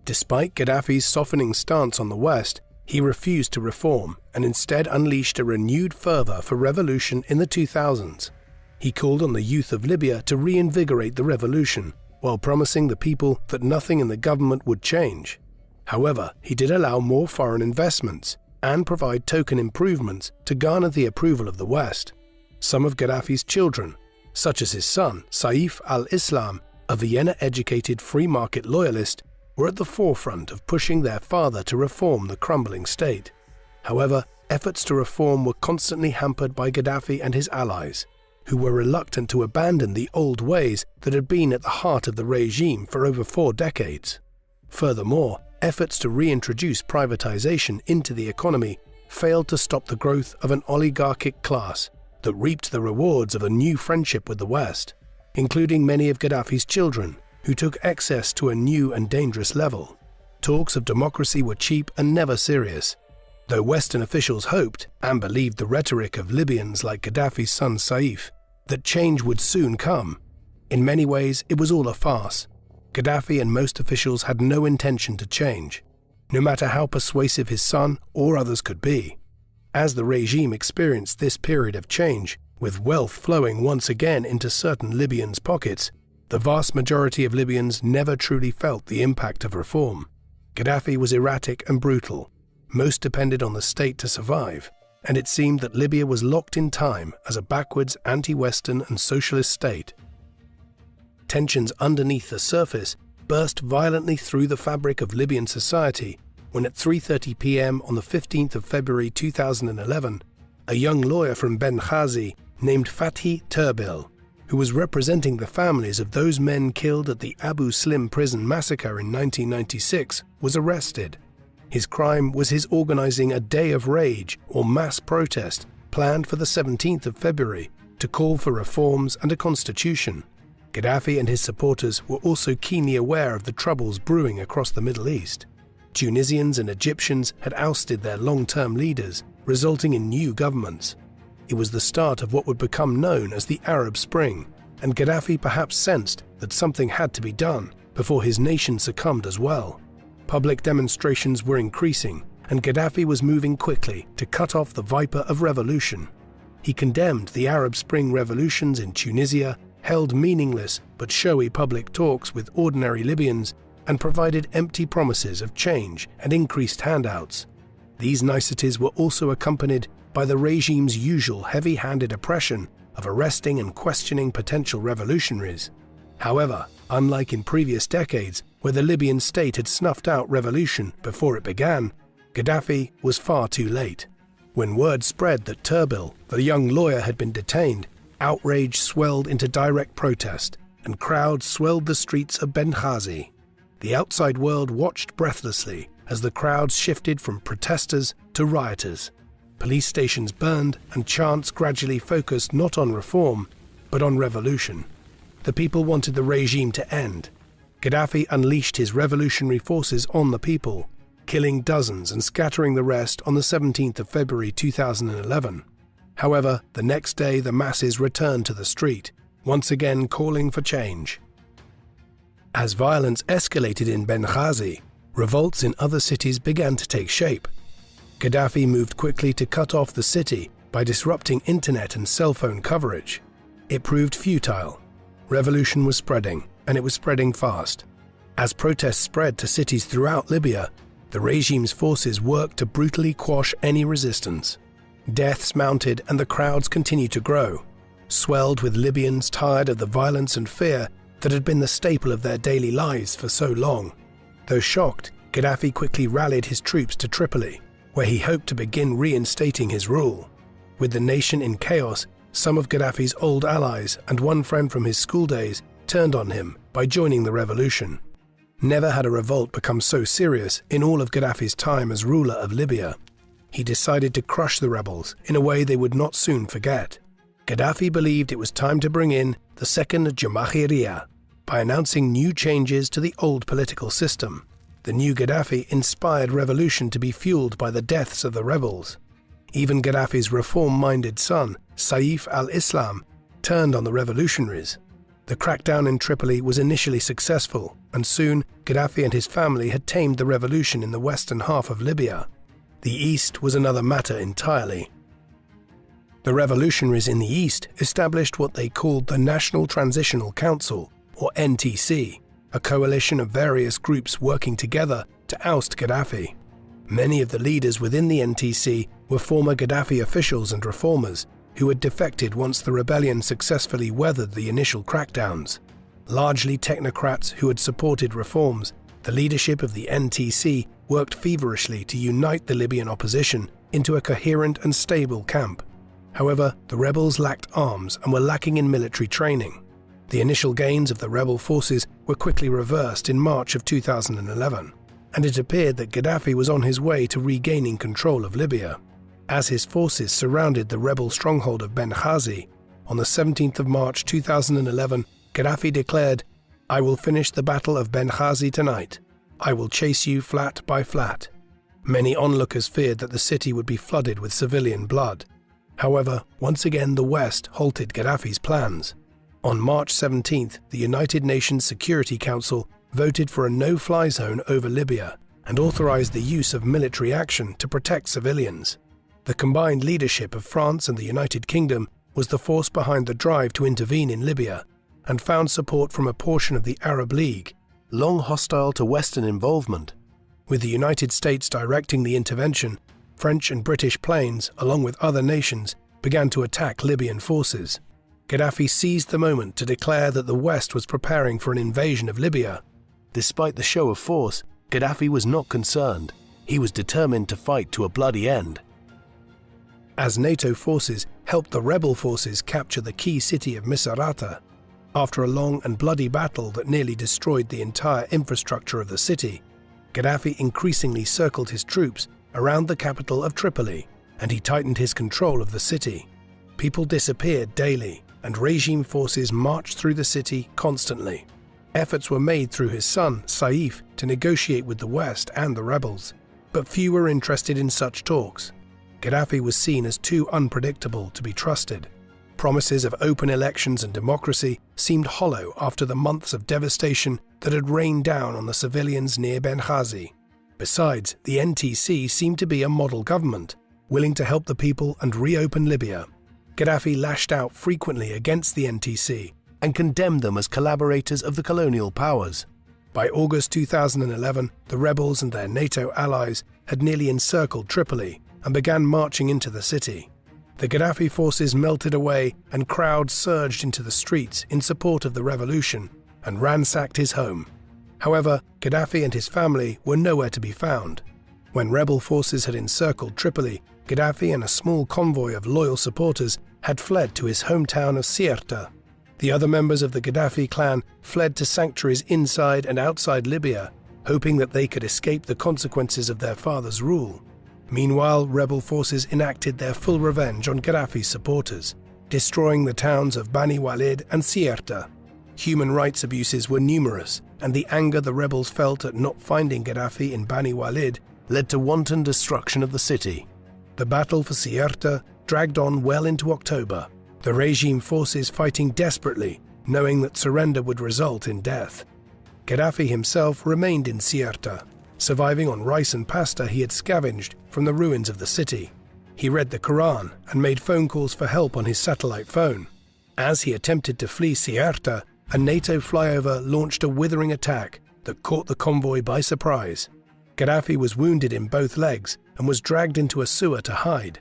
Speaker 2: Despite Gaddafi's softening stance on the West, he refused to reform and instead unleashed a renewed fervor for revolution in the 2000s. He called on the youth of Libya to reinvigorate the revolution, while promising the people that nothing in the government would change. However, he did allow more foreign investments and provide token improvements to garner the approval of the West. Some of Gaddafi's children, such as his son, Saif al-Islam, a Vienna-educated free market loyalist, were at the forefront of pushing their father to reform the crumbling state. However, efforts to reform were constantly hampered by Gaddafi and his allies, who were reluctant to abandon the old ways that had been at the heart of the regime for over 4 decades. Furthermore, efforts to reintroduce privatization into the economy failed to stop the growth of an oligarchic class that reaped the rewards of a new friendship with the West, including many of Gaddafi's children, who took excess to a new and dangerous level. Talks of democracy were cheap and never serious, though Western officials hoped, and believed the rhetoric of Libyans like Gaddafi's son Saif, that change would soon come. In many ways, it was all a farce. Gaddafi and most officials had no intention to change, no matter how persuasive his son or others could be. As the regime experienced this period of change, with wealth flowing once again into certain Libyans' pockets, the vast majority of Libyans never truly felt the impact of reform. Gaddafi was erratic and brutal. Most depended on the state to survive, and it seemed that Libya was locked in time as a backwards, anti-Western and socialist state. Tensions underneath the surface burst violently through the fabric of Libyan society when at 3:30 p.m. on the 15th of February 2011, a young lawyer from Benghazi named Fathi Terbil, who was representing the families of those men killed at the Abu Slim prison massacre in 1996, was arrested. His crime was his organizing a day of rage or mass protest planned for the 17th of February to call for reforms and a constitution. Gaddafi and his supporters were also keenly aware of the troubles brewing across the Middle East. Tunisians and Egyptians had ousted their long-term leaders, resulting in new governments. It was the start of what would become known as the Arab Spring, and Gaddafi perhaps sensed that something had to be done before his nation succumbed as well. Public demonstrations were increasing, and Gaddafi was moving quickly to cut off the viper of revolution. He condemned the Arab Spring revolutions in Tunisia, held meaningless but showy public talks with ordinary Libyans, and provided empty promises of change and increased handouts. These niceties were also accompanied by the regime's usual heavy-handed oppression of arresting and questioning potential revolutionaries. However, unlike in previous decades, where the Libyan state had snuffed out revolution before it began, Gaddafi was far too late. When word spread that Terbil, the young lawyer, had been detained, outrage swelled into direct protest, and crowds swelled the streets of Benghazi. The outside world watched breathlessly as the crowds shifted from protesters to rioters. Police stations burned, and chants gradually focused not on reform, but on revolution. The people wanted the regime to end. Gaddafi unleashed his revolutionary forces on the people, killing dozens and scattering the rest on the 17th of February 2011. However, the next day the masses returned to the street, once again calling for change. As violence escalated in Benghazi, revolts in other cities began to take shape. Gaddafi moved quickly to cut off the city by disrupting internet and cell phone coverage. It proved futile. Revolution was spreading, and it was spreading fast. As protests spread to cities throughout Libya, the regime's forces worked to brutally quash any resistance. Deaths mounted and the crowds continued to grow, swelled with Libyans tired of the violence and fear that had been the staple of their daily lives for so long. Though shocked, Gaddafi quickly rallied his troops to Tripoli, where he hoped to begin reinstating his rule. With the nation in chaos, some of Gaddafi's old allies and one friend from his school days turned on him by joining the revolution. Never had a revolt become so serious in all of Gaddafi's time as ruler of Libya. He decided to crush the rebels in a way they would not soon forget. Gaddafi believed it was time to bring in the second Jamahiriya by announcing new changes to the old political system. The new Gaddafi inspired revolution to be fueled by the deaths of the rebels. Even Gaddafi's reform-minded son, Saif al-Islam, turned on the revolutionaries. The crackdown in Tripoli was initially successful, and soon Gaddafi and his family had tamed the revolution in the western half of Libya. The east was another matter entirely. The revolutionaries in the east established what they called the National Transitional Council, or NTC, a coalition of various groups working together to oust Gaddafi. Many of the leaders within the NTC were former Gaddafi officials and reformers who had defected once the rebellion successfully weathered the initial crackdowns. Largely technocrats who had supported reforms, the leadership of the NTC worked feverishly to unite the Libyan opposition into a coherent and stable camp. However, the rebels lacked arms and were lacking in military training. The initial gains of the rebel forces were quickly reversed in March of 2011, and it appeared that Gaddafi was on his way to regaining control of Libya. As his forces surrounded the rebel stronghold of Benghazi, on the 17th of March 2011, Gaddafi declared, "I will finish the Battle of Benghazi tonight. I will chase you flat by flat." Many onlookers feared that the city would be flooded with civilian blood. However, once again the West halted Gaddafi's plans. On March 17th, the United Nations Security Council voted for a no-fly zone over Libya and authorized the use of military action to protect civilians. The combined leadership of France and the United Kingdom was the force behind the drive to intervene in Libya and found support from a portion of the Arab League, long hostile to Western involvement. With the United States directing the intervention, French and British planes, along with other nations, began to attack Libyan forces. Gaddafi seized the moment to declare that the West was preparing for an invasion of Libya. Despite the show of force, Gaddafi was not concerned. He was determined to fight to a bloody end. As NATO forces helped the rebel forces capture the key city of Misrata, after a long and bloody battle that nearly destroyed the entire infrastructure of the city, Gaddafi increasingly circled his troops around the capital of Tripoli, and he tightened his control of the city. People disappeared daily, and regime forces marched through the city constantly. Efforts were made through his son, Saif, to negotiate with the West and the rebels, but few were interested in such talks. Gaddafi was seen as too unpredictable to be trusted. Promises of open elections and democracy seemed hollow after the months of devastation that had rained down on the civilians near Benghazi. Besides, the NTC seemed to be a model government, willing to help the people and reopen Libya. Gaddafi lashed out frequently against the NTC and condemned them as collaborators of the colonial powers. By August 2011, the rebels and their NATO allies had nearly encircled Tripoli and began marching into the city. The Gaddafi forces melted away and crowds surged into the streets in support of the revolution and ransacked his home. However, Gaddafi and his family were nowhere to be found. When rebel forces had encircled Tripoli, Gaddafi and a small convoy of loyal supporters had fled to his hometown of Sirte. The other members of the Gaddafi clan fled to sanctuaries inside and outside Libya, hoping that they could escape the consequences of their father's rule. Meanwhile, rebel forces enacted their full revenge on Gaddafi's supporters, destroying the towns of Bani Walid and Sirte. Human rights abuses were numerous, and the anger the rebels felt at not finding Gaddafi in Bani Walid led to wanton destruction of the city. The battle for Sirte dragged on well into October, the regime forces fighting desperately, knowing that surrender would result in death. Gaddafi himself remained in Sirte, surviving on rice and pasta he had scavenged from the ruins of the city. He read the Quran and made phone calls for help on his satellite phone. As he attempted to flee Sirte, a NATO flyover launched a withering attack that caught the convoy by surprise. Gaddafi was wounded in both legs and was dragged into a sewer to hide.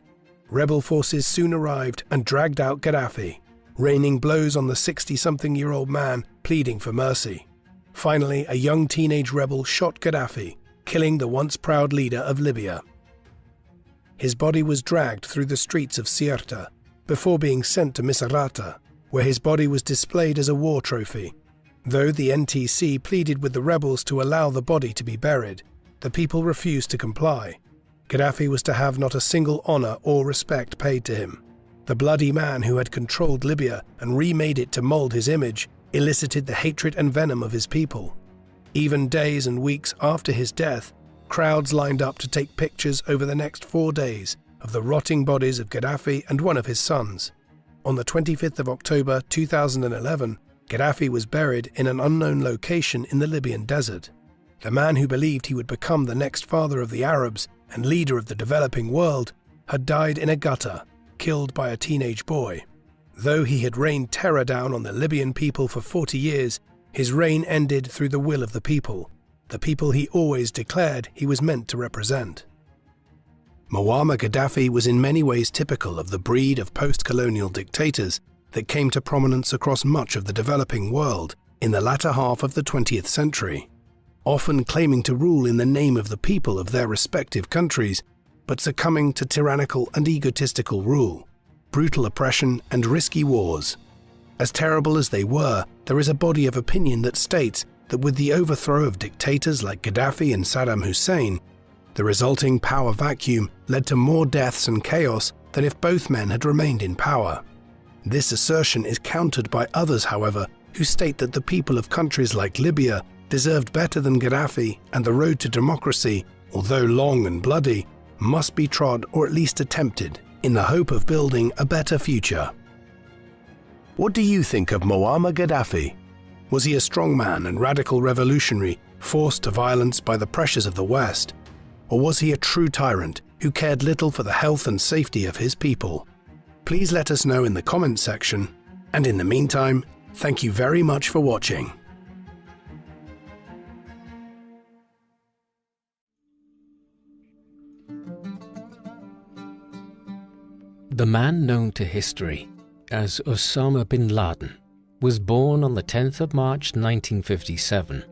Speaker 2: Rebel forces soon arrived and dragged out Gaddafi, raining blows on the 60-something-year-old man pleading for mercy. Finally, a young teenage rebel shot Gaddafi, killing the once proud leader of Libya. His body was dragged through the streets of Sirte before being sent to Misrata, where his body was displayed as a war trophy. Though the NTC pleaded with the rebels to allow the body to be buried, the people refused to comply. Gaddafi was to have not a single honor or respect paid to him. The bloody man who had controlled Libya and remade it to mold his image elicited the hatred and venom of his people. Even days and weeks after his death, crowds lined up to take pictures over the next 4 days of the rotting bodies of Gaddafi and one of his sons. On the 25th of October 2011, Gaddafi was buried in an unknown location in the Libyan desert. The man who believed he would become the next father of the Arabs and leader of the developing world had died in a gutter, killed by a teenage boy. Though he had rained terror down on the Libyan people for 40 years, his reign ended through the will of the people he always declared he was meant to represent. Muammar Gaddafi was in many ways typical of the breed of post-colonial dictators that came to prominence across much of the developing world in the latter half of the 20th century, often claiming to rule in the name of the people of their respective countries, but succumbing to tyrannical and egotistical rule, brutal oppression and risky wars. As terrible as they were, there is a body of opinion that states that with the overthrow of dictators like Gaddafi and Saddam Hussein, the resulting power vacuum led to more deaths and chaos than if both men had remained in power. This assertion is countered by others, however, who state that the people of countries like Libya deserved better than Gaddafi, and the road to democracy, although long and bloody, must be trod or at least attempted in the hope of building a better future. What do you think of Muammar Gaddafi? Was he a strong man and radical revolutionary forced to violence by the pressures of the West? Or was he a true tyrant who cared little for the health and safety of his people? Please let us know in the comments section, and in the meantime, thank you very much for watching.
Speaker 3: The man known to history as Osama bin Laden was born on the 10th of March 1957.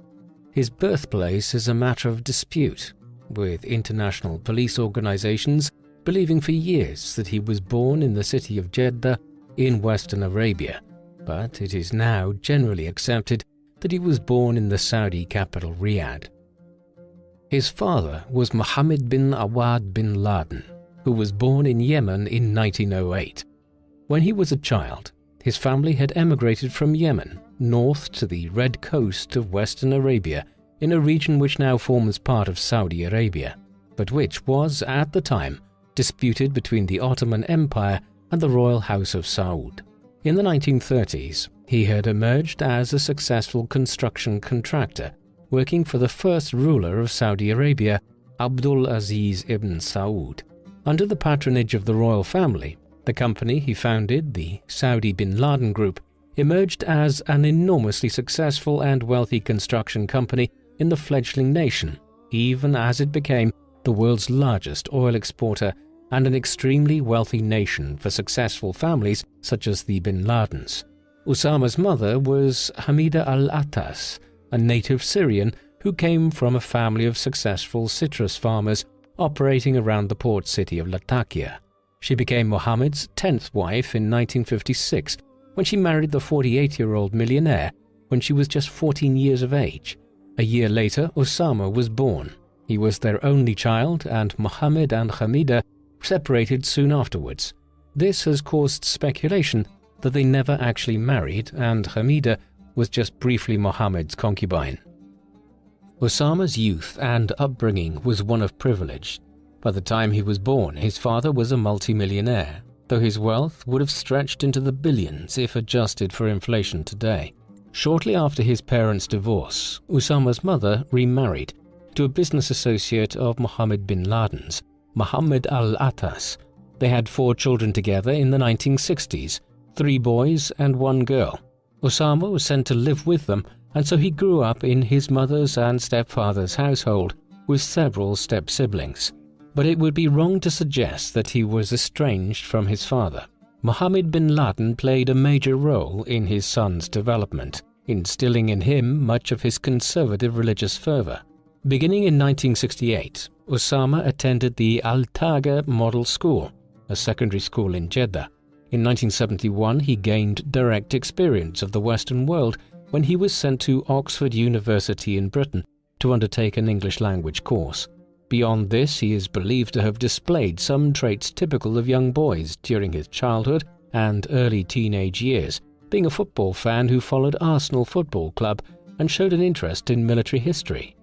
Speaker 3: His birthplace is a matter of dispute, with international police organizations believing for years that he was born in the city of Jeddah in Western Arabia, but it is now generally accepted that he was born in the Saudi capital Riyadh. His father was Mohammed bin Awad bin Laden, who was born in Yemen in 1908. When he was a child, his family had emigrated from Yemen north to the Red Coast of Western Arabia in a region which now forms part of Saudi Arabia, but which was, at the time, disputed between the Ottoman Empire and the Royal House of Saud. In the 1930s, he had emerged as a successful construction contractor, working for the first ruler of Saudi Arabia, Abdul Aziz ibn Saud. Under the patronage of the royal family, the company he founded, the Saudi bin Laden Group, emerged as an enormously successful and wealthy construction company in the fledgling nation, even as it became the world's largest oil exporter and an extremely wealthy nation for successful families such as the bin Ladens. Osama's mother was Hamida al-Attas, a native Syrian who came from a family of successful citrus farmers operating around the port city of Latakia. She became Mohammed's 10th wife in 1956 when she married the 48-year-old millionaire when she was just 14 years of age. A year later, Osama was born. He was their only child, and Mohammed and Hamida separated soon afterwards. This has caused speculation that they never actually married, and Hamida was just briefly Mohammed's concubine. Osama's youth and upbringing was one of privilege. By the time he was born, his father was a multimillionaire, though his wealth would have stretched into the billions if adjusted for inflation today. Shortly after his parents' divorce, Osama's mother remarried to a business associate of Mohammed bin Laden's, Mohammed al-Attas. They had 4 children together in the 1960s, 3 boys and 1 girl. Osama was sent to live with them, and so he grew up in his mother's and stepfather's household with several step-siblings. But it would be wrong to suggest that he was estranged from his father. Mohammed bin Laden played a major role in his son's development, instilling in him much of his conservative religious fervor. Beginning in 1968, Osama attended the Al-Taga Model School, a secondary school in Jeddah. In 1971, he gained direct experience of the Western world when he was sent to Oxford University in Britain to undertake an English language course. Beyond this, he is believed to have displayed some traits typical of young boys during his childhood and early teenage years, being a football fan who followed Arsenal Football Club and showed an interest in military history.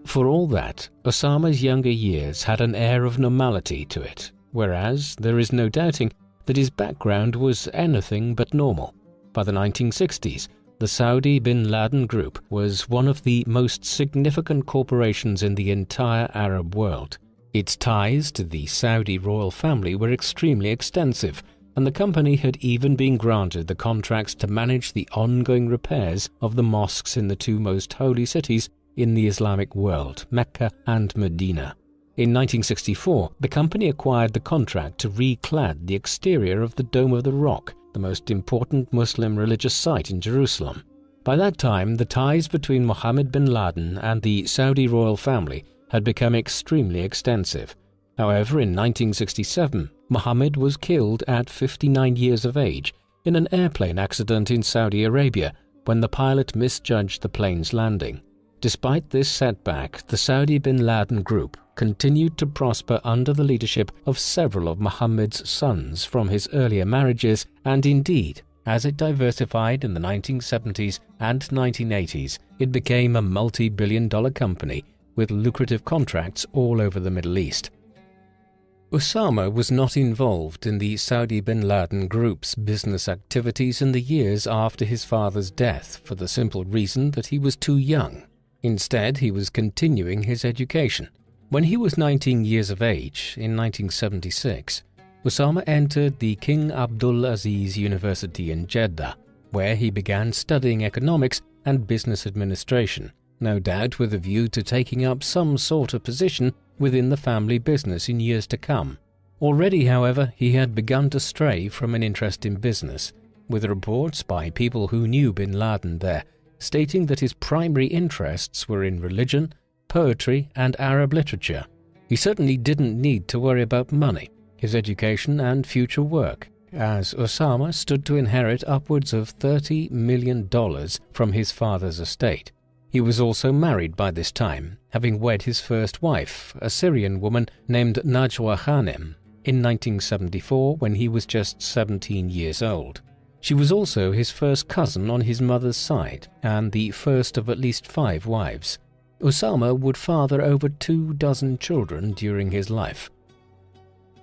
Speaker 3: For all that, Osama's younger years had an air of normality to it, whereas there is no doubting that his background was anything but normal. By the 1960s, the Saudi bin Laden Group was one of the most significant corporations in the entire Arab world. Its ties to the Saudi royal family were extremely extensive, and the company had even been granted the contracts to manage the ongoing repairs of the mosques in the 2 most holy cities in the Islamic world, Mecca and Medina. In 1964, the company acquired the contract to reclad the exterior of the Dome of the Rock, the most important Muslim religious site in Jerusalem. By that time, the ties between Mohammed bin Laden and the Saudi royal family had become extremely extensive. However, in 1967, Mohammed was killed at 59 years of age in an airplane accident in Saudi Arabia when the pilot misjudged the plane's landing. Despite this setback, the Saudi bin Laden Group continued to prosper under the leadership of several of Mohammed's sons from his earlier marriages, and indeed, as it diversified in the 1970s and 1980s, it became a multi-billion-dollar company with lucrative contracts all over the Middle East. Osama was not involved in the Saudi bin Laden Group's business activities in the years after his father's death for the simple reason that he was too young. Instead, he was continuing his education. When he was 19 years of age, in 1976, Osama entered the King Abdul Aziz University in Jeddah, where he began studying economics and business administration, no doubt with a view to taking up some sort of position within the family business in years to come. Already, however, he had begun to stray from an interest in business, with reports by people who knew bin Laden there stating that his primary interests were in religion, poetry, and Arab literature. He certainly didn't need to worry about money, his education, and future work, as Osama stood to inherit upwards of $30 million from his father's estate. He was also married by this time, having wed his first wife, a Syrian woman named Najwa Khanem, in 1974 when he was just 17 years old. She was also his first cousin on his mother's side and the first of at least 5 wives. Osama would father over 24 children during his life.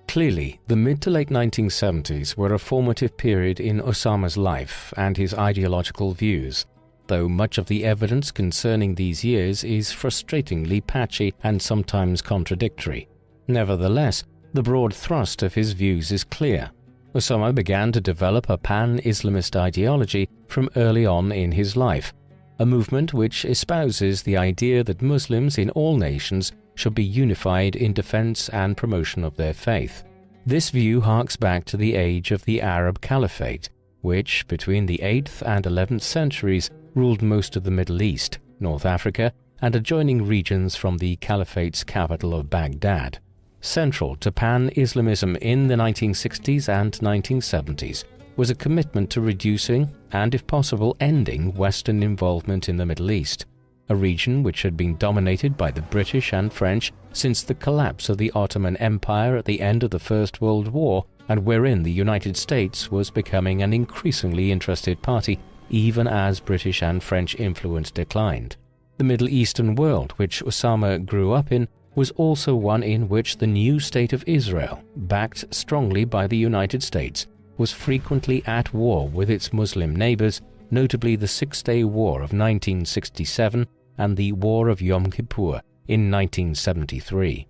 Speaker 3: Clearly, the mid to late 1970s were a formative period in Osama's life and his ideological views, though much of the evidence concerning these years is frustratingly patchy and sometimes contradictory. Nevertheless, the broad thrust of his views is clear. Osama began to develop a pan-Islamist ideology from early on in his life, a movement which espouses the idea that Muslims in all nations should be unified in defense and promotion of their faith. This view harks back to the age of the Arab Caliphate, which, between the 8th and 11th centuries, ruled most of the Middle East, North Africa, and adjoining regions from the Caliphate's capital of Baghdad. Central to pan-Islamism in the 1960s and 1970s was a commitment to reducing and, if possible, ending Western involvement in the Middle East, a region which had been dominated by the British and French since the collapse of the Ottoman Empire at the end of the First World War, and wherein the United States was becoming an increasingly interested party even as British and French influence declined. The Middle Eastern world, which Osama grew up in, was also one in which the new state of Israel, backed strongly by the United States, was frequently at war with its Muslim neighbors, notably the Six-Day War of 1967 and the War of Yom Kippur in 1973.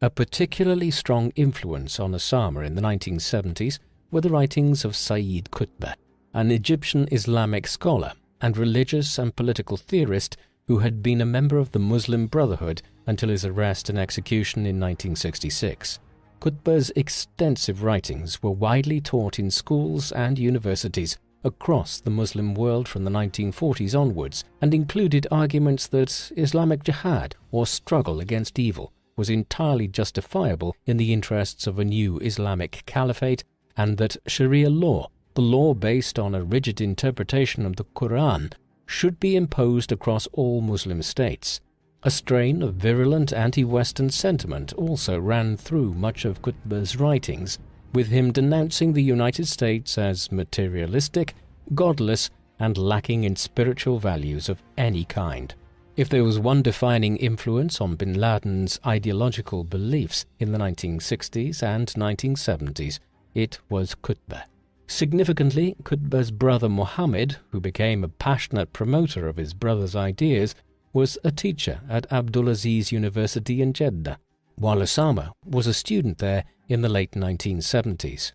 Speaker 3: A particularly strong influence on Osama in the 1970s were the writings of Sayyid Qutb, an Egyptian Islamic scholar and religious and political theorist who had been a member of the Muslim Brotherhood until his arrest and execution in 1966. Qutb's extensive writings were widely taught in schools and universities across the Muslim world from the 1940s onwards, and included arguments that Islamic jihad, or struggle against evil, was entirely justifiable in the interests of a new Islamic caliphate, and that Sharia law, the law based on a rigid interpretation of the Quran, should be imposed across all Muslim states. A strain of virulent anti-Western sentiment also ran through much of Qutb's writings, with him denouncing the United States as materialistic, godless, and lacking in spiritual values of any kind. If there was one defining influence on bin Laden's ideological beliefs in the 1960s and 1970s, it was Qutb. Significantly, Qutb's brother Mohammed, who became a passionate promoter of his brother's ideas, was a teacher at Abdulaziz University in Jeddah, while Osama was a student there in the late 1970s.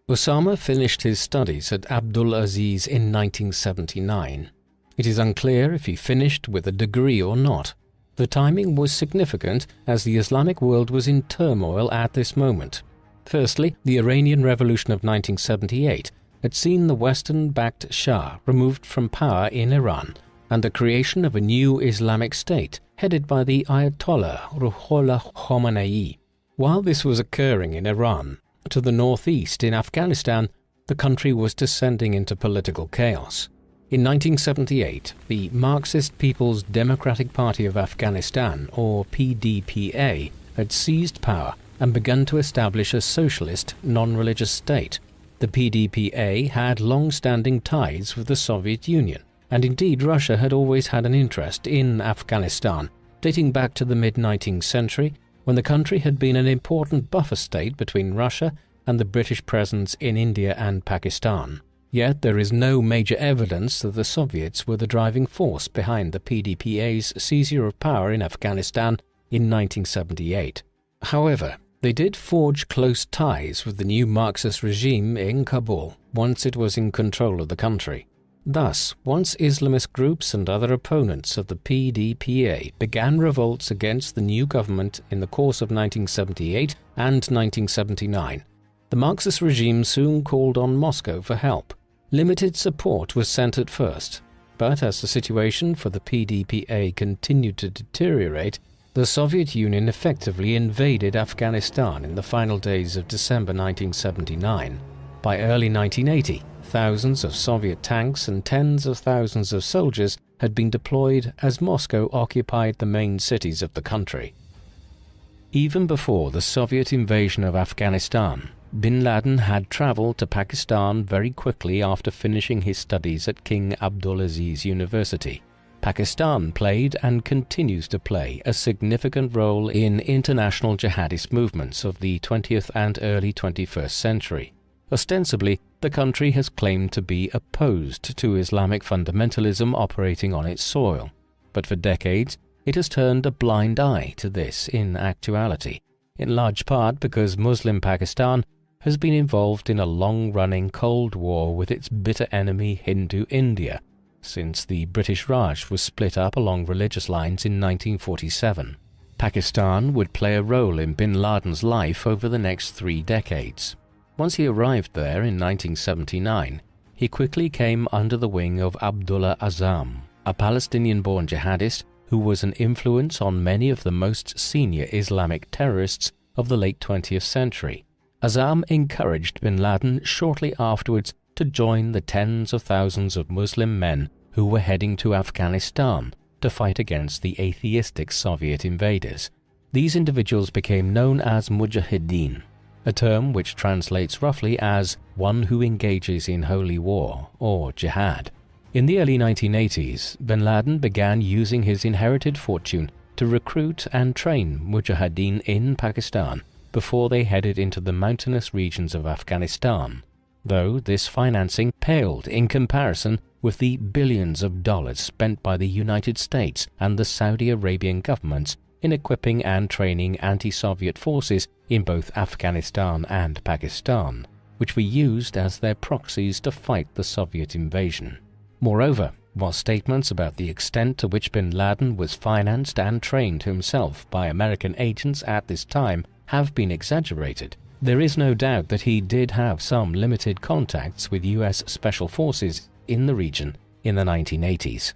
Speaker 3: Osama finished his studies at Abdulaziz in 1979. It is unclear if he finished with a degree or not. The timing was significant as the Islamic world was in turmoil at this moment. Firstly, the Iranian Revolution of 1978 had seen the Western-backed Shah removed from power in Iran, and the creation of a new Islamic state headed by the Ayatollah Ruhollah Khomeini. While this was occurring in Iran, to the northeast in Afghanistan, the country was descending into political chaos. In 1978, the Marxist People's Democratic Party of Afghanistan, or PDPA, had seized power and begun to establish a socialist, non-religious state. The PDPA had long-standing ties with the Soviet Union, and indeed Russia had always had an interest in Afghanistan, dating back to the mid-19th century, when the country had been an important buffer state between Russia and the British presence in India and Pakistan. Yet there is no major evidence that the Soviets were the driving force behind the PDPA's seizure of power in Afghanistan in 1978. However, they did forge close ties with the new Marxist regime in Kabul once it was in control of the country. Thus, once Islamist groups and other opponents of the PDPA began revolts against the new government in the course of 1978 and 1979, the Marxist regime soon called on Moscow for help. Limited support was sent at first, but as the situation for the PDPA continued to deteriorate, the Soviet Union effectively invaded Afghanistan in the final days of December 1979. By early 1980, thousands of Soviet tanks and tens of thousands of soldiers had been deployed as Moscow occupied the main cities of the country. Even before the Soviet invasion of Afghanistan, bin Laden had traveled to Pakistan very quickly after finishing his studies at King Abdulaziz University. Pakistan played and continues to play a significant role in international jihadist movements of the 20th and early 21st century. Ostensibly, the country has claimed to be opposed to Islamic fundamentalism operating on its soil, but for decades it has turned a blind eye to this in actuality, in large part because Muslim Pakistan has been involved in a long-running Cold War with its bitter enemy Hindu India, since the British Raj was split up along religious lines in 1947. Pakistan would play a role in bin Laden's life over the next 3 decades. Once he arrived there in 1979, he quickly came under the wing of Abdullah Azzam, a Palestinian-born jihadist who was an influence on many of the most senior Islamic terrorists of the late 20th century. Azzam encouraged bin Laden shortly afterwards to join the tens of thousands of Muslim men who were heading to Afghanistan to fight against the atheistic Soviet invaders. These individuals became known as mujahideen, a term which translates roughly as one who engages in holy war or jihad. In the early 1980s, bin Laden began using his inherited fortune to recruit and train mujahideen in Pakistan before they headed into the mountainous regions of Afghanistan, though this financing paled in comparison with the billions of dollars spent by the United States and the Saudi Arabian governments in equipping and training anti-Soviet forces in both Afghanistan and Pakistan, which were used as their proxies to fight the Soviet invasion. Moreover, while statements about the extent to which bin Laden was financed and trained himself by American agents at this time have been exaggerated, there is no doubt that he did have some limited contacts with US Special Forces in the region in the 1980s.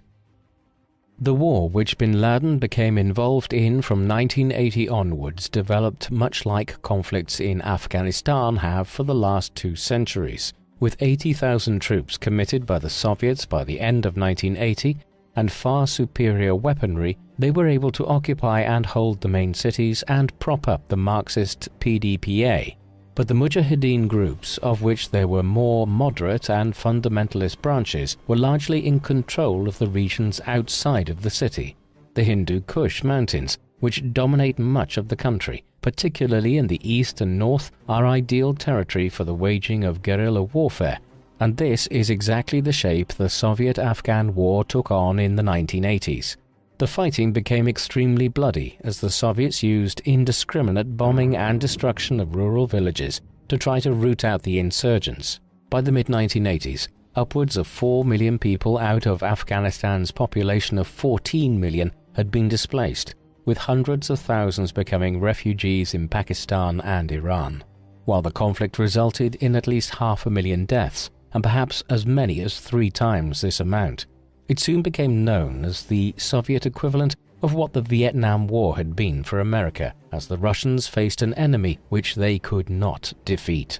Speaker 3: The war which bin Laden became involved in from 1980 onwards developed much like conflicts in Afghanistan have for the last 2 centuries. With 80,000 troops committed by the Soviets by the end of 1980 and far superior weaponry, they were able to occupy and hold the main cities and prop up the Marxist PDPA. But the Mujahideen groups, of which there were more moderate and fundamentalist branches, were largely in control of the regions outside of the city. The Hindu Kush mountains, which dominate much of the country, particularly in the east and north, are ideal territory for the waging of guerrilla warfare, and this is exactly the shape the Soviet-Afghan War took on in the 1980s. The fighting became extremely bloody as the Soviets used indiscriminate bombing and destruction of rural villages to try to root out the insurgents. By the mid-1980s, upwards of 4 million people out of Afghanistan's population of 14 million had been displaced, with hundreds of thousands becoming refugees in Pakistan and Iran, while the conflict resulted in at least 500,000 deaths, and perhaps as many as 3 times this amount. It soon became known as the Soviet equivalent of what the Vietnam War had been for America, as the Russians faced an enemy which they could not defeat.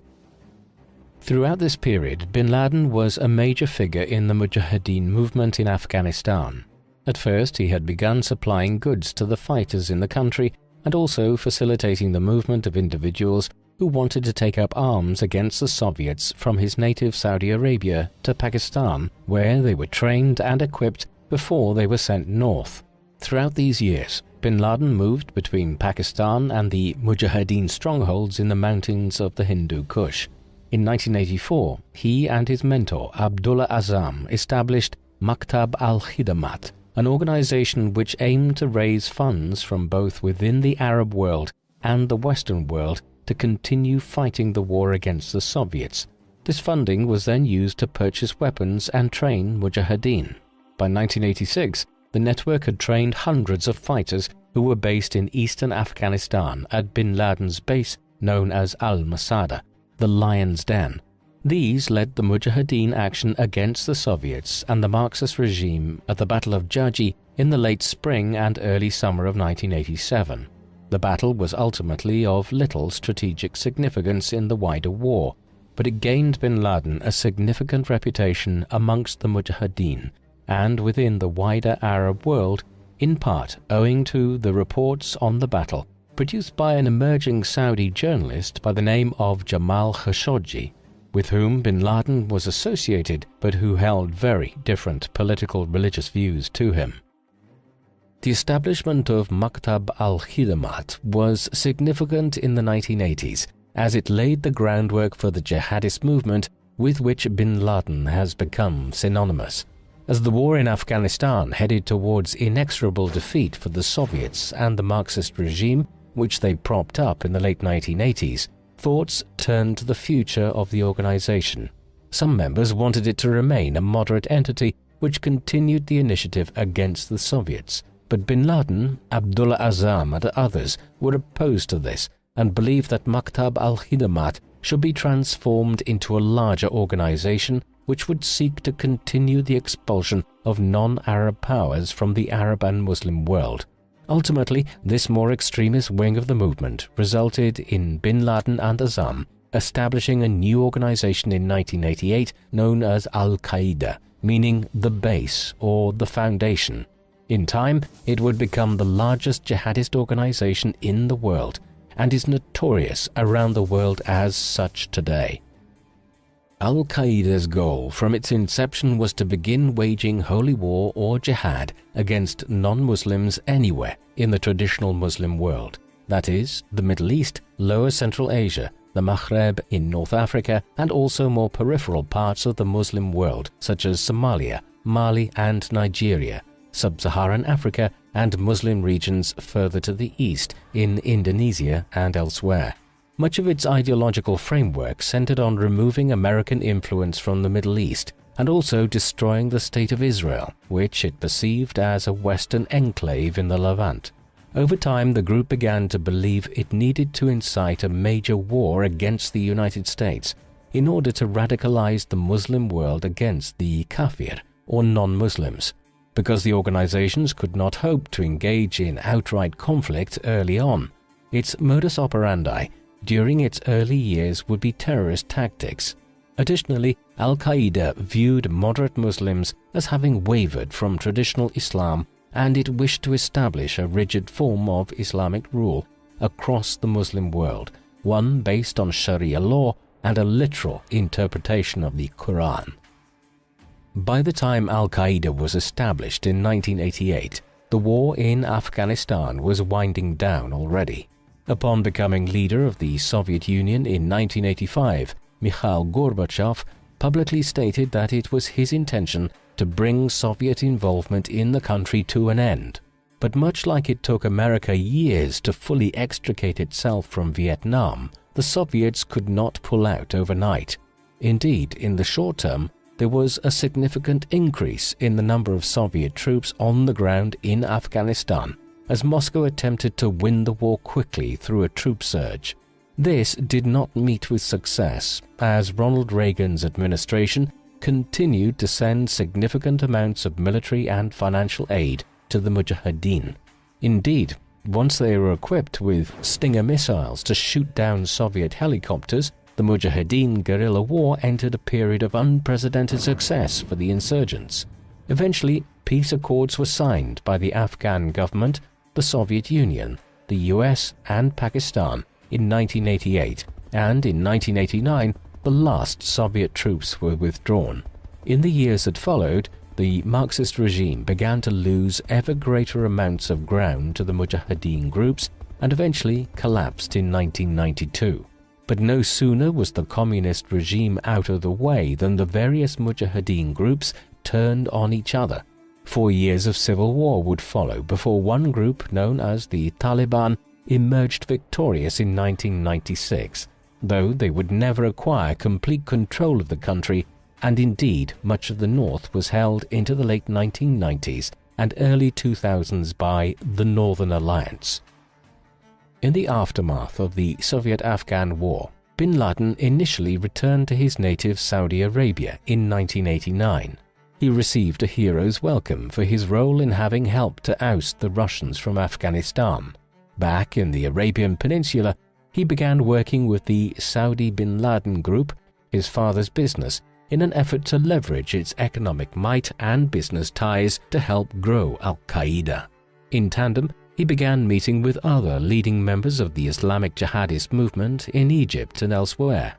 Speaker 3: Throughout this period, bin Laden was a major figure in the Mujahideen movement in Afghanistan. At first, he had begun supplying goods to the fighters in the country and also facilitating the movement of individuals who wanted to take up arms against the Soviets from his native Saudi Arabia to Pakistan, where they were trained and equipped before they were sent north. Throughout these years, bin Laden moved between Pakistan and the Mujahideen strongholds in the mountains of the Hindu Kush. In 1984, he and his mentor Abdullah Azzam established Maktab al-Khidamat, an organization which aimed to raise funds from both within the Arab world and the Western world to continue fighting the war against the Soviets. This funding was then used to purchase weapons and train Mujahideen. By 1986, the network had trained hundreds of fighters who were based in eastern Afghanistan at bin Laden's base known as Al-Masada, the Lion's Den. These led the Mujahideen action against the Soviets and the Marxist regime at the Battle of Jaji in the late spring and early summer of 1987. The battle was ultimately of little strategic significance in the wider war, but it gained bin Laden a significant reputation amongst the Mujahideen and within the wider Arab world, in part owing to the reports on the battle produced by an emerging Saudi journalist by the name of Jamal Khashoggi, with whom bin Laden was associated but who held very different political religious views to him. The establishment of Maktab al-Khidamat was significant in the 1980s as it laid the groundwork for the jihadist movement with which bin Laden has become synonymous. As the war in Afghanistan headed towards inexorable defeat for the Soviets and the Marxist regime, which they propped up in the late 1980s, thoughts turned to the future of the organization. Some members wanted it to remain a moderate entity which continued the initiative against the Soviets. But bin Laden, Abdullah Azzam and others were opposed to this and believed that Maktab al-Khidamat should be transformed into a larger organization which would seek to continue the expulsion of non-Arab powers from the Arab and Muslim world. Ultimately, this more extremist wing of the movement resulted in bin Laden and Azzam establishing a new organization in 1988 known as Al-Qaeda, meaning the base or the foundation. In time, it would become the largest jihadist organization in the world and is notorious around the world as such today. Al-Qaeda's goal from its inception was to begin waging holy war or jihad against non-Muslims anywhere in the traditional Muslim world, that is, the Middle East, Lower Central Asia, the Maghreb in North Africa, and also more peripheral parts of the Muslim world such as Somalia, Mali and Nigeria, Sub-Saharan Africa, and Muslim regions further to the east in Indonesia and elsewhere. Much of its ideological framework centered on removing American influence from the Middle East and also destroying the State of Israel, which it perceived as a Western enclave in the Levant. Over time, the group began to believe it needed to incite a major war against the United States in order to radicalize the Muslim world against the kafir, or non-Muslims. Because the organizations could not hope to engage in outright conflict early on, its modus operandi during its early years would be terrorist tactics. Additionally, Al-Qaeda viewed moderate Muslims as having wavered from traditional Islam, and it wished to establish a rigid form of Islamic rule across the Muslim world, one based on Sharia law and a literal interpretation of the Quran. By the time Al-Qaeda was established in 1988, the war in Afghanistan was winding down already. Upon becoming leader of the Soviet Union in 1985, Mikhail Gorbachev publicly stated that it was his intention to bring Soviet involvement in the country to an end. But much like it took America years to fully extricate itself from Vietnam, the Soviets could not pull out overnight. Indeed, in the short term, there was a significant increase in the number of Soviet troops on the ground in Afghanistan, as Moscow attempted to win the war quickly through a troop surge. This did not meet with success, as Ronald Reagan's administration continued to send significant amounts of military and financial aid to the Mujahideen. Indeed, once they were equipped with Stinger missiles to shoot down Soviet helicopters, the Mujahideen guerrilla war entered a period of unprecedented success for the insurgents. Eventually, peace accords were signed by the Afghan government, the Soviet Union, the US, and Pakistan in 1988, and in 1989, the last Soviet troops were withdrawn. In the years that followed, the Marxist regime began to lose ever greater amounts of ground to the Mujahideen groups and eventually collapsed in 1992. But no sooner was the communist regime out of the way than the various Mujahideen groups turned on each other. 4 years of civil war would follow before one group, known as the Taliban, emerged victorious in 1996, though they would never acquire complete control of the country, and indeed much of the north was held into the late 1990s and early 2000s by the Northern Alliance. In the aftermath of the Soviet-Afghan War, bin Laden initially returned to his native Saudi Arabia in 1989. He received a hero's welcome for his role in having helped to oust the Russians from Afghanistan. Back in the Arabian Peninsula, he began working with the Saudi bin Laden Group, his father's business, in an effort to leverage its economic might and business ties to help grow Al-Qaeda. In tandem, he began meeting with other leading members of the Islamic jihadist movement in Egypt and elsewhere.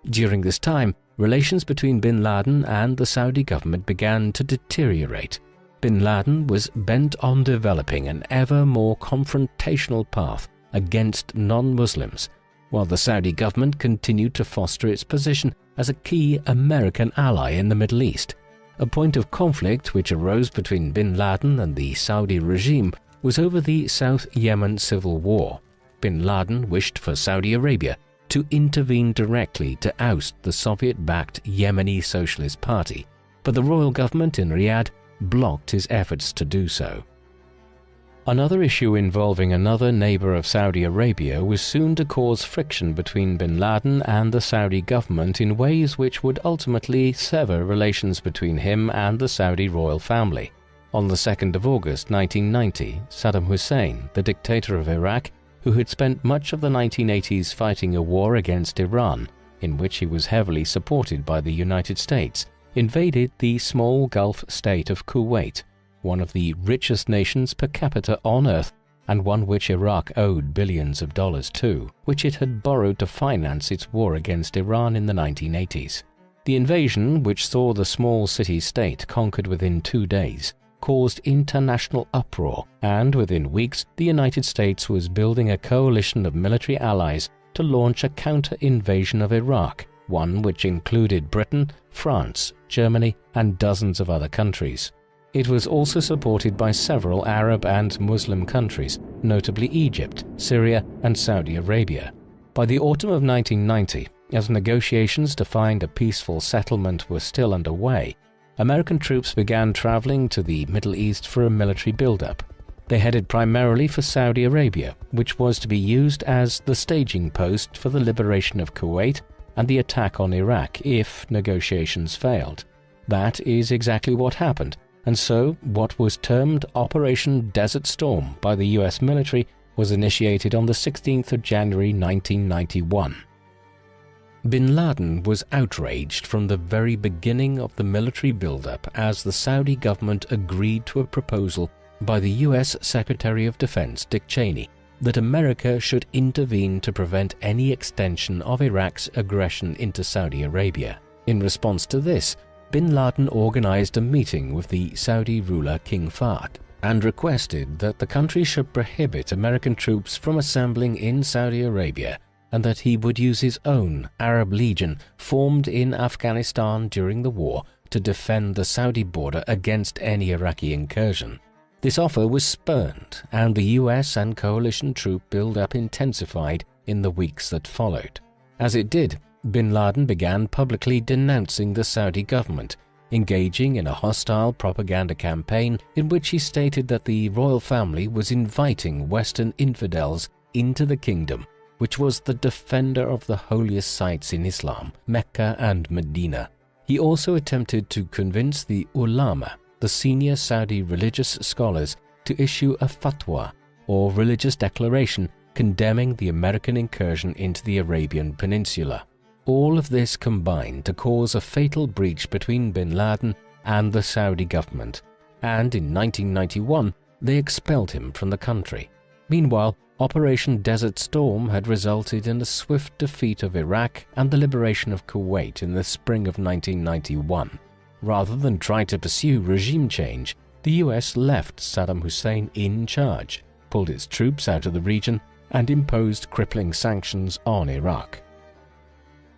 Speaker 3: During this time, relations between bin Laden and the Saudi government began to deteriorate. Bin Laden was bent on developing an ever more confrontational path against non-Muslims, while the Saudi government continued to foster its position as a key American ally in the Middle East. A point of conflict which arose between bin Laden and the Saudi regime was over the South Yemen civil war. Bin Laden wished for Saudi Arabia to intervene directly to oust the Soviet-backed Yemeni Socialist Party, but the royal government in Riyadh blocked his efforts to do so. Another issue involving another neighbor of Saudi Arabia was soon to cause friction between bin Laden and the Saudi government in ways which would ultimately sever relations between him and the Saudi royal family. On the 2nd of August 1990, Saddam Hussein, the dictator of Iraq, who had spent much of the 1980s fighting a war against Iran, in which he was heavily supported by the United States, invaded the small Gulf state of Kuwait, one of the richest nations per capita on earth, and one which Iraq owed billions of dollars to, which it had borrowed to finance its war against Iran in the 1980s. The invasion, which saw the small city-state conquered within 2 days, caused international uproar, and within weeks the United States was building a coalition of military allies to launch a counter-invasion of Iraq, one which included Britain, France, Germany, and dozens of other countries. It was also supported by several Arab and Muslim countries, notably Egypt, Syria, and Saudi Arabia. By the autumn of 1990, as negotiations to find a peaceful settlement were still underway, American troops began traveling to the Middle East for a military buildup. They headed primarily for Saudi Arabia, which was to be used as the staging post for the liberation of Kuwait and the attack on Iraq if negotiations failed. That is exactly what happened, and so what was termed Operation Desert Storm by the US military was initiated on the 16th of January 1991. Bin Laden was outraged from the very beginning of the military buildup as the Saudi government agreed to a proposal by the US Secretary of Defense Dick Cheney that America should intervene to prevent any extension of Iraq's aggression into Saudi Arabia. In response to this, Bin Laden organized a meeting with the Saudi ruler King Fahd and requested that the country should prohibit American troops from assembling in Saudi Arabia and that he would use his own Arab Legion formed in Afghanistan during the war to defend the Saudi border against any Iraqi incursion. This offer was spurned, and the US and coalition troop build-up intensified in the weeks that followed. As it did, Bin Laden began publicly denouncing the Saudi government, engaging in a hostile propaganda campaign in which he stated that the royal family was inviting Western infidels into the kingdom, which was the defender of the holiest sites in Islam, Mecca and Medina. He also attempted to convince the ulama, the senior Saudi religious scholars, to issue a fatwa, or religious declaration, condemning the American incursion into the Arabian Peninsula. All of this combined to cause a fatal breach between Bin Laden and the Saudi government, and in 1991 they expelled him from the country. Meanwhile, Operation Desert Storm had resulted in the swift defeat of Iraq and the liberation of Kuwait in the spring of 1991. Rather than try to pursue regime change, the US left Saddam Hussein in charge, pulled its troops out of the region, and imposed crippling sanctions on Iraq.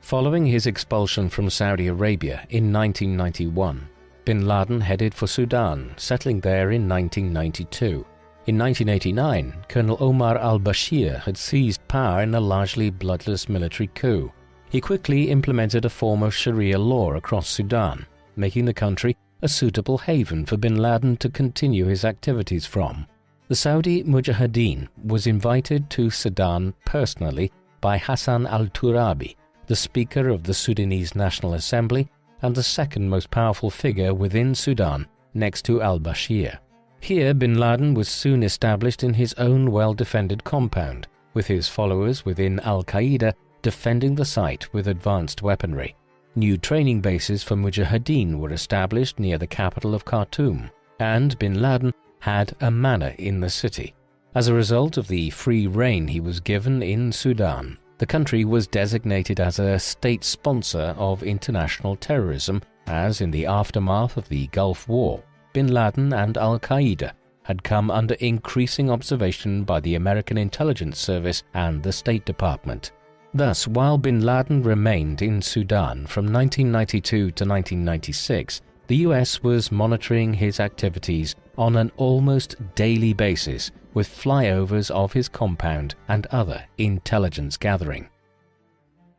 Speaker 3: Following his expulsion from Saudi Arabia in 1991, Bin Laden headed for Sudan, settling there in 1992. In 1989, Colonel Omar al-Bashir had seized power in a largely bloodless military coup. He quickly implemented a form of Sharia law across Sudan, making the country a suitable haven for Bin Laden to continue his activities from. The Saudi Mujahideen was invited to Sudan personally by Hassan al-Turabi, the Speaker of the Sudanese National Assembly and the second most powerful figure within Sudan, next to al-Bashir. Here, Bin Laden was soon established in his own well-defended compound, with his followers within al-Qaeda defending the site with advanced weaponry. New training bases for Mujahideen were established near the capital of Khartoum, and Bin Laden had a manor in the city. As a result of the free rein he was given in Sudan, the country was designated as a state sponsor of international terrorism, as in the aftermath of the Gulf War, Bin Laden and al-Qaeda had come under increasing observation by the American Intelligence Service and the State Department. Thus, while Bin Laden remained in Sudan from 1992 to 1996, the US was monitoring his activities on an almost daily basis, with flyovers of his compound and other intelligence gathering.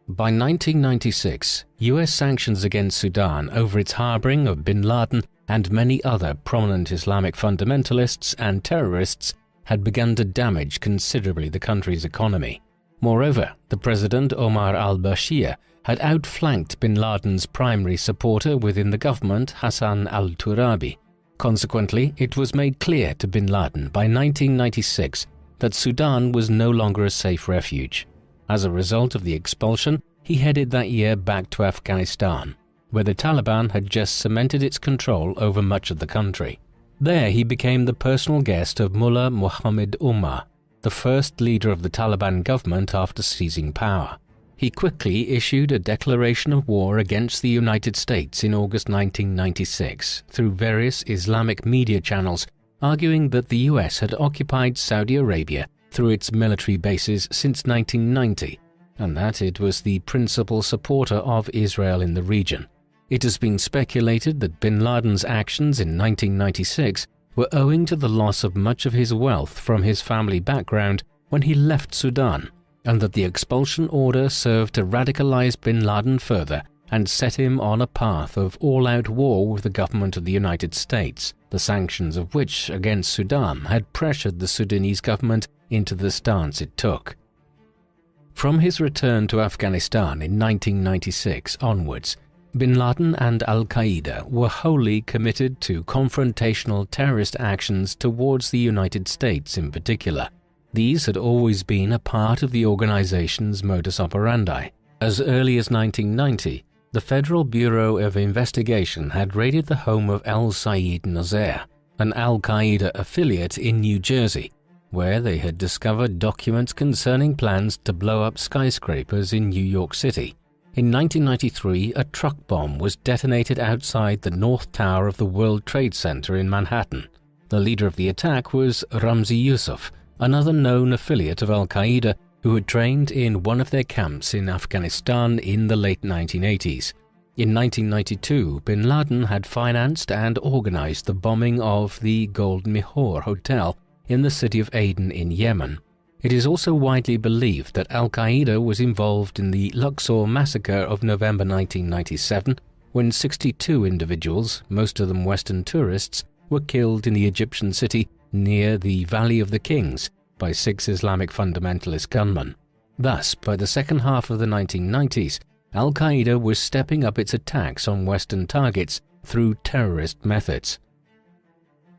Speaker 3: By 1996, US sanctions against Sudan over its harboring of Bin Laden and many other prominent Islamic fundamentalists and terrorists had begun to damage considerably the country's economy. Moreover, the President Omar al-Bashir had outflanked Bin Laden's primary supporter within the government, Hassan al-Turabi. Consequently, it was made clear to Bin Laden by 1996 that Sudan was no longer a safe refuge. As a result of the expulsion, he headed that year back to Afghanistan, where the Taliban had just cemented its control over much of the country. There he became the personal guest of Mullah Muhammad Umar, the first leader of the Taliban government after seizing power. he quickly issued a declaration of war against the United States in August 1996 through various Islamic media channels, arguing that the US had occupied Saudi Arabia through its military bases since 1990, and that it was the principal supporter of Israel in the region. It has been speculated that bin Laden's actions in 1996 were owing to the loss of much of his wealth from his family background when he left Sudan, and that the expulsion order served to radicalize bin Laden further and set him on a path of all-out war with the government of the United States, the sanctions of which against Saddam had pressured the Sudanese government into the stance it took. From his return to Afghanistan in 1996 onwards, bin Laden and al-Qaeda were wholly committed to confrontational terrorist actions towards the United States in particular. These had always been a part of the organization's modus operandi. As early as 1990, the Federal Bureau of Investigation had raided the home of al-Said Nazair, an al-Qaeda affiliate in New Jersey, where they had discovered documents concerning plans to blow up skyscrapers in New York City. In 1993, a truck bomb was detonated outside the North Tower of the World Trade Center in Manhattan. The leader of the attack was Ramzi Yousef, another known affiliate of al-Qaeda who had trained in one of their camps in Afghanistan in the late 1980s. In 1992, bin Laden had financed and organized the bombing of the Gold Mihor Hotel in the city of Aden in Yemen. It is also widely believed that al-Qaeda was involved in the Luxor massacre of November 1997, when 62 individuals, most of them Western tourists, were killed in the Egyptian city near the Valley of the Kings by 6 Islamic fundamentalist gunmen. Thus, by the second half of the 1990s, al-Qaeda was stepping up its attacks on Western targets through terrorist methods.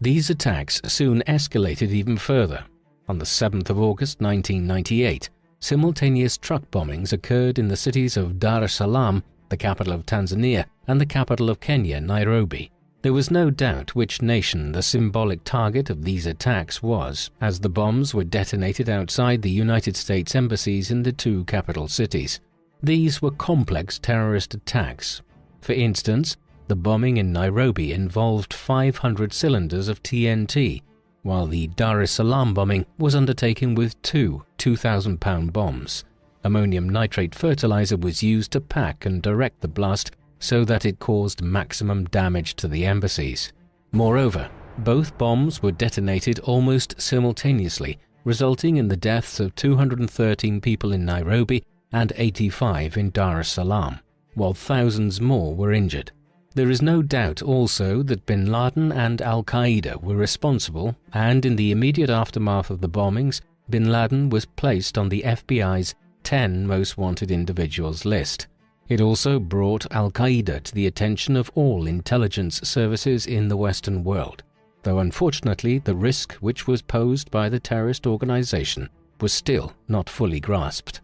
Speaker 3: These attacks soon escalated even further. On the 7th of August 1998, simultaneous truck bombings occurred in the cities of Dar es Salaam, the capital of Tanzania, and the capital of Kenya, Nairobi. There was no doubt which nation the symbolic target of these attacks was, as the bombs were detonated outside the United States embassies in the 2 capital cities. These were complex terrorist attacks. For instance, the bombing in Nairobi involved 500 cylinders of TNT, while the Dar es Salaam bombing was undertaken with 2 2,000-pound bombs. Ammonium nitrate fertilizer was used to pack and direct the blast so that it caused maximum damage to the embassies. Moreover, both bombs were detonated almost simultaneously, resulting in the deaths of 213 people in Nairobi and 85 in Dar es Salaam, while thousands more were injured. There is no doubt also that bin Laden and al-Qaeda were responsible, and in the immediate aftermath of the bombings, bin Laden was placed on the FBI's 10 most wanted individuals list. It also brought al-Qaeda to the attention of all intelligence services in the Western world, though unfortunately the risk which was posed by the terrorist organization was still not fully grasped.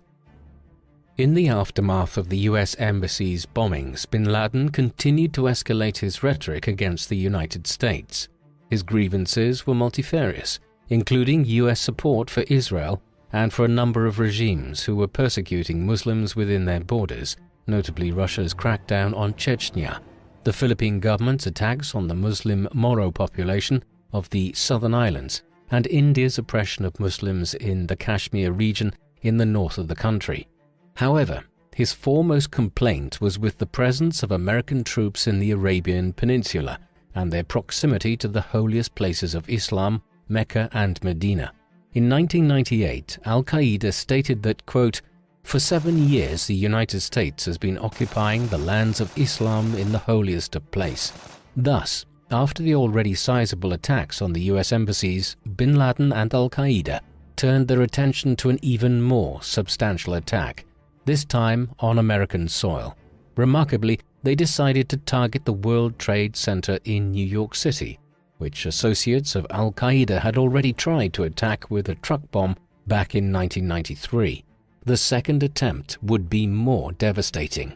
Speaker 3: In the aftermath of the US Embassy's bombings, bin Laden continued to escalate his rhetoric against the United States. His grievances were multifarious, including US support for Israel and for a number of regimes who were persecuting Muslims within their borders, notably Russia's crackdown on Chechnya, the Philippine government's attacks on the Muslim Moro population of the southern islands, and India's oppression of Muslims in the Kashmir region in the north of the country. However, his foremost complaint was with the presence of American troops in the Arabian Peninsula and their proximity to the holiest places of Islam, Mecca and Medina. In 1998, al-Qaeda stated that, quote, "For 7 years the United States has been occupying the lands of Islam in the holiest of place." Thus, after the already sizable attacks on the US embassies, bin Laden and al-Qaeda turned their attention to an even more substantial attack, this time on American soil. Remarkably, they decided to target the World Trade Center in New York City, which associates of al-Qaeda had already tried to attack with a truck bomb back in 1993. The second attempt would be more devastating.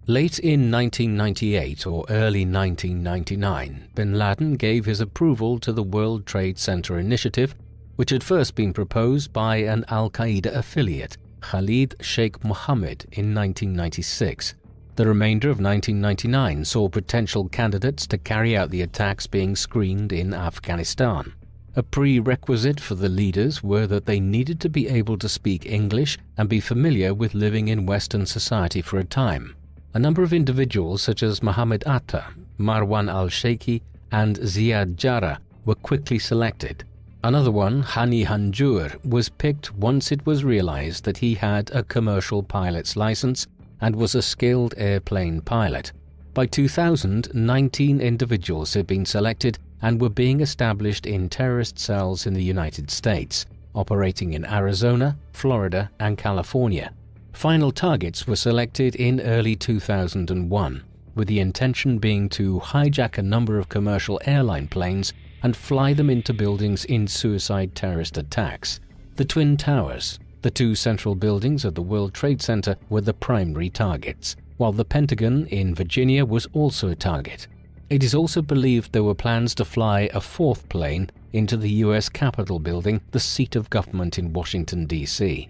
Speaker 3: Late in 1998 or early 1999, bin Laden gave his approval to the World Trade Center initiative, which had first been proposed by an al-Qaeda affiliate Khalid Sheikh Mohammed in 1996. The remainder of 1999 saw potential candidates to carry out the attacks being screened in Afghanistan. A prerequisite for the leaders were that they needed to be able to speak English and be familiar with living in Western society for a time. A number of individuals such as Mohammed Atta, Marwan al-Sheikhi, and Ziad Jarrah were quickly selected. Another one, Hani Hanjour, was picked once it was realized that he had a commercial pilot's license and was a skilled airplane pilot. By 2000, 19 individuals had been selected and were being established in terrorist cells in the United States, operating in Arizona, Florida, and California. Final targets were selected in early 2001, with the intention being to hijack a number of commercial airline planes and fly them into buildings in suicide terrorist attacks. The Twin Towers, the two central buildings of the World Trade Center, were the primary targets, while the Pentagon in Virginia was also a target. It is also believed there were plans to fly a fourth plane into the U.S. Capitol building, the seat of government in Washington, D.C.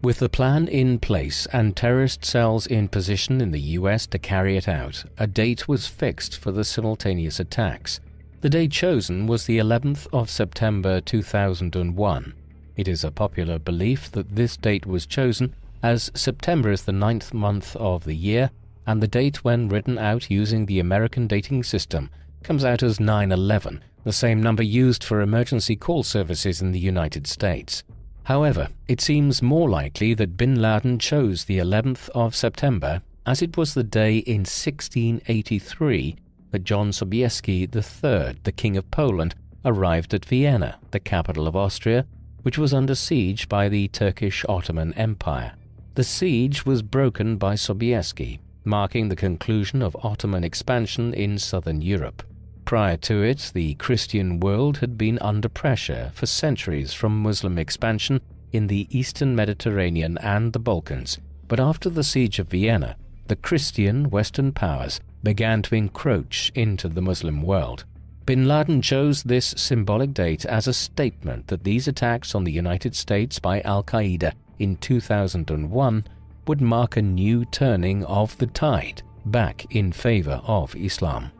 Speaker 3: With the plan in place and terrorist cells in position in the U.S. to carry it out, a date was fixed for the simultaneous attacks. The day chosen was the 11th of September 2001. It is a popular belief that this date was chosen as September is the 9th month of the year, and the date when written out using the American dating system comes out as 9/11, the same number used for emergency call services in the United States. However, it seems more likely that bin Laden chose the 11th of September as it was the day in 1683 that John Sobieski III, the King of Poland, arrived at Vienna, the capital of Austria, which was under siege by the Turkish Ottoman Empire. The siege was broken by Sobieski, marking the conclusion of Ottoman expansion in southern Europe. Prior to it, the Christian world had been under pressure for centuries from Muslim expansion in the eastern Mediterranean and the Balkans, but after the siege of Vienna, the Christian Western powers began to encroach into the Muslim world. Bin Laden chose this symbolic date as a statement that these attacks on the United States by Al-Qaeda in 2001 would mark a new turning of the tide back in favor of Islam.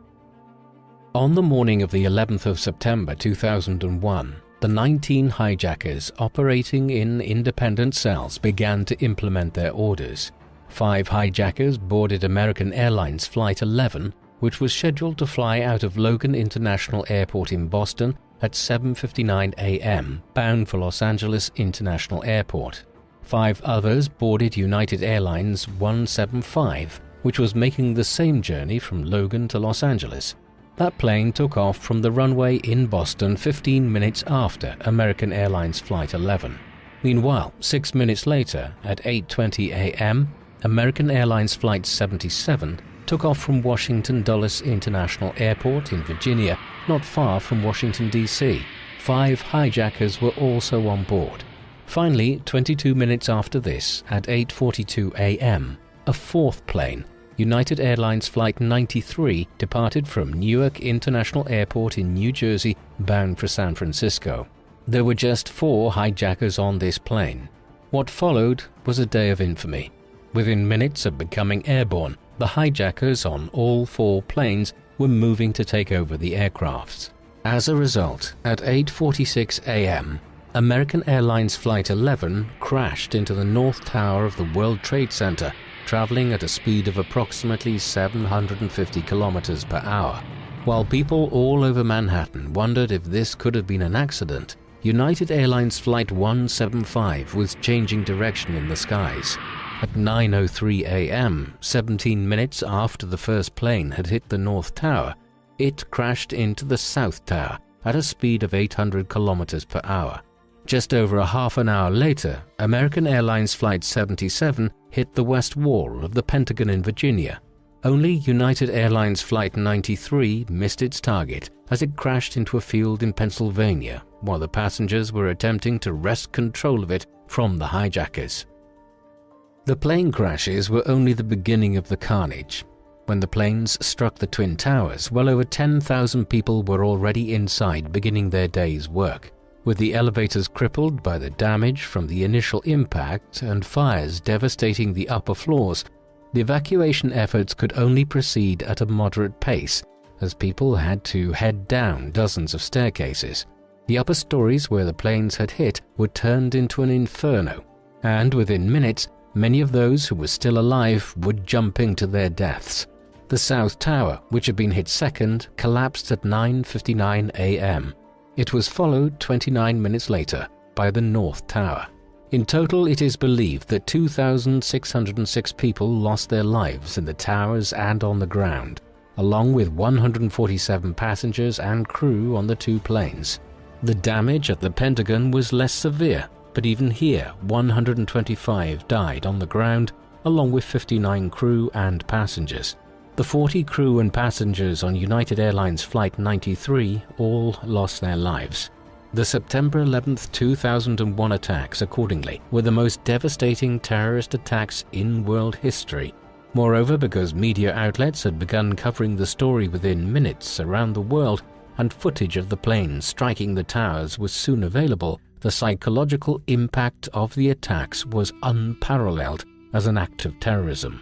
Speaker 3: On the morning of the 11th of September 2001, the 19 hijackers operating in independent cells began to implement their orders. 5 hijackers boarded American Airlines Flight 11, which was scheduled to fly out of Logan International Airport in Boston at 7:59 a.m., bound for Los Angeles International Airport. 5 others boarded United Airlines 175, which was making the same journey from Logan to Los Angeles. That plane took off from the runway in Boston 15 minutes after American Airlines Flight 11. Meanwhile, 6 minutes later, at 8:20 a.m., American Airlines Flight 77 took off from Washington Dulles International Airport in Virginia, not far from Washington, D.C. 5 hijackers were also on board. Finally, 22 minutes after this, at 8:42 a.m., a fourth plane, United Airlines Flight 93, departed from Newark International Airport in New Jersey, bound for San Francisco. There were just 4 hijackers on this plane. What followed was a day of infamy. Within minutes of becoming airborne, the hijackers on all 4 planes were moving to take over the aircrafts. As a result, at 8:46 a.m., American Airlines Flight 11 crashed into the North Tower of the World Trade Center, traveling at a speed of approximately 750 kilometers per hour. While people all over Manhattan wondered if this could have been an accident, United Airlines Flight 175 was changing direction in the skies. At 9:03 a.m., 17 minutes after the first plane had hit the North Tower, it crashed into the South Tower at a speed of 800 kilometers per hour. Just over a half an hour later, American Airlines Flight 77 hit the west wall of the Pentagon in Virginia. Only United Airlines Flight 93 missed its target as it crashed into a field in Pennsylvania, while the passengers were attempting to wrest control of it from the hijackers. The plane crashes were only the beginning of the carnage. When the planes struck the Twin Towers, well over 10,000 people were already inside beginning their day's work. With the elevators crippled by the damage from the initial impact and fires devastating the upper floors, the evacuation efforts could only proceed at a moderate pace, as people had to head down dozens of staircases. The upper stories where the planes had hit were turned into an inferno, and within minutes, many of those who were still alive were jumping to their deaths. The South Tower, which had been hit second, collapsed at 9:59 a.m. It was followed 29 minutes later by the North Tower. In total, it is believed that 2,606 people lost their lives in the towers and on the ground, along with 147 passengers and crew on the two planes. The damage at the Pentagon was less severe, but even here 125 died on the ground, along with 59 crew and passengers. The 40 crew and passengers on United Airlines Flight 93 all lost their lives. The September 11, 2001 attacks, accordingly, were the most devastating terrorist attacks in world history. Moreover, because media outlets had begun covering the story within minutes around the world, and footage of the planes striking the towers was soon available, the psychological impact of the attacks was unparalleled as an act of terrorism.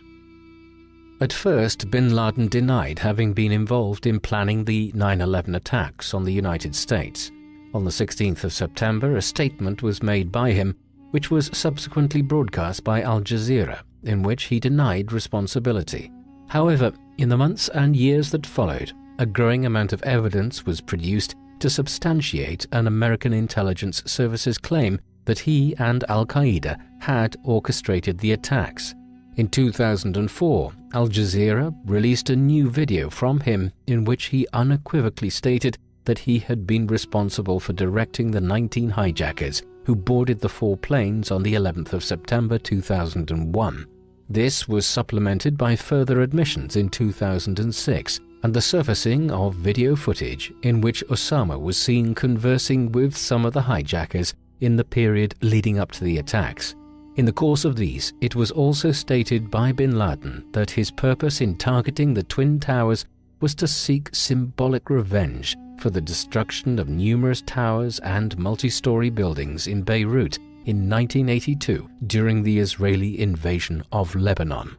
Speaker 3: At first, bin Laden denied having been involved in planning the 9/11 attacks on the United States. On the 16th of September, a statement was made by him, which was subsequently broadcast by Al Jazeera, in which he denied responsibility. However, in the months and years that followed, a growing amount of evidence was produced to substantiate an American intelligence service's claim that he and Al-Qaeda had orchestrated the attacks. In 2004, Al Jazeera released a new video from him in which he unequivocally stated that he had been responsible for directing the 19 hijackers who boarded the 4 planes on the 11th of September 2001. This was supplemented by further admissions in 2006 and the surfacing of video footage in which Osama was seen conversing with some of the hijackers in the period leading up to the attacks. In the course of these, it was also stated by bin Laden that his purpose in targeting the Twin Towers was to seek symbolic revenge for the destruction of numerous towers and multi-story buildings in Beirut in 1982 during the Israeli invasion of Lebanon.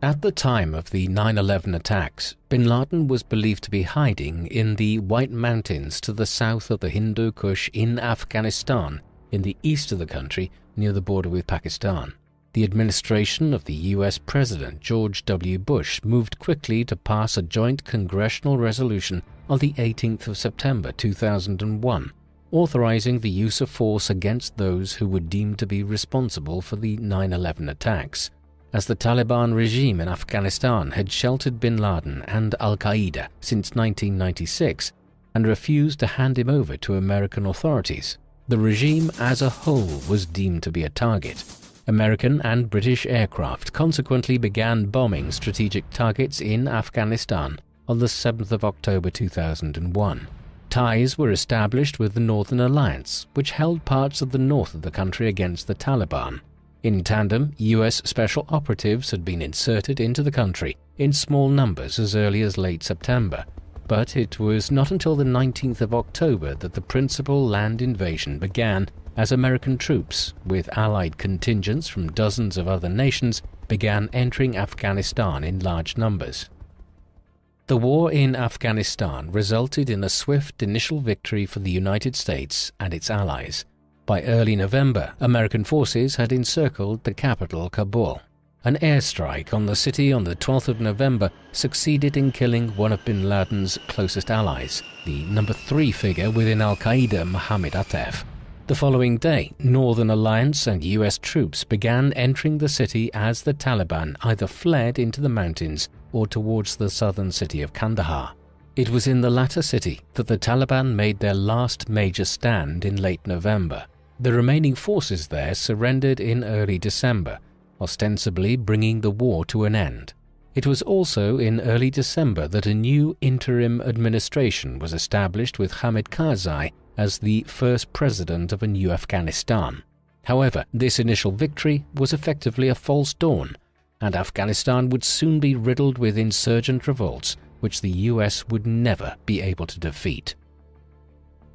Speaker 3: At the time of the 9/11 attacks, bin Laden was believed to be hiding in the White Mountains to the south of the Hindu Kush in Afghanistan, in the east of the country near the border with Pakistan. The administration of the US President George W. Bush moved quickly to pass a joint congressional resolution on the 18th of September 2001, authorizing the use of force against those who were deemed to be responsible for the 9/11 attacks. As the Taliban regime in Afghanistan had sheltered bin Laden and Al-Qaeda since 1996 and refused to hand him over to American authorities, the regime as a whole was deemed to be a target. American and British aircraft consequently began bombing strategic targets in Afghanistan on the 7th of October 2001. Ties were established with the Northern Alliance, which held parts of the north of the country against the Taliban. In tandem, US special operatives had been inserted into the country in small numbers as early as late September, but it was not until the 19th of October that the principal land invasion began, as American troops, with allied contingents from dozens of other nations, began entering Afghanistan in large numbers. The war in Afghanistan resulted in a swift initial victory for the United States and its allies. By early November, American forces had encircled the capital, Kabul. An airstrike on the city on the 12th of November succeeded in killing one of bin Laden's closest allies, the number 3 figure within Al-Qaeda, Mohammed Atef. The following day, Northern Alliance and US troops began entering the city as the Taliban either fled into the mountains or towards the southern city of Kandahar. It was in the latter city that the Taliban made their last major stand in late November. The remaining forces there surrendered in early December, ostensibly bringing the war to an end. It was also in early December that a new interim administration was established with Hamid Karzai as the first president of a new Afghanistan. However, this initial victory was effectively a false dawn, and Afghanistan would soon be riddled with insurgent revolts which the US would never be able to defeat.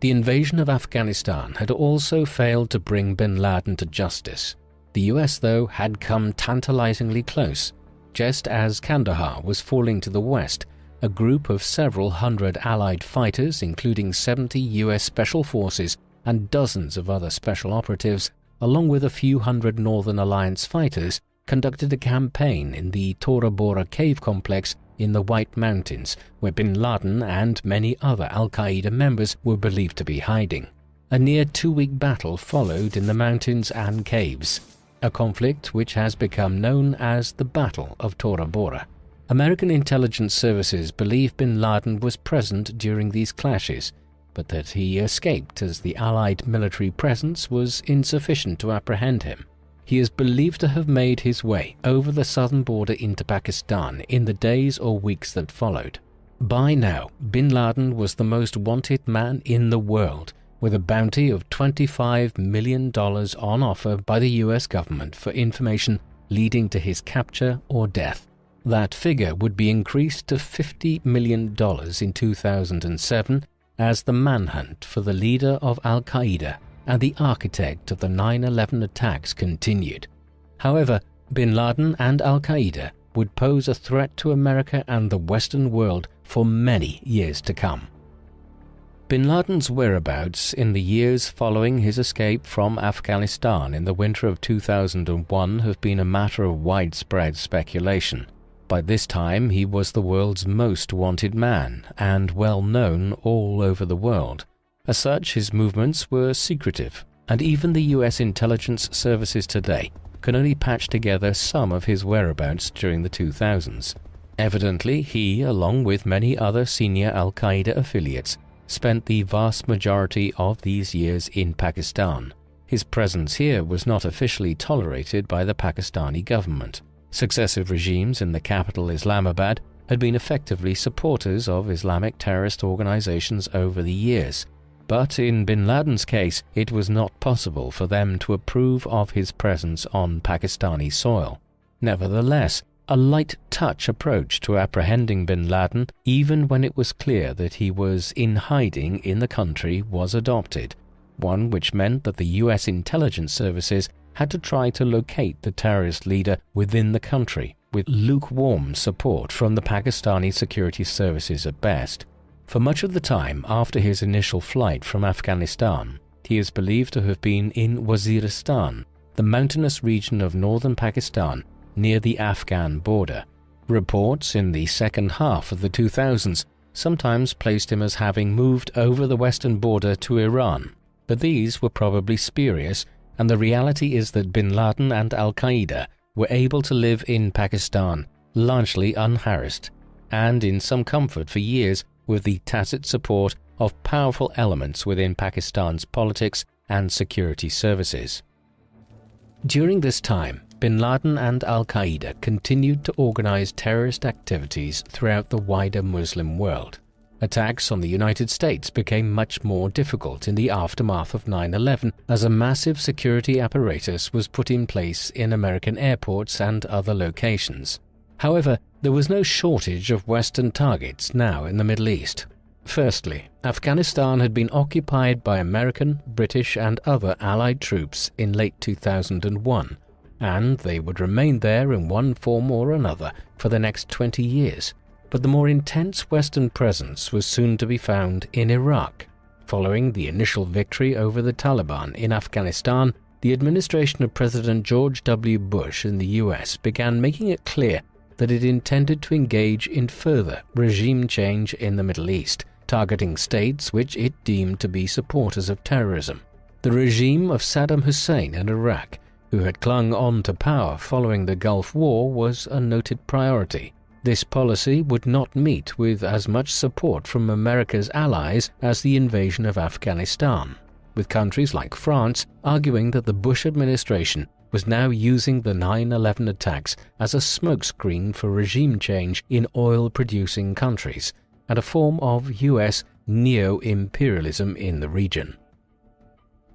Speaker 3: The invasion of Afghanistan had also failed to bring bin Laden to justice. The US, though, had come tantalizingly close. Just as Kandahar was falling to the west, a group of several hundred Allied fighters, including 70 US Special Forces and dozens of other special operatives, along with a few hundred Northern Alliance fighters, conducted a campaign in the Tora Bora cave complex in the White Mountains, where bin Laden and many other al-Qaeda members were believed to be hiding. A near 2-week battle followed in the mountains and caves, a conflict which has become known as the Battle of Tora Bora. American intelligence services believe bin Laden was present during these clashes, but that he escaped as the Allied military presence was insufficient to apprehend him. He is believed to have made his way over the southern border into Pakistan in the days or weeks that followed. By now, bin Laden was the most wanted man in the world, with a bounty of $25 million on offer by the US government for information leading to his capture or death. That figure would be increased to $50 million in 2007 as the manhunt for the leader of al-Qaeda and the architect of the 9/11 attacks continued. However, bin Laden and al-Qaeda would pose a threat to America and the Western world for many years to come. Bin Laden's whereabouts in the years following his escape from Afghanistan in the winter of 2001 have been a matter of widespread speculation. By this time, he was the world's most wanted man and well known all over the world. As such, his movements were secretive, and even the US intelligence services today can only patch together some of his whereabouts during the 2000s. Evidently, he, along with many other senior al-Qaeda affiliates, spent the vast majority of these years in Pakistan. His presence here was not officially tolerated by the Pakistani government. Successive regimes in the capital Islamabad had been effectively supporters of Islamic terrorist organizations over the years. But in bin Laden's case, it was not possible for them to approve of his presence on Pakistani soil. Nevertheless, a light-touch approach to apprehending bin Laden, even when it was clear that he was in hiding in the country, was adopted, one which meant that the US intelligence services had to try to locate the terrorist leader within the country, with lukewarm support from the Pakistani security services at best. For much of the time after his initial flight from Afghanistan, he is believed to have been in Waziristan, the mountainous region of northern Pakistan near the Afghan border. Reports in the second half of the 2000s sometimes placed him as having moved over the western border to Iran, but these were probably spurious, and the reality is that bin Laden and al-Qaeda were able to live in Pakistan largely unharassed, and in some comfort for years, with the tacit support of powerful elements within Pakistan's politics and security services. During this time, bin Laden and al-Qaeda continued to organize terrorist activities throughout the wider Muslim world. Attacks on the United States became much more difficult in the aftermath of 9/11 as a massive security apparatus was put in place in American airports and other locations. However, there was no shortage of Western targets now in the Middle East. Firstly, Afghanistan had been occupied by American, British and other Allied troops in late 2001, and they would remain there in one form or another for the next 20 years. But the more intense Western presence was soon to be found in Iraq. Following the initial victory over the Taliban in Afghanistan, the administration of President George W. Bush in the US began making it clear that it intended to engage in further regime change in the Middle East, targeting states which it deemed to be supporters of terrorism. The regime of Saddam Hussein in Iraq, who had clung on to power following the Gulf War, was a noted priority. This policy would not meet with as much support from America's allies as the invasion of Afghanistan, with countries like France arguing that the Bush administration was now using the 9/11 attacks as a smokescreen for regime change in oil-producing countries and a form of US neo-imperialism in the region.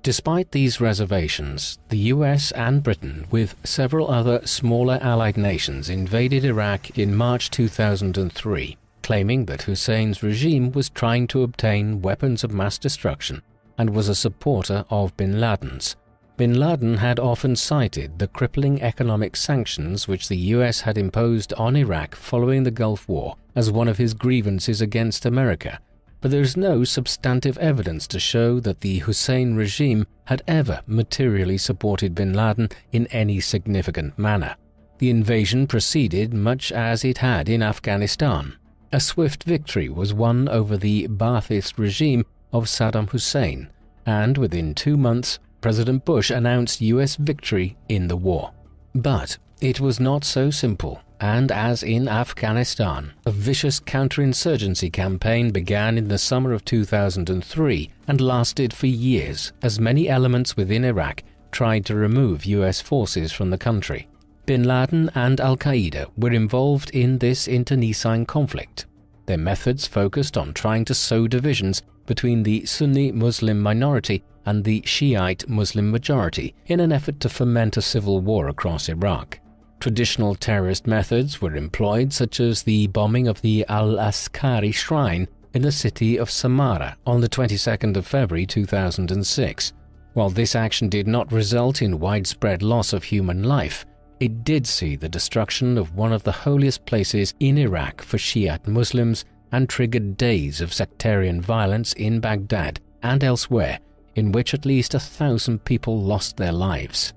Speaker 3: Despite these reservations, the US and Britain, with several other smaller Allied nations, invaded Iraq in March 2003, claiming that Hussein's regime was trying to obtain weapons of mass destruction and was a supporter of bin Laden's. Bin Laden had often cited the crippling economic sanctions which the US had imposed on Iraq following the Gulf War as one of his grievances against America, but there is no substantive evidence to show that the Hussein regime had ever materially supported bin Laden in any significant manner. The invasion proceeded much as it had in Afghanistan. A swift victory was won over the Ba'athist regime of Saddam Hussein, and within 2 months, President Bush announced US victory in the war. But it was not so simple, and as in Afghanistan, a vicious counterinsurgency campaign began in the summer of 2003 and lasted for years as many elements within Iraq tried to remove US forces from the country. Bin Laden and Al-Qaeda were involved in this internecine conflict. Their methods focused on trying to sow divisions between the Sunni Muslim minority and the Shiite Muslim majority in an effort to foment a civil war across Iraq. Traditional terrorist methods were employed, such as the bombing of the Al-Askari shrine in the city of Samarra on the 22nd of February 2006. While this action did not result in widespread loss of human life, it did see the destruction of one of the holiest places in Iraq for Shiite Muslims and triggered days of sectarian violence in Baghdad and elsewhere, in which at least 1,000 people lost their lives.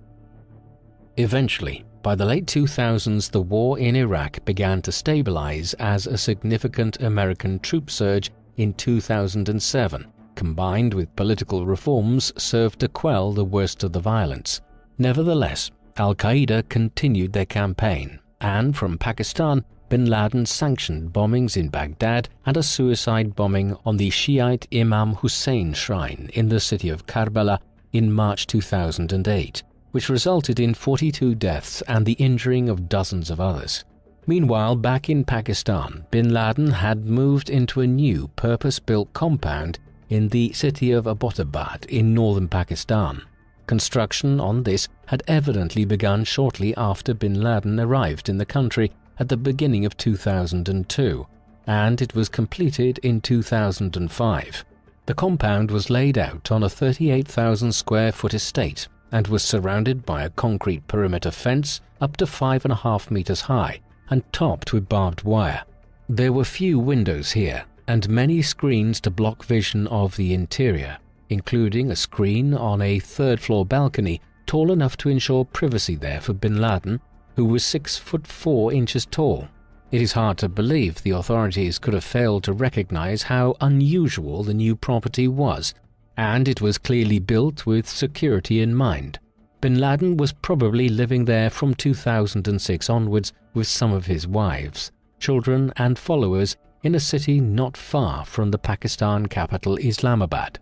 Speaker 3: Eventually, by the late 2000s, the war in Iraq began to stabilize as a significant American troop surge in 2007, combined with political reforms, served to quell the worst of the violence. Nevertheless, Al-Qaeda continued their campaign, and from Pakistan, bin Laden sanctioned bombings in Baghdad and a suicide bombing on the Shiite Imam Hussein shrine in the city of Karbala in March 2008, which resulted in 42 deaths and the injuring of dozens of others. Meanwhile, back in Pakistan, bin Laden had moved into a new purpose-built compound in the city of Abbottabad in northern Pakistan. Construction on this had evidently begun shortly after bin Laden arrived in the country at the beginning of 2002, and it was completed in 2005. The compound was laid out on a 38,000 square foot estate and was surrounded by a concrete perimeter fence up to 5.5 meters high and topped with barbed wire. There were few windows here and many screens to block vision of the interior, including a screen on a third-floor balcony tall enough to ensure privacy there for bin Laden, who was 6'4" tall. It is hard to believe the authorities could have failed to recognize how unusual the new property was, and it was clearly built with security in mind. Bin Laden was probably living there from 2006 onwards with some of his wives, children and followers in a city not far from the Pakistan capital Islamabad.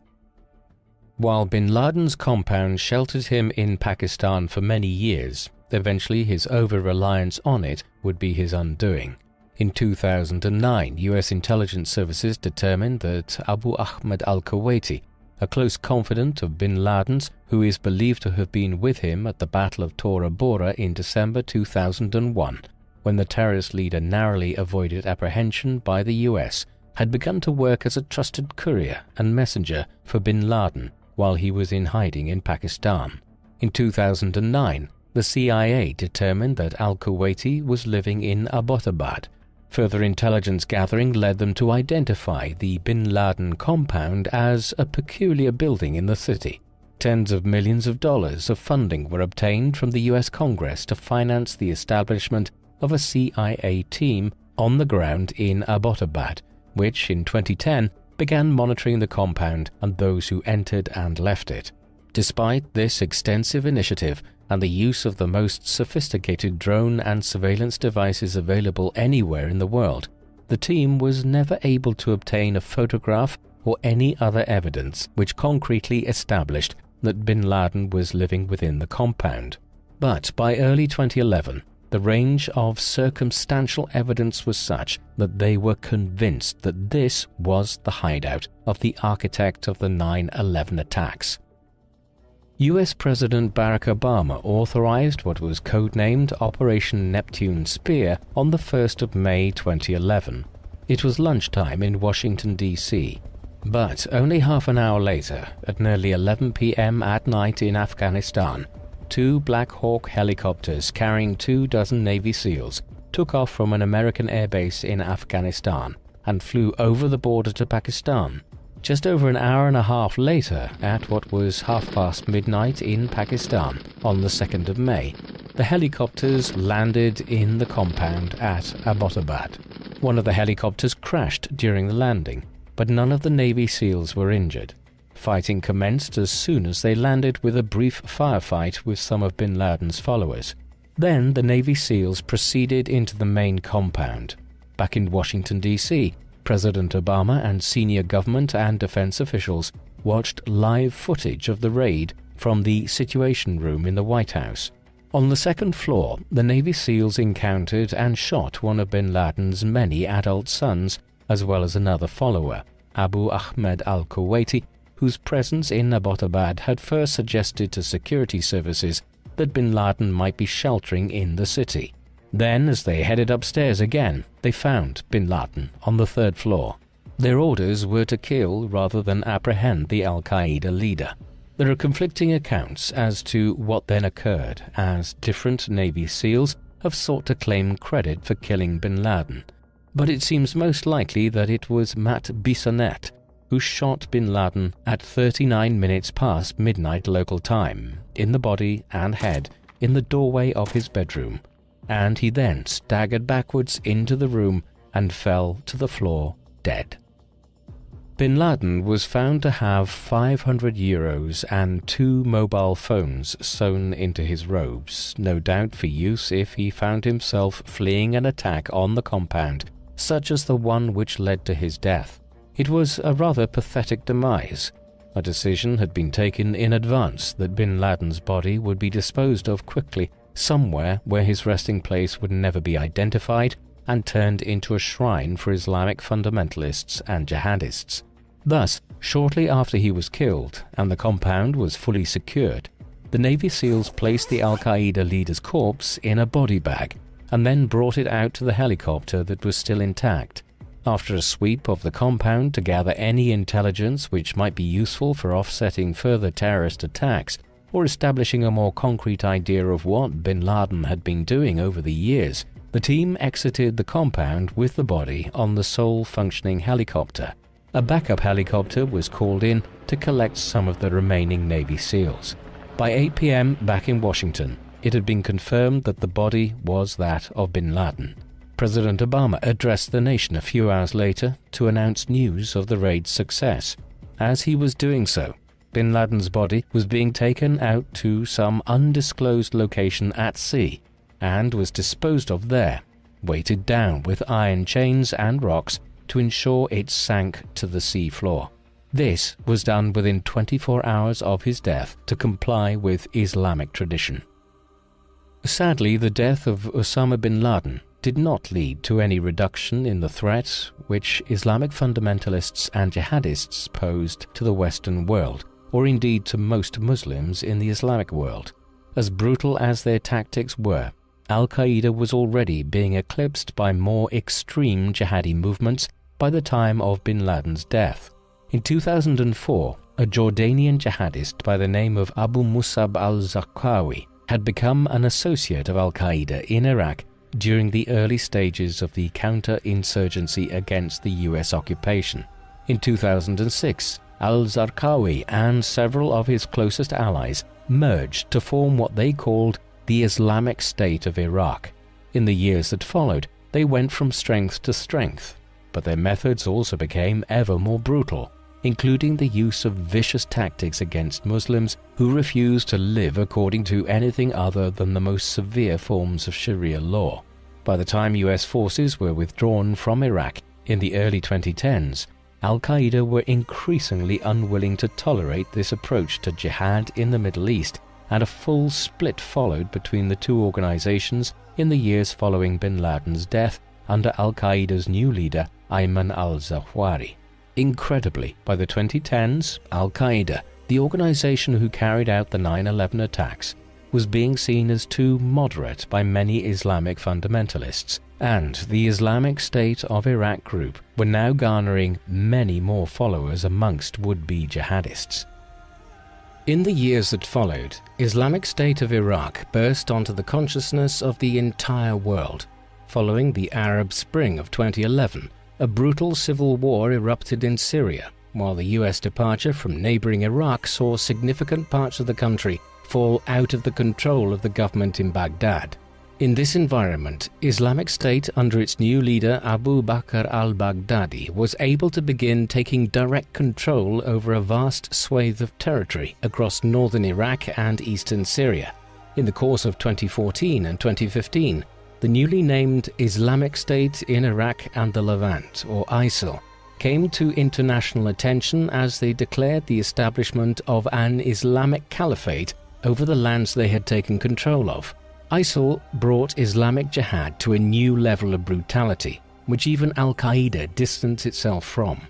Speaker 3: While bin Laden's compound sheltered him in Pakistan for many years, eventually his over-reliance on it would be his undoing. In 2009, US intelligence services determined that Abu Ahmed al-Kuwaiti, a close confidant of bin Laden's who is believed to have been with him at the Battle of Tora Bora in December 2001, when the terrorist leader narrowly avoided apprehension by the US, had begun to work as a trusted courier and messenger for bin Laden while he was in hiding in Pakistan. In 2009, the CIA determined that al-Kuwaiti was living in Abbottabad. Further intelligence gathering led them to identify the bin Laden compound as a peculiar building in the city. Tens of millions of dollars of funding were obtained from the US Congress to finance the establishment of a CIA team on the ground in Abbottabad, which in 2010 began monitoring the compound and those who entered and left it. Despite this extensive initiative and the use of the most sophisticated drone and surveillance devices available anywhere in the world, the team was never able to obtain a photograph or any other evidence which concretely established that bin Laden was living within the compound. But by early 2011, the range of circumstantial evidence was such that they were convinced that this was the hideout of the architect of the 9/11 attacks. US President Barack Obama authorized what was codenamed Operation Neptune Spear on the 1st of May 2011. It was lunchtime in Washington, D.C., but only half an hour later, at nearly 11 p.m. at night in Afghanistan, 2 Black Hawk helicopters carrying 24 Navy SEALs took off from an American airbase in Afghanistan and flew over the border to Pakistan. Just over an hour and a half later, at what was midnight in Pakistan on the 2nd of May, the helicopters landed in the compound at Abbottabad. One of the helicopters crashed during the landing, but none of the Navy SEALs were injured. Fighting commenced as soon as they landed, with a brief firefight with some of bin Laden's followers. Then the Navy SEALs proceeded into the main compound. Back in Washington, D.C., President Obama and senior government and defense officials watched live footage of the raid from the Situation Room in the White House. On the 2nd floor, the Navy SEALs encountered and shot one of bin Laden's many adult sons, as well as another follower, Abu Ahmed al-Kuwaiti, whose presence in Abbottabad had first suggested to security services that bin Laden might be sheltering in the city. Then, as they headed upstairs again, they found bin Laden on the 3rd floor. Their orders were to kill rather than apprehend the al-Qaeda leader. There are conflicting accounts as to what then occurred, as different Navy SEALs have sought to claim credit for killing bin Laden. But it seems most likely that it was Matt Bissonnette who shot bin Laden at 39 minutes past midnight local time, in the body and head, in the doorway of his bedroom, and he then staggered backwards into the room and fell to the floor dead. Bin Laden was found to have 500 euros and 2 mobile phones sewn into his robes, no doubt for use if he found himself fleeing an attack on the compound, such as the one which led to his death. It was a rather pathetic demise. A decision had been taken in advance that bin Laden's body would be disposed of quickly, somewhere where his resting place would never be identified, and turned into a shrine for Islamic fundamentalists and jihadists. Thus, shortly after he was killed and the compound was fully secured, the Navy SEALs placed the al-Qaeda leader's corpse in a body bag and then brought it out to the helicopter that was still intact. After a sweep of the compound to gather any intelligence which might be useful for offsetting further terrorist attacks or establishing a more concrete idea of what bin Laden had been doing over the years, the team exited the compound with the body on the sole functioning helicopter. A backup helicopter was called in to collect some of the remaining Navy SEALs. By 8 p.m. back in Washington, it had been confirmed that the body was that of bin Laden. President Obama addressed the nation a few hours later to announce news of the raid's success. As he was doing so, bin Laden's body was being taken out to some undisclosed location at sea and was disposed of there, weighted down with iron chains and rocks to ensure it sank to the sea floor. This was done within 24 hours of his death to comply with Islamic tradition. Sadly, the death of Osama bin Laden did not lead to any reduction in the threat which Islamic fundamentalists and jihadists posed to the Western world, or indeed to most Muslims in the Islamic world. As brutal as their tactics were, al-Qaeda was already being eclipsed by more extreme jihadi movements by the time of bin Laden's death. In 2004, a Jordanian jihadist by the name of Abu Musab al-Zarqawi had become an associate of al-Qaeda in Iraq during the early stages of the counter-insurgency against the US occupation. In 2006, al-Zarqawi and several of his closest allies merged to form what they called the Islamic State of Iraq. In the years that followed, they went from strength to strength, but their methods also became ever more brutal, including the use of vicious tactics against Muslims who refused to live according to anything other than the most severe forms of Sharia law. By the time US forces were withdrawn from Iraq in the early 2010s, al-Qaeda were increasingly unwilling to tolerate this approach to jihad in the Middle East, and a full split followed between the two organizations in the years following bin Laden's death under al-Qaeda's new leader, Ayman al-Zawahiri. Incredibly, by the 2010s, al-Qaeda, the organization who carried out the 9/11 attacks, was being seen as too moderate by many Islamic fundamentalists, and the Islamic State of Iraq group were now garnering many more followers amongst would-be jihadists. In the years that followed, Islamic State of Iraq burst onto the consciousness of the entire world. Following the Arab Spring of 2011, a brutal civil war erupted in Syria, while the US departure from neighboring Iraq saw significant parts of the country fall out of the control of the government in Baghdad. In this environment, Islamic State under its new leader Abu Bakr al-Baghdadi was able to begin taking direct control over a vast swathe of territory across northern Iraq and eastern Syria. In the course of 2014 and 2015, the newly named Islamic State in Iraq and the Levant, or ISIL, came to international attention as they declared the establishment of an Islamic caliphate over the lands they had taken control of. ISIL brought Islamic Jihad to a new level of brutality, which even Al-Qaeda distanced itself from.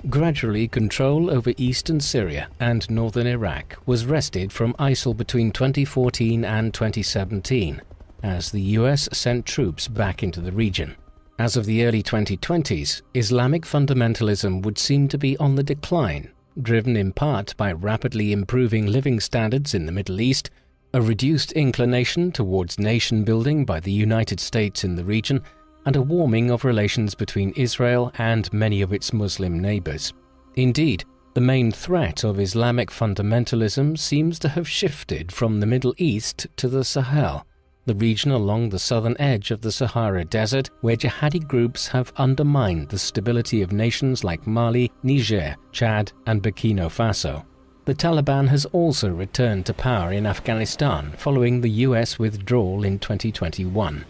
Speaker 3: Gradually, control over eastern Syria and northern Iraq was wrested from ISIL between 2014 and 2017, as the US sent troops back into the region. As of the early 2020s, Islamic fundamentalism would seem to be on the decline, driven in part by rapidly improving living standards in the Middle East, a reduced inclination towards nation-building by the United States in the region, and a warming of relations between Israel and many of its Muslim neighbors. Indeed, the main threat of Islamic fundamentalism seems to have shifted from the Middle East to the Sahel, the region along the southern edge of the Sahara Desert where jihadi groups have undermined the stability of nations like Mali, Niger, Chad, and Burkina Faso. The Taliban has also returned to power in Afghanistan following the US withdrawal in 2021.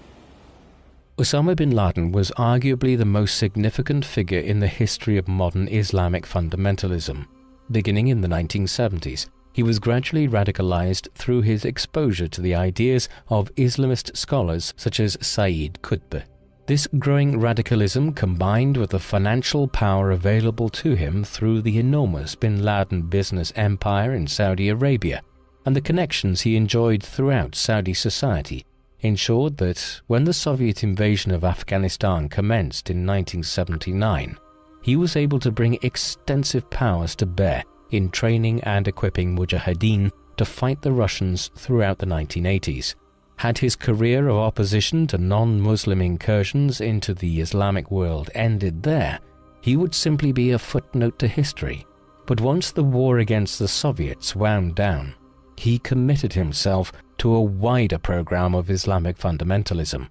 Speaker 3: Osama bin Laden was arguably the most significant figure in the history of modern Islamic fundamentalism. Beginning in the 1970s, he was gradually radicalized through his exposure to the ideas of Islamist scholars such as Sayyid Qutb. This growing radicalism, combined with the financial power available to him through the enormous bin Laden business empire in Saudi Arabia and the connections he enjoyed throughout Saudi society, ensured that when the Soviet invasion of Afghanistan commenced in 1979, he was able to bring extensive powers to bear in training and equipping mujahideen to fight the Russians throughout the 1980s. Had his career of opposition to non-Muslim incursions into the Islamic world ended there, he would simply be a footnote to history. But once the war against the Soviets wound down, he committed himself to a wider program of Islamic fundamentalism.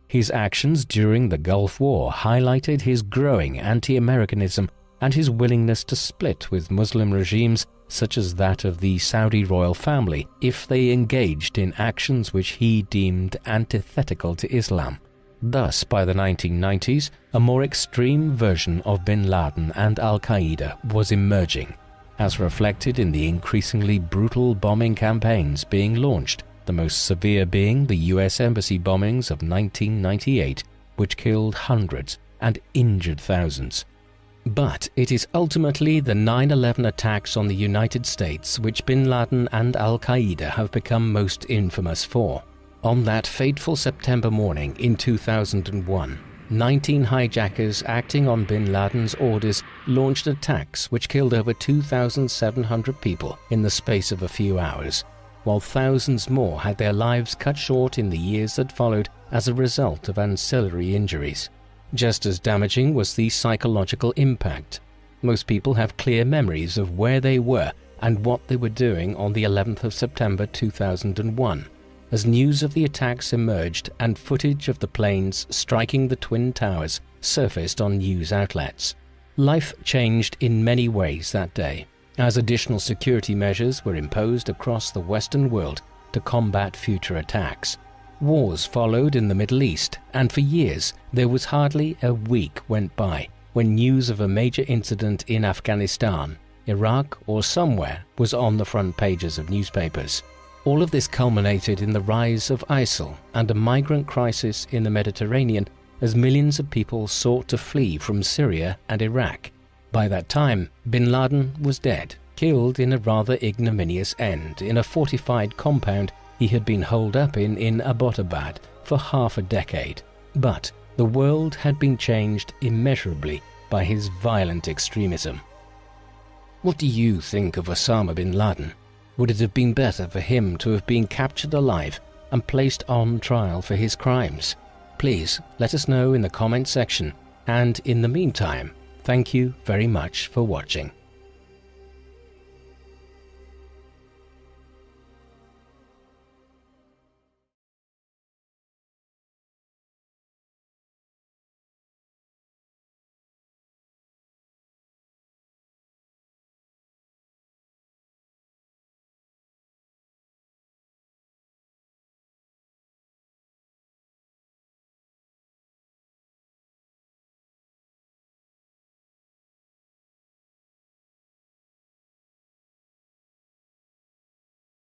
Speaker 3: His actions during the Gulf War highlighted his growing anti-Americanism and his willingness to split with Muslim regimes such as that of the Saudi royal family if they engaged in actions which he deemed antithetical to Islam. Thus, by the 1990s, a more extreme version of bin Laden and Al-Qaeda was emerging, as reflected in the increasingly brutal bombing campaigns being launched, the most severe being the US Embassy bombings of 1998, which killed hundreds and injured thousands. But it is ultimately the 9/11 attacks on the United States which bin Laden and Al-Qaeda have become most infamous for. On that fateful September morning in 2001, 19 hijackers acting on bin Laden's orders launched attacks which killed over 2,700 people in the space of a few hours, while thousands more had their lives cut short in the years that followed as a result of ancillary injuries. Just as damaging was the psychological impact. Most people have clear memories of where they were and what they were doing on the 11th of September 2001, as news of the attacks emerged and footage of the planes striking the Twin Towers surfaced on news outlets. Life changed in many ways that day, as additional security measures were imposed across the Western world to combat future attacks. Wars followed in the Middle East, and for years there was hardly a week went by when news of a major incident in Afghanistan, Iraq, or somewhere was on the front pages of newspapers. All of this culminated in the rise of ISIL and a migrant crisis in the Mediterranean as millions of people sought to flee from Syria and Iraq. By that time, bin Laden was dead, killed in a rather ignominious end in a fortified compound He had been holed up in Abbottabad for half a decade, but the world had been changed immeasurably by his violent extremism. What do you think of Osama bin Laden? Would it have been better for him to have been captured alive and placed on trial for his crimes? Please let us know in the comment section, and in the meantime, thank you very much for watching.